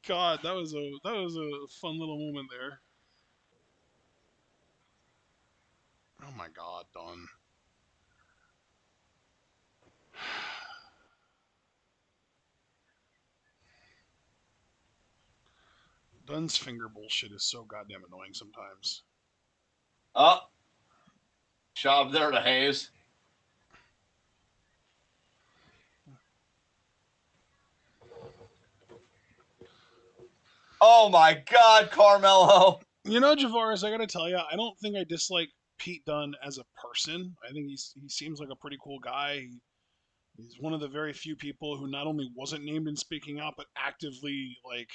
God, that was a fun little moment there. Oh my God, Don. Dunn's finger bullshit is so goddamn annoying sometimes. Oh. Job there to Hayes. Oh my God, Carmelo. You know, Javaris, I gotta tell you, I don't think I dislike Pete Dunne as a person. I think he seems like a pretty cool guy. He's one of the very few people who not only wasn't named in Speaking Out, but actively like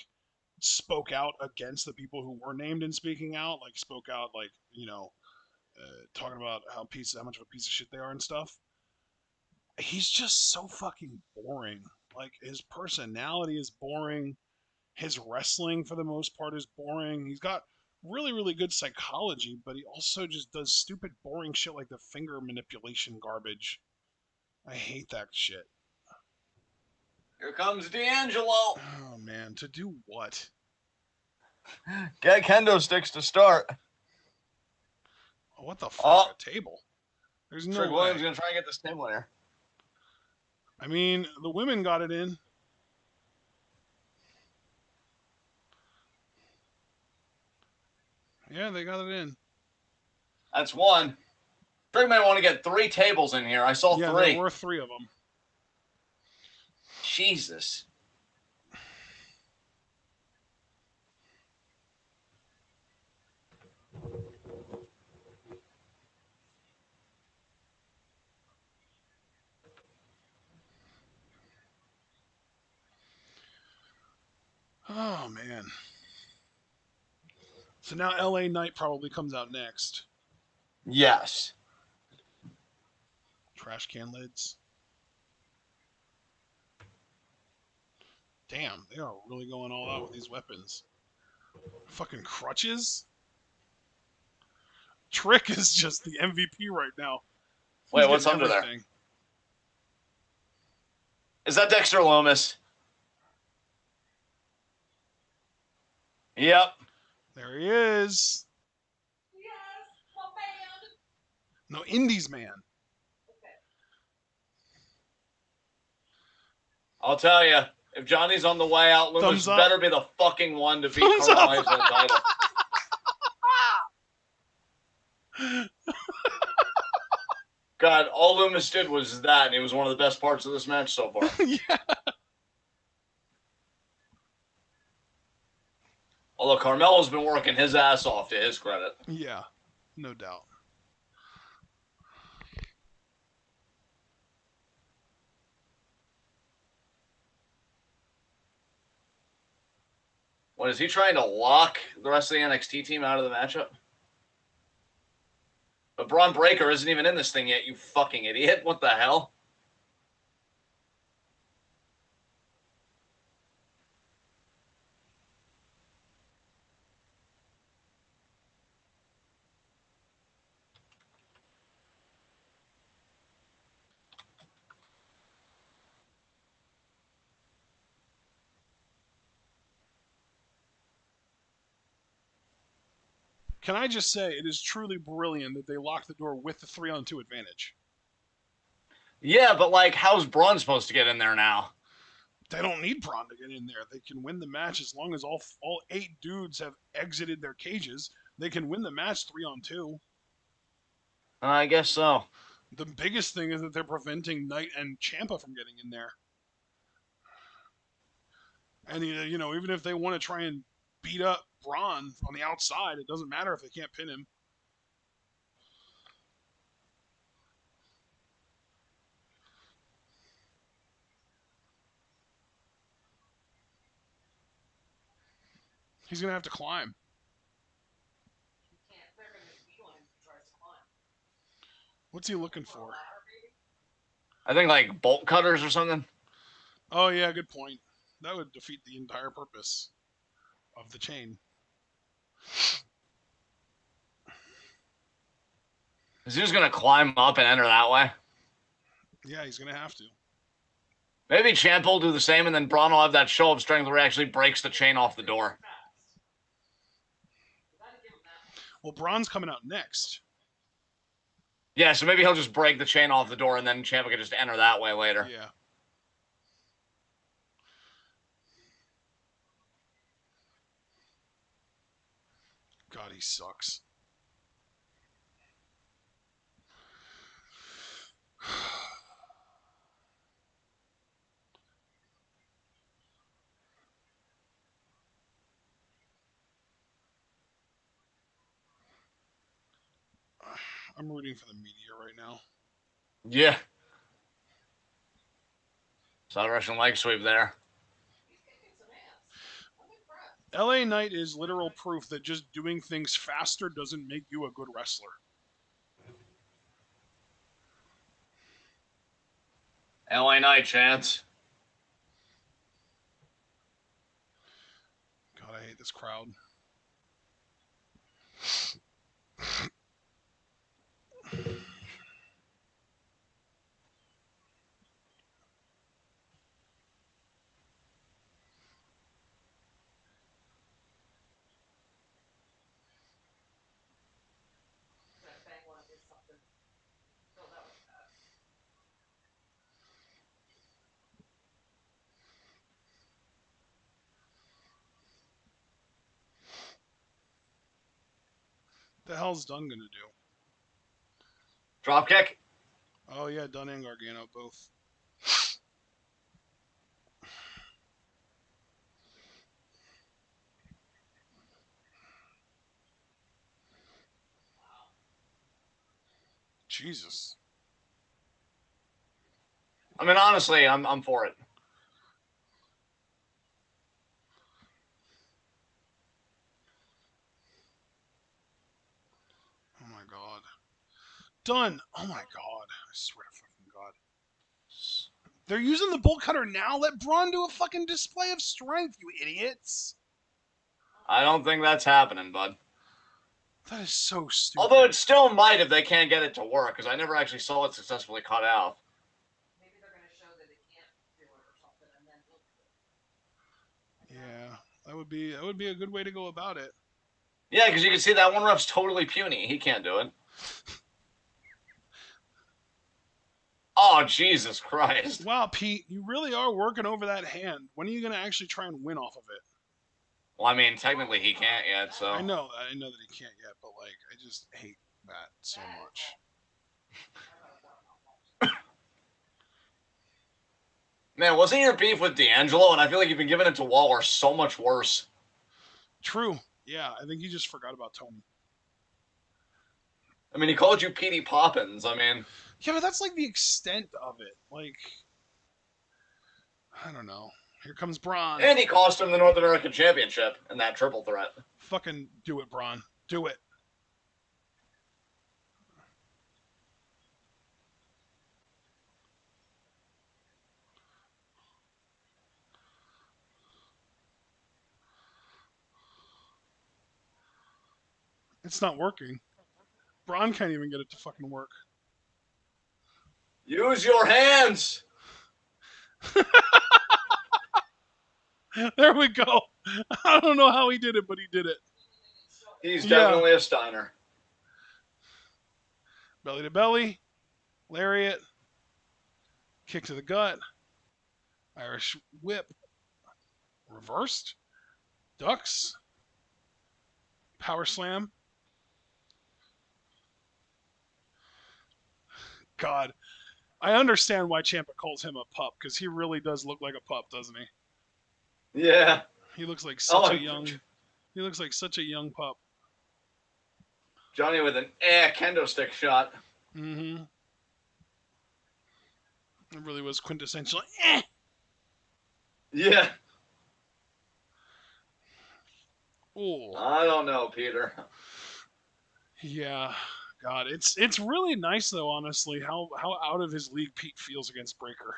spoke out against the people who were named in Speaking Out. Like spoke out, like talking about how much of a piece of shit they are and stuff. He's just so fucking boring. Like his personality is boring. His wrestling for the most part is boring. He's got really, really good psychology, but he also just does stupid, boring shit like the finger manipulation garbage. I hate that shit. Here comes D'Angelo. Oh man, to do what? Get kendo sticks to start. Oh, what the fuck? Oh, A table? There's no Trick way. Williams gonna try and get this table in here. I mean, the women got it in. Yeah, they got it in. That's one. Trick may want to get 3 tables in here. I saw Yeah, 3. there were 3 of them. Jesus. Oh man. So now LA Knight probably comes out next. Yes. Trash can lids. Damn, they are really going all out with these weapons. Fucking crutches. Trick is just the MVP right now. He's Wait, what's getting under everything. there? Is that Dexter Loomis? Yep. There he is. Yes, my man. No, Indies man. I'll tell you, if Johnny's on the way out, Loomis Thumbs up. better be the fucking one to beat Thumbs Carl up. Knives in the title. God, all Loomis did was that, and it was one of the best parts of this match so far. Yeah. Although Carmelo's been working his ass off, to his credit. Yeah, no doubt. What, is he trying to lock the rest of the NXT team out of the matchup? But Braun Breaker isn't even in this thing yet, you fucking idiot. What the hell? Can I just say, it is truly brilliant that they locked the door with the 3-on-2 advantage. Yeah, but like, how's Braun supposed to get in there now? They don't need Braun to get in there. They can win the match as long as all 8 dudes have exited their cages. They can win the match 3-on-2. I guess so. The biggest thing is that they're preventing Knight and Ciampa from getting in there. And you know, even if they want to try and beat up Braun on the outside, it doesn't matter if they can't pin him. He's gonna have to climb. They're gonna heal him if he tries to climb. What's he looking for? Ladder, maybe? I think like bolt cutters or something. Oh yeah, good point. That would defeat the entire purpose of the chain. Is he just gonna climb up and enter that way? Yeah, he's gonna have to. Maybe Ciampa will do the same, and then Braun will have that show of strength where he actually breaks the chain off the door. Well, Braun's coming out next. Yeah, so maybe he'll just break the chain off the door, and then Ciampa can just enter that way later. Yeah. God, he sucks. I'm rooting for the media right now. Yeah. Side Russian leg sweep there. He's kicking some ass. I'm impressed. LA Knight is literal proof that just doing things faster doesn't make you a good wrestler. LA Knight chance. God, I hate this crowd. The hell's Dunn gonna do? Drop kick. Oh yeah, Dunn and Gargano both. Jesus. I mean, honestly, I'm for it. Oh my god. Dunn. Oh my god. I swear to fucking god. They're using the bolt cutter now. Let Braun do a fucking display of strength, you idiots. I don't think that's happening, bud. That is so stupid. Although it still might if they can't get it to work, because I never actually saw it successfully cut out. Maybe they're going to show that it can't do it or something, and then he'll do it. Yeah, that would be a good way to go about it. Yeah, because you can see that one ref's totally puny. He can't do it. Oh, Jesus Christ. Wow, Pete, you really are working over that hand. When are you going to actually try and win off of it? Well, I mean, technically he can't yet, so. I know that he can't yet, but like, I just hate that so much. Man, wasn't your beef with D'Angelo? And I feel like you've been giving it to Waller so much worse. True. Yeah, I think he just forgot about Tony. I mean, he called you Petey Poppins. I mean. Yeah, but that's like the extent of it. Like, I don't know. Here comes Braun. And he cost him the North American Championship in that triple threat. Fucking do it, Braun. Do it. It's not working. Braun can't even get it to fucking work. Use your hands! There we go. I don't know how he did it, but he did it. He's definitely a Steiner. Belly to belly. Lariat. Kick to the gut. Irish whip. Reversed. Ducks. Power slam. God. I understand why Ciampa calls him a pup, because he really does look like a pup, doesn't he? Yeah. He looks like such a young. He looks like such a young pup. Johnny with an kendo stick shot. Mm-hmm. It really was quintessential. Yeah. Oh. I don't know, Peter. Yeah. God, it's really nice though, honestly, how out of his league Pete feels against Breaker.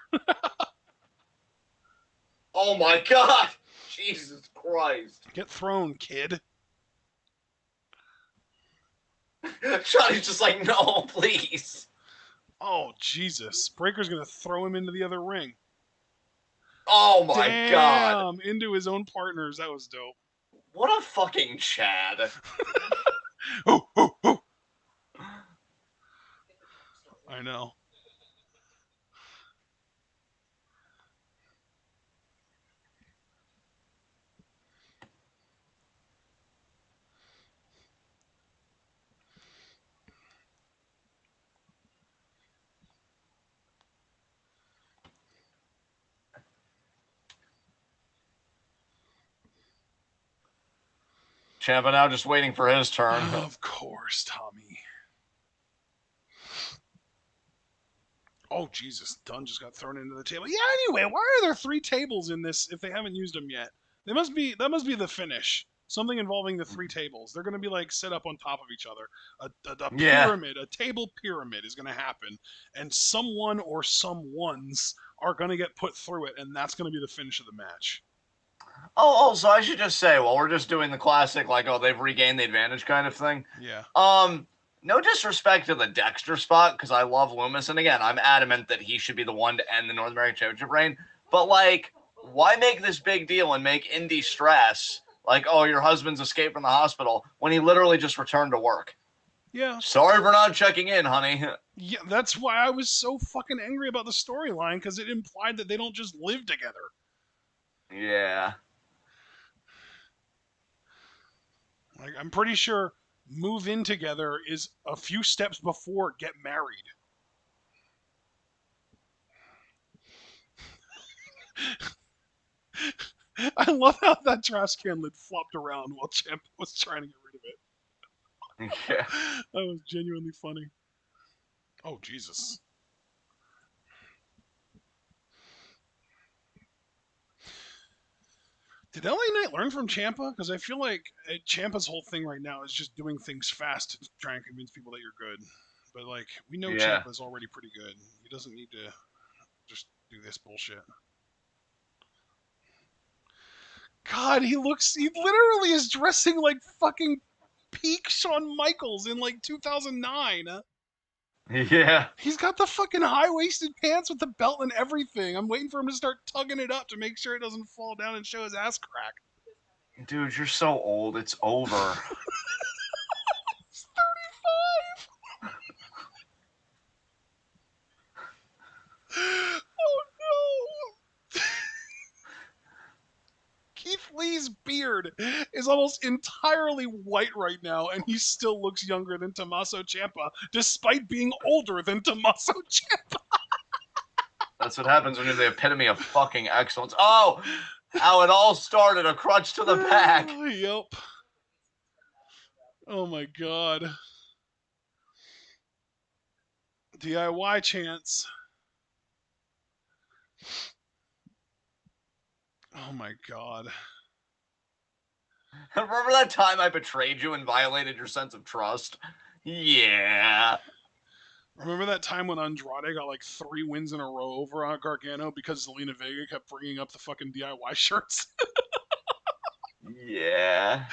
Oh my God! Jesus Christ! Get thrown, kid. Johnny's just like, no, please. Oh Jesus! Breaker's gonna throw him into the other ring. Oh my God! Damn, into his own partners. That was dope. What a fucking Chad. Oh, oh, oh. I know. Ciampa now just waiting for his turn. Of course, Tommy. Oh Jesus! Dunn just got thrown into the table. Yeah. Anyway, why are there 3 tables in this if they haven't used them yet? They must be. That must be the finish. Something involving the 3 tables. They're going to be like set up on top of each other. A pyramid, a table pyramid is going to happen, and someone or someones are going to get put through it, and that's going to be the finish of the match. Oh, so I should just say, well, we're just doing the classic, like, oh, they've regained the advantage kind of thing. Yeah. No disrespect to the Dexter spot, because I love Loomis, and again, I'm adamant that he should be the one to end the North American Championship reign, but, like, why make this big deal and make Indy stress, like, oh, your husband's escaped from the hospital, when he literally just returned to work? Yeah. Sorry for not checking in, honey. Yeah, that's why I was so fucking angry about the storyline, because it implied that they don't just live together. Yeah. Like, I'm pretty sure move in together is a few steps before get married. I love how that trash can lid flopped around while Champ was trying to get rid of it. Yeah. That was genuinely funny. Oh, Jesus. Did LA Knight learn from Ciampa? Because I feel like Ciampa's whole thing right now is just doing things fast to try and convince people that you're good. But, like, we know Yeah. Ciampa's already pretty good. He doesn't need to just do this bullshit. God, he literally is dressing like fucking peak Shawn Michaels in, like, 2009. Yeah. He's got the fucking high-waisted pants with the belt and everything. I'm waiting for him to start tugging it up to make sure it doesn't fall down and show his ass crack. Dude, you're so old. It's over. He's 35! Oh no! Keith Lee's beard is almost entirely white right now, and he still looks younger than Tommaso Ciampa, despite being older than Tommaso Ciampa. That's what happens when you're the epitome of fucking excellence. Oh, how it all started, a crutch to the back. Yep. Oh my god. DIY chance. Oh my god. Remember that time I betrayed you and violated your sense of trust? Yeah. Remember that time when Andrade got like 3 wins in a row over on Gargano because Zelina Vega kept bringing up the fucking DIY shirts? Yeah.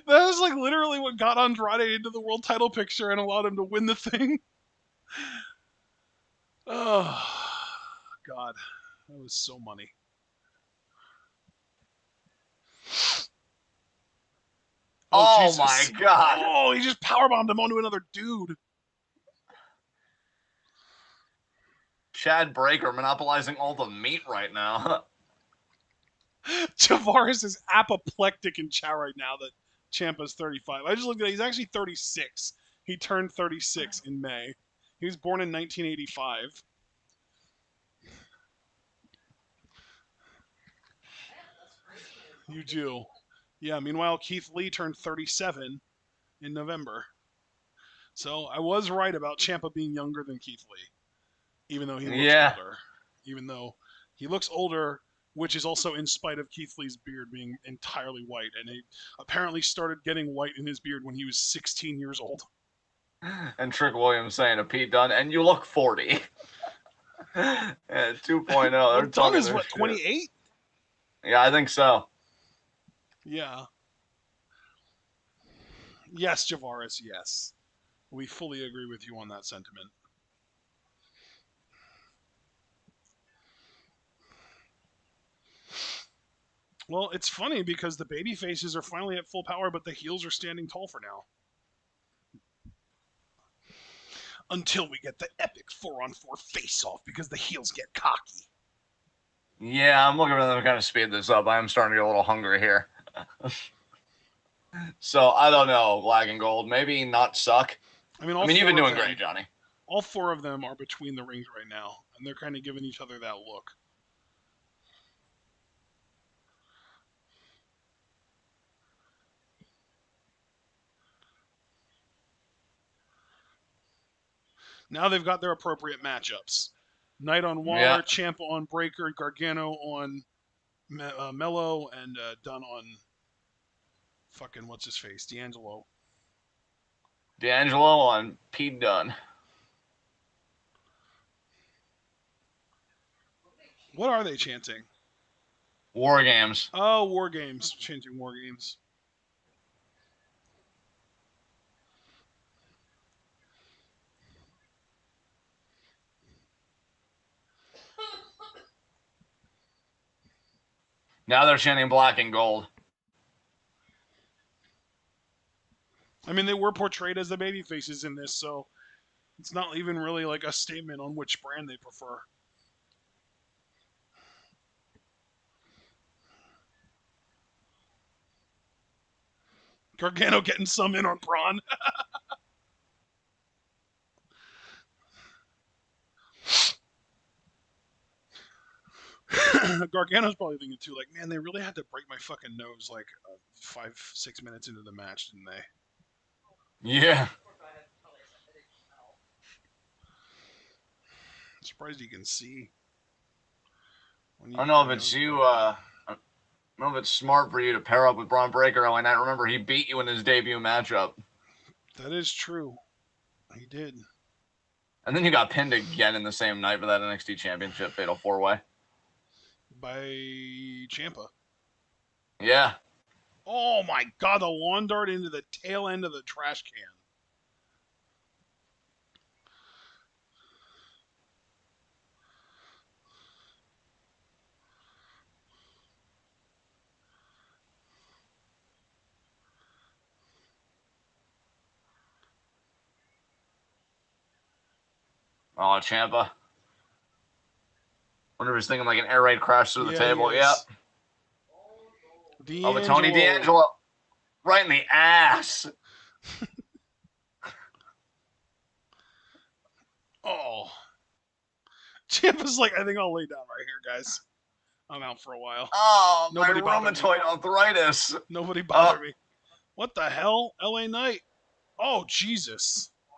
That was like literally what got Andrade into the world title picture and allowed him to win the thing. Oh, God. That was so money. Oh Jesus. my god. Oh, he just powerbombed him onto another dude. Chad Breaker monopolizing all the meat right now. Tavares is apoplectic in chat right now that Ciampa's 35. I just looked at it. He's actually 36. He turned 36 in May. He was born in 1985. You do. Yeah, meanwhile, Keith Lee turned 37 in November. So I was right about Ciampa being younger than Keith Lee, even though he looks older. Even though he looks older, which is also in spite of Keith Lee's beard being entirely white. And he apparently started getting white in his beard when he was 16 years old. And Trick Williams saying to Pete Dunne, and you look 40. Yeah, 2.0. Well, They're Dunn talking is what, this shit. 28? Yeah, I think so. Yeah. Yes, Javaris, yes. We fully agree with you on that sentiment. Well, it's funny because the baby faces are finally at full power, but the heels are standing tall for now. Until we get the epic 4-on-4 face-off because the heels get cocky. Yeah, I'm looking for them to kind of speed this up. I am starting to get a little hungry here. So, I don't know, Black and Gold. Maybe not suck. I mean, you've been doing great, Johnny. All 4 of them are between the rings right now, and they're kind of giving each other that look. Now they've got their appropriate matchups. Knight on Waller, Ciampa on Breaker, Gargano on Mello, and Dunn on fucking what's his face, D'Angelo. D'Angelo on Pete Dunne. What are they chanting? War Games. Oh, War Games. Chanting War Games. Now they're chanting Black and Gold. I mean, they were portrayed as the baby faces in this, so it's not even really like a statement on which brand they prefer. Gargano getting some in on Braun. Gargano's probably thinking too, like, man, they really had to break my fucking nose like 5-6 minutes into the match, didn't they? Yeah. I'm surprised you can see. I don't know if it's you. I don't know if it's smart for you to pair up with Braun Breaker. I remember he beat you in his debut matchup, That is true. He did. and then you got pinned again in the same night for that NXT Championship Fatal 4-Way. By Ciampa. Yeah. Oh my god, the lawn dart into the tail end of the trash can. Oh, Ciampa. Wonder if he's thinking like an air raid crash through the table. He Yep. is. Oh, but Tony D'Angelo right in the ass. Oh. Ciampa's like, I think I'll lay down right here, guys. I'm out for a while. Oh, Nobody my bother me. rheumatoid arthritis. Nobody bother me. What the hell? LA Knight. Oh, Jesus. Wow.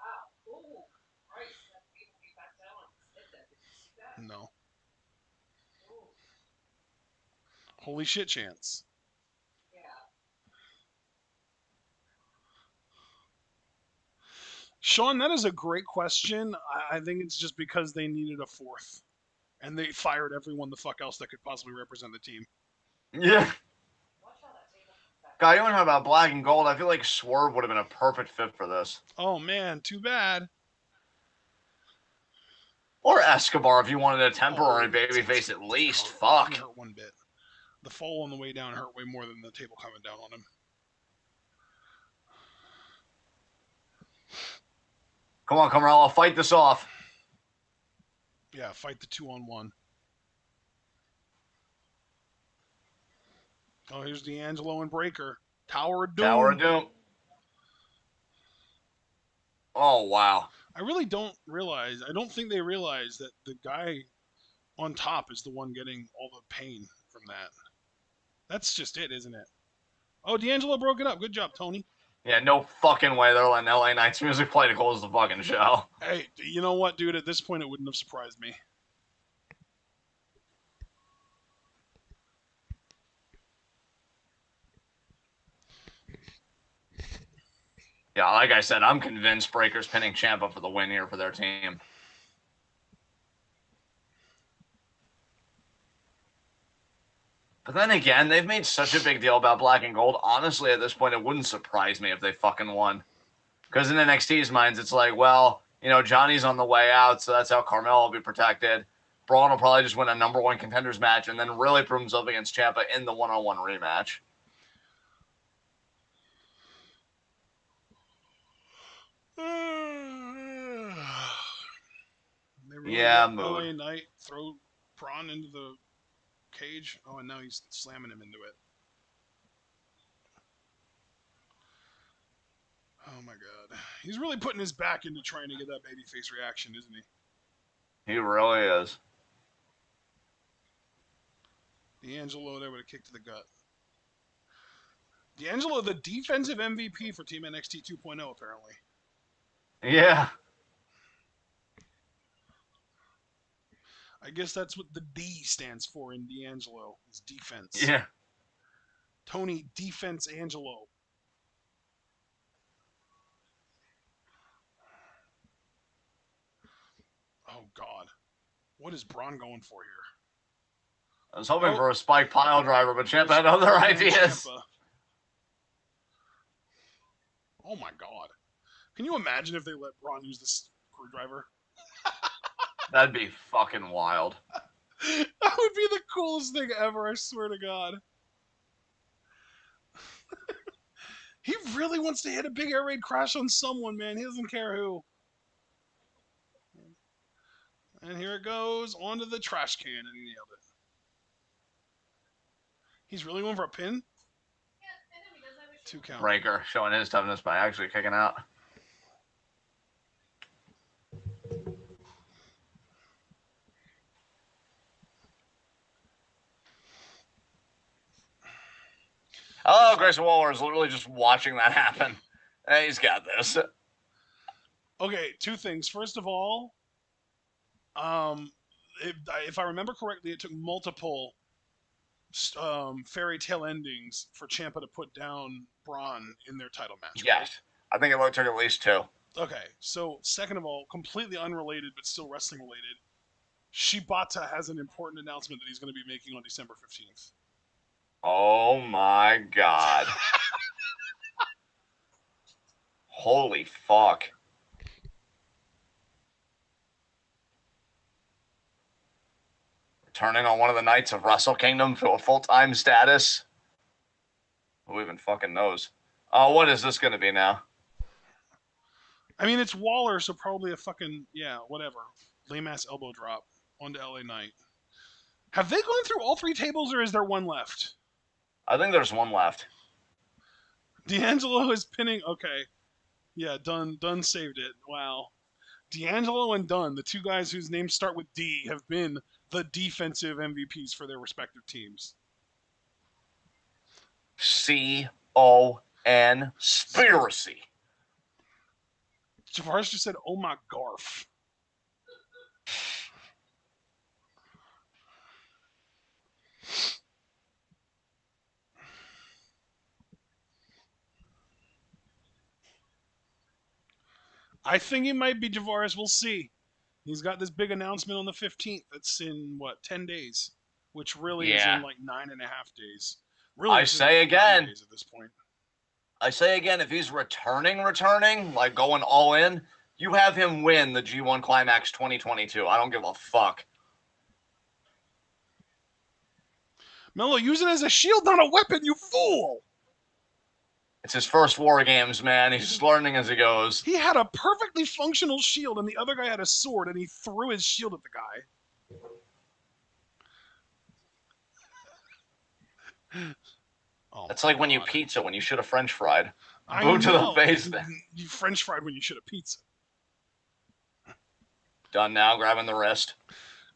Oh, Christ. That people be back down on his head then. Did you see that? No. Oh, Holy shit chance. yeah. Sean, that is a great question. I think it's just because they needed a fourth. And they fired everyone the fuck else that could possibly represent the team. Yeah. Watch how that table comes back. God, you want to talk about black and gold? I feel like Swerve would have been a perfect fit for this. Oh, man. Too bad. Or Escobar if you wanted a temporary Oh, babyface at didn't least. hurt. Fuck. Didn't hurt one bit. The fall on the way down hurt way more than the table coming down on him. Come on, Carmelo, fight this off. Yeah, fight the 2-on-1. Oh, here's D'Angelo and Breaker. Tower of Doom. Tower of Doom. Oh, wow. I really don't realize. I don't think they realize that the guy on top is the one getting all the pain from that. That's just it, isn't it? Oh, D'Angelo broke it up. Good job, Tony. Yeah, no fucking way they're letting LA Knight's music play to close the fucking show. Hey, you know what, dude? At this point, it wouldn't have surprised me. Yeah, like I said, I'm convinced Breaker's pinning Ciampa for the win here for their team. But then again, they've made such a big deal about black and gold. Honestly, at this point, it wouldn't surprise me if they fucking won. Because in NXT's minds, it's like, well, you know, Johnny's on the way out, so that's how Carmelo will be protected. Braun will probably just win a number one contenders match and then really prove himself against Ciampa in the one-on-one rematch. They really Yeah, let mood. LA Knight throw Braun into the cage. Oh, and now he's slamming him into it. Oh my god. He's really putting his back into trying to get that babyface reaction, isn't he? He really is. D'Angelo there with a kick to the gut. D'Angelo, the defensive MVP for Team NXT 2.0, apparently. Yeah. I guess that's what the D stands for in D'Angelo, is defense. Yeah. Tony, defense Angelo. Oh, God. What is Braun going for here? I was hoping for a spike pile driver, but Ciampa had other ideas. Ciampa. Oh, my God. Can you imagine if they let Braun use the screwdriver? That'd be fucking wild. That would be the coolest thing ever, I swear to God. He really wants to hit a big air raid crash on someone, man. He doesn't care who. And here it goes onto the trash can, and he nailed it. He's really going for a pin? 2 count. Breaker showing his toughness by actually kicking out. Oh, Grayson Waller is literally just watching that happen. Hey, he's got this. Okay, 2 things. First of all, if I remember correctly, it took multiple fairy tale endings for Ciampa to put down Braun in their title match. Right? Yes. I think it took at least 2. Okay, so second of all, completely unrelated but still wrestling related, Shibata has an important announcement that he's going to be making on December 15th. Oh my god. Holy fuck. Returning on one of the nights of Wrestle Kingdom to a full-time status. Who even fucking knows? What is this going to be now? I mean, it's Waller, so probably a fucking, whatever. Lame-ass elbow drop onto LA Knight. Have they gone through all 3 tables, or is there one left? I think there's one left. D'Angelo is pinning. Okay. Yeah, Dunn saved it. Wow. D'Angelo and Dunn, the 2 guys whose names start with D, have been the defensive MVPs for their respective teams. C-O-N Spiracy. Javaris just said, "Oh my garf." I think it might be Javaris. We'll see. He's got this big announcement on the 15th. That's in, 10 days? Which really is in, 9.5 days. Really, I say again. Days at this point. I say again, if he's returning, like going all in, you have him win the G1 Climax 2022. I don't give a fuck. Melo, use it as a shield, not a weapon, you fool! It's his first War Games, man. He's just learning as he goes. He had a perfectly functional shield, and the other guy had a sword, and he threw his shield at the guy. Oh, it's like when you pizza when you should have French fried. I Boot to know. the face. You French fried when you should have pizza. Done now, grabbing the wrist.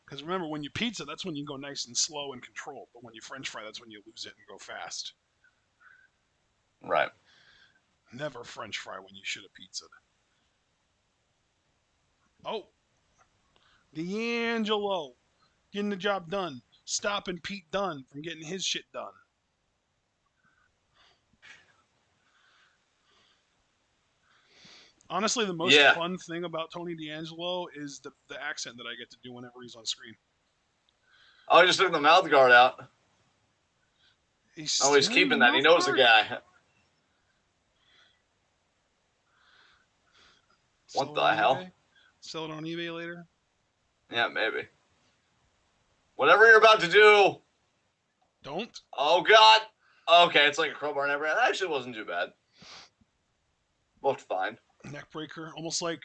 Because remember, when you pizza, that's when you go nice and slow and controlled. But when you French fry, that's when you lose it and go fast. Right. Never French fry when you should have pizza. Oh. D'Angelo. Getting the job done. Stopping Pete Dunne from getting his shit done. Honestly, the most fun thing about Tony D'Angelo is the accent that I get to do whenever he's on screen. Oh, he just took the mouth guard out. He's keeping that. He knows the guy. What the hell? Sell it on eBay later? Yeah, maybe. Whatever you're about to do. Don't. Oh, God. Okay, it's like a crowbar and everything. That actually wasn't too bad. Looked fine. Neck breaker, almost like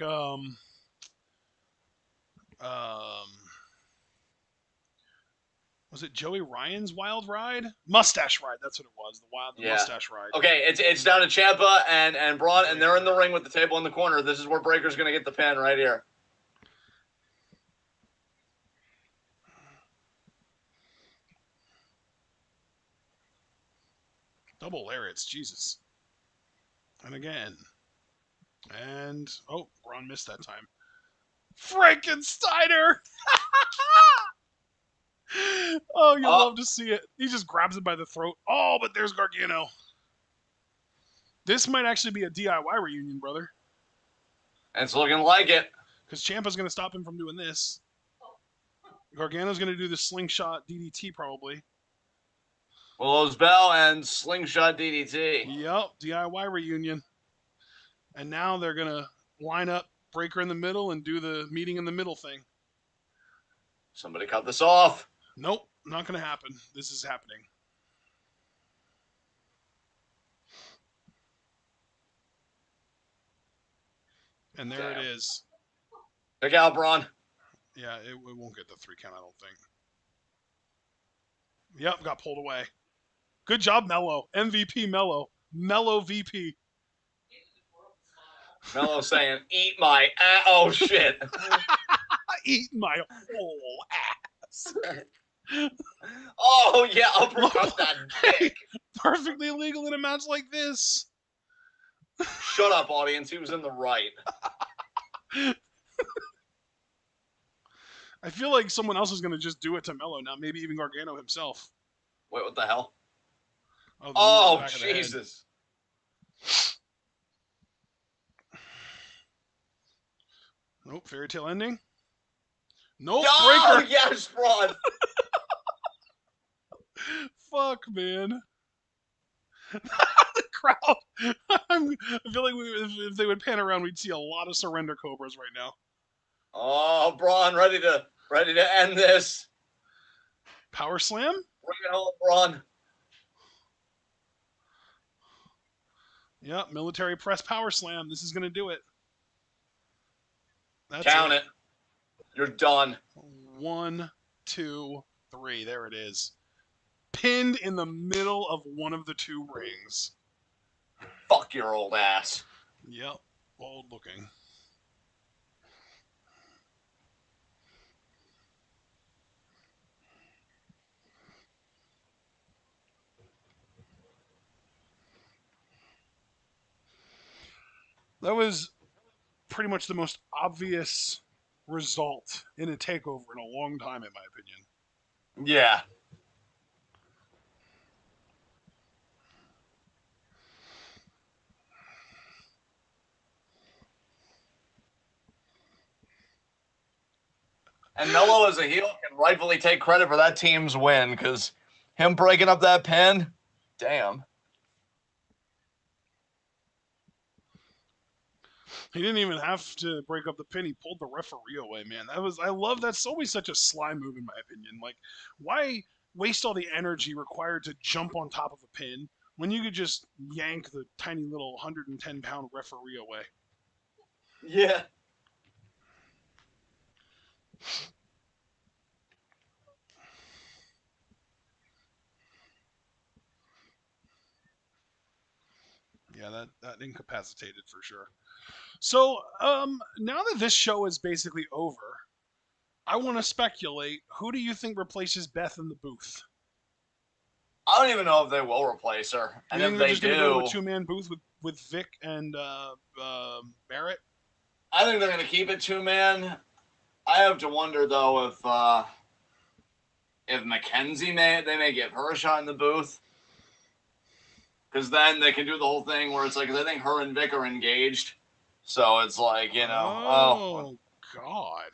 was it Joey Ryan's Wild Ride? Mustache Ride, that's what it was. The Mustache Ride. Okay, it's down to Ciampa and Braun, and they're in the ring with the table in the corner. This is where Breaker's gonna get the pin right here. Double lariats, Jesus. And again. And, Braun missed that time. Frankensteiner! Oh, you love to see it. He just grabs him by the throat. Oh, but there's Gargano. This might actually be a DIY reunion, brother. It's looking like it. Because Ciampa's going to stop him from doing this. Gargano's going to do the slingshot DDT, probably. Willow's Bell and slingshot DDT. Yep, DIY reunion. And now they're going to line up Breaker in the middle and do the meeting in the middle thing. Somebody cut this off. Nope, not going to happen. This is happening. And there it is. Pick out, Braun. Yeah, it won't get the 3 count, I don't think. Yep, got pulled away. Good job, Mello. MVP Mello. Mellow VP. Mello saying, "Eat my ass." Oh shit. Eat my whole ass. Oh yeah, uppercut that dick. Perfectly legal in a match like this. Shut up, audience. He was in the right. I feel like someone else is going to just do it to Mello now. Maybe even Gargano himself. Wait, what the hell? Oh, the knee to the Oh back of the head. Jesus. Nope, fairy tale ending. Nope, Oh breaker. yes, Braun. Fuck, man. The crowd. I feel like if they would pan around, we'd see a lot of surrender cobras right now. Oh, Braun, ready to end this. Power slam? Bring it home, Braun. Yep, military press power slam. This is going to do it. That's Count it. You're done. 1, 2, 3. There it is. Pinned in the middle of one of the two rings. Fuck your old ass. Yep, old looking. That was pretty much the most obvious result in a takeover in a long time, in my opinion. Yeah. And Mello as a heel can rightfully take credit for that team's win, because him breaking up that pin, damn. He didn't even have to break up the pin. He pulled the referee away, man. I love that's always such a sly move in my opinion. Like, why waste all the energy required to jump on top of a pin when you could just yank the tiny little 110-pound referee away? Yeah. Yeah, that incapacitated for sure. So, now that this show is basically over, I want to speculate. Who do you think replaces Beth in the booth? I don't even know if they will replace her. Do And you think if they're they just going to go to a do, two-man booth with Vic and Barrett? I think they're going to keep it two-man. I have to wonder, though, if Mackenzie they may give her a shot in the booth. Because then they can do the whole thing where it's like, 'cause I think her and Vic are engaged. So it's like, Oh, God.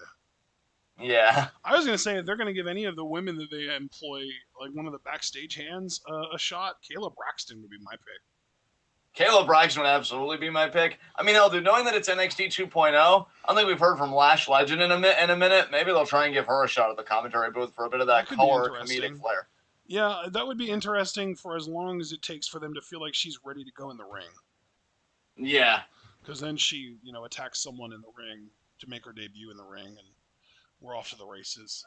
Yeah. I was going to say, if they're going to give any of the women that they employ, like one of the backstage hands, a shot, Kayla Braxton would be my pick. Caleb Braxton would absolutely be my pick. I mean, hell, dude, knowing that it's NXT 2.0, I don't think we've heard from Lash Legend in a minute. Maybe they'll try and give her a shot at the commentary booth for a bit of that That could be color interesting. comedic flair. Yeah, that would be interesting for as long as it takes for them to feel like she's ready to go in the ring. Yeah. Because then she, attacks someone in the ring to make her debut in the ring, and we're off to the races.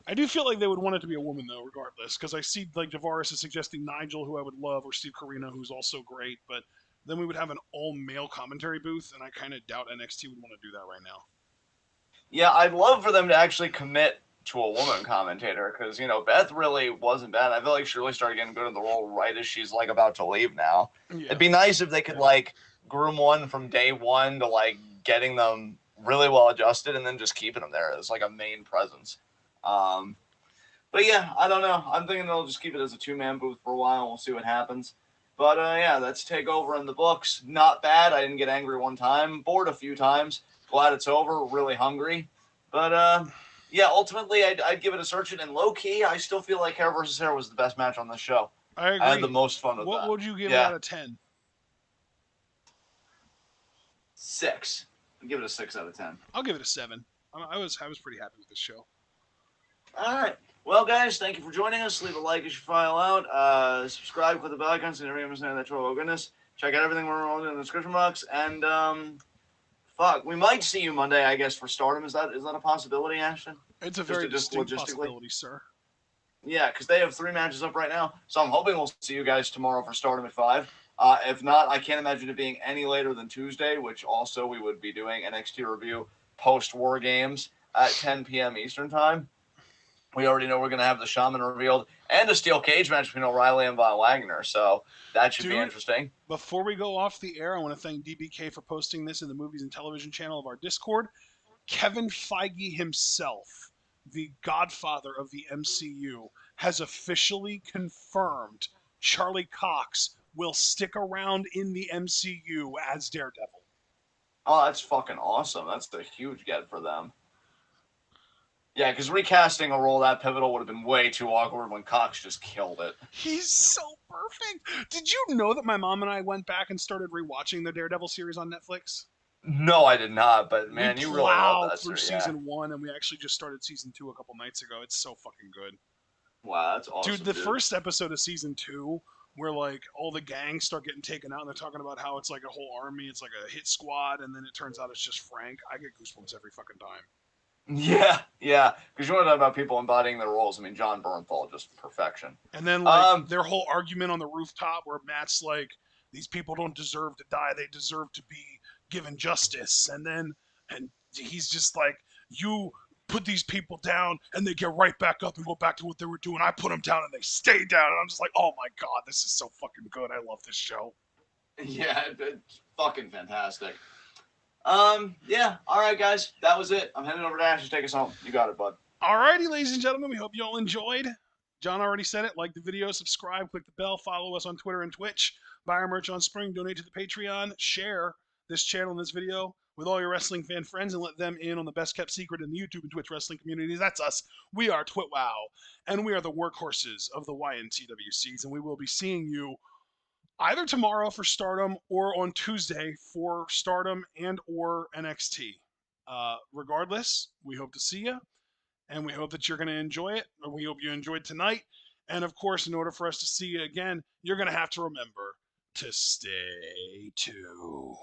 I do feel like they would want it to be a woman, though, regardless, because I see, like, Javaris is suggesting Nigel, who I would love, or Steve Corino, who's also great, but then we would have an all-male commentary booth, and I kind of doubt NXT would want to do that right now. Yeah, I'd love for them to actually commit to a woman commentator, because, Beth really wasn't bad. I feel like she really started getting good in the role right as she's, like, about to leave now. Yeah. It'd be nice if they could, like, groom one from day one to, like, getting them really well adjusted and then just keeping them there as, like, a main presence. But yeah, I don't know. I'm thinking they'll just keep it as a two-man booth for a while. We'll see what happens. But yeah, that's Takeover in the books. Not bad. I didn't get angry one time. Bored a few times. Glad it's over. Really hungry. But yeah, ultimately, I'd give it a search. And low-key, I still feel like hair versus hair was the best match on the show. I agree. I had the most fun with that. What would you give it out of 10? 6. I'd give it a 6 out of 10. I'll give it a 7. I was pretty happy with this show. All right. Well, guys, thank you for joining us. Leave a like as you file out. Subscribe, click the bell icon so you never understand that troll. Oh, goodness. Check out everything we're rolling in the description box. And, we might see you Monday, I guess, for Stardom. Is that a possibility, Ashton? It's a very distinct possibility, sir. Yeah, because they have 3 matches up right now. So I'm hoping we'll see you guys tomorrow for Stardom at 5. If not, I can't imagine it being any later than Tuesday, which also we would be doing NXT review post War Games at 10 p.m. Eastern Time. We already know we're going to have the Shaman revealed and a steel cage match between O'Reilly and Von Wagner. So that should be Dude, interesting. before we go off the air, I want to thank DBK for posting this in the movies and television channel of our Discord. Kevin Feige himself, the godfather of the MCU, has officially confirmed Charlie Cox will stick around in the MCU as Daredevil. Oh, that's fucking awesome. That's a huge get for them. Yeah, because recasting a role that pivotal would have been way too awkward when Cox just killed it. He's so perfect. Did you know that my mom and I went back and started rewatching the Daredevil series on Netflix? No, I did not, but We man, you really love plowed that through series. Yeah. season 1, and we actually just started season 2 a couple nights ago. It's so fucking good. Wow, that's awesome. Dude, the first episode of season 2, where like all the gangs start getting taken out and they're talking about how it's like a whole army, it's like a hit squad, and then it turns out it's just Frank. I get goosebumps every fucking time. Yeah, yeah. Because you want to talk about people embodying their roles. I mean, John Bernthal, just perfection. And then like their whole argument on the rooftop where Matt's like, these people don't deserve to die, they deserve to be given justice. And he's just like, you put these people down and they get right back up and go back to what they were doing. I put them down and they stay down. And I'm just like, oh my God, this is so fucking good. I love this show. Yeah, it's fucking fantastic. Yeah. All right, guys. That was it. I'm heading over to Ash to take us home. You got it, bud. Alrighty, ladies and gentlemen, we hope you all enjoyed. John already said it. Like the video, subscribe, click the bell, follow us on Twitter and Twitch, buy our merch on Spring, donate to the Patreon, share this channel and this video with all your wrestling fan friends and let them in on the best kept secret in the YouTube and Twitch wrestling communities. That's us. We are TwitWow, and we are the workhorses of the YNTWCs, and we will be seeing you either tomorrow for Stardom or on Tuesday for Stardom and or NXT. Regardless, we hope to see you. And we hope that you're going to enjoy it. Or we hope you enjoyed tonight. And of course, in order for us to see you again, you're going to have to remember to stay tuned.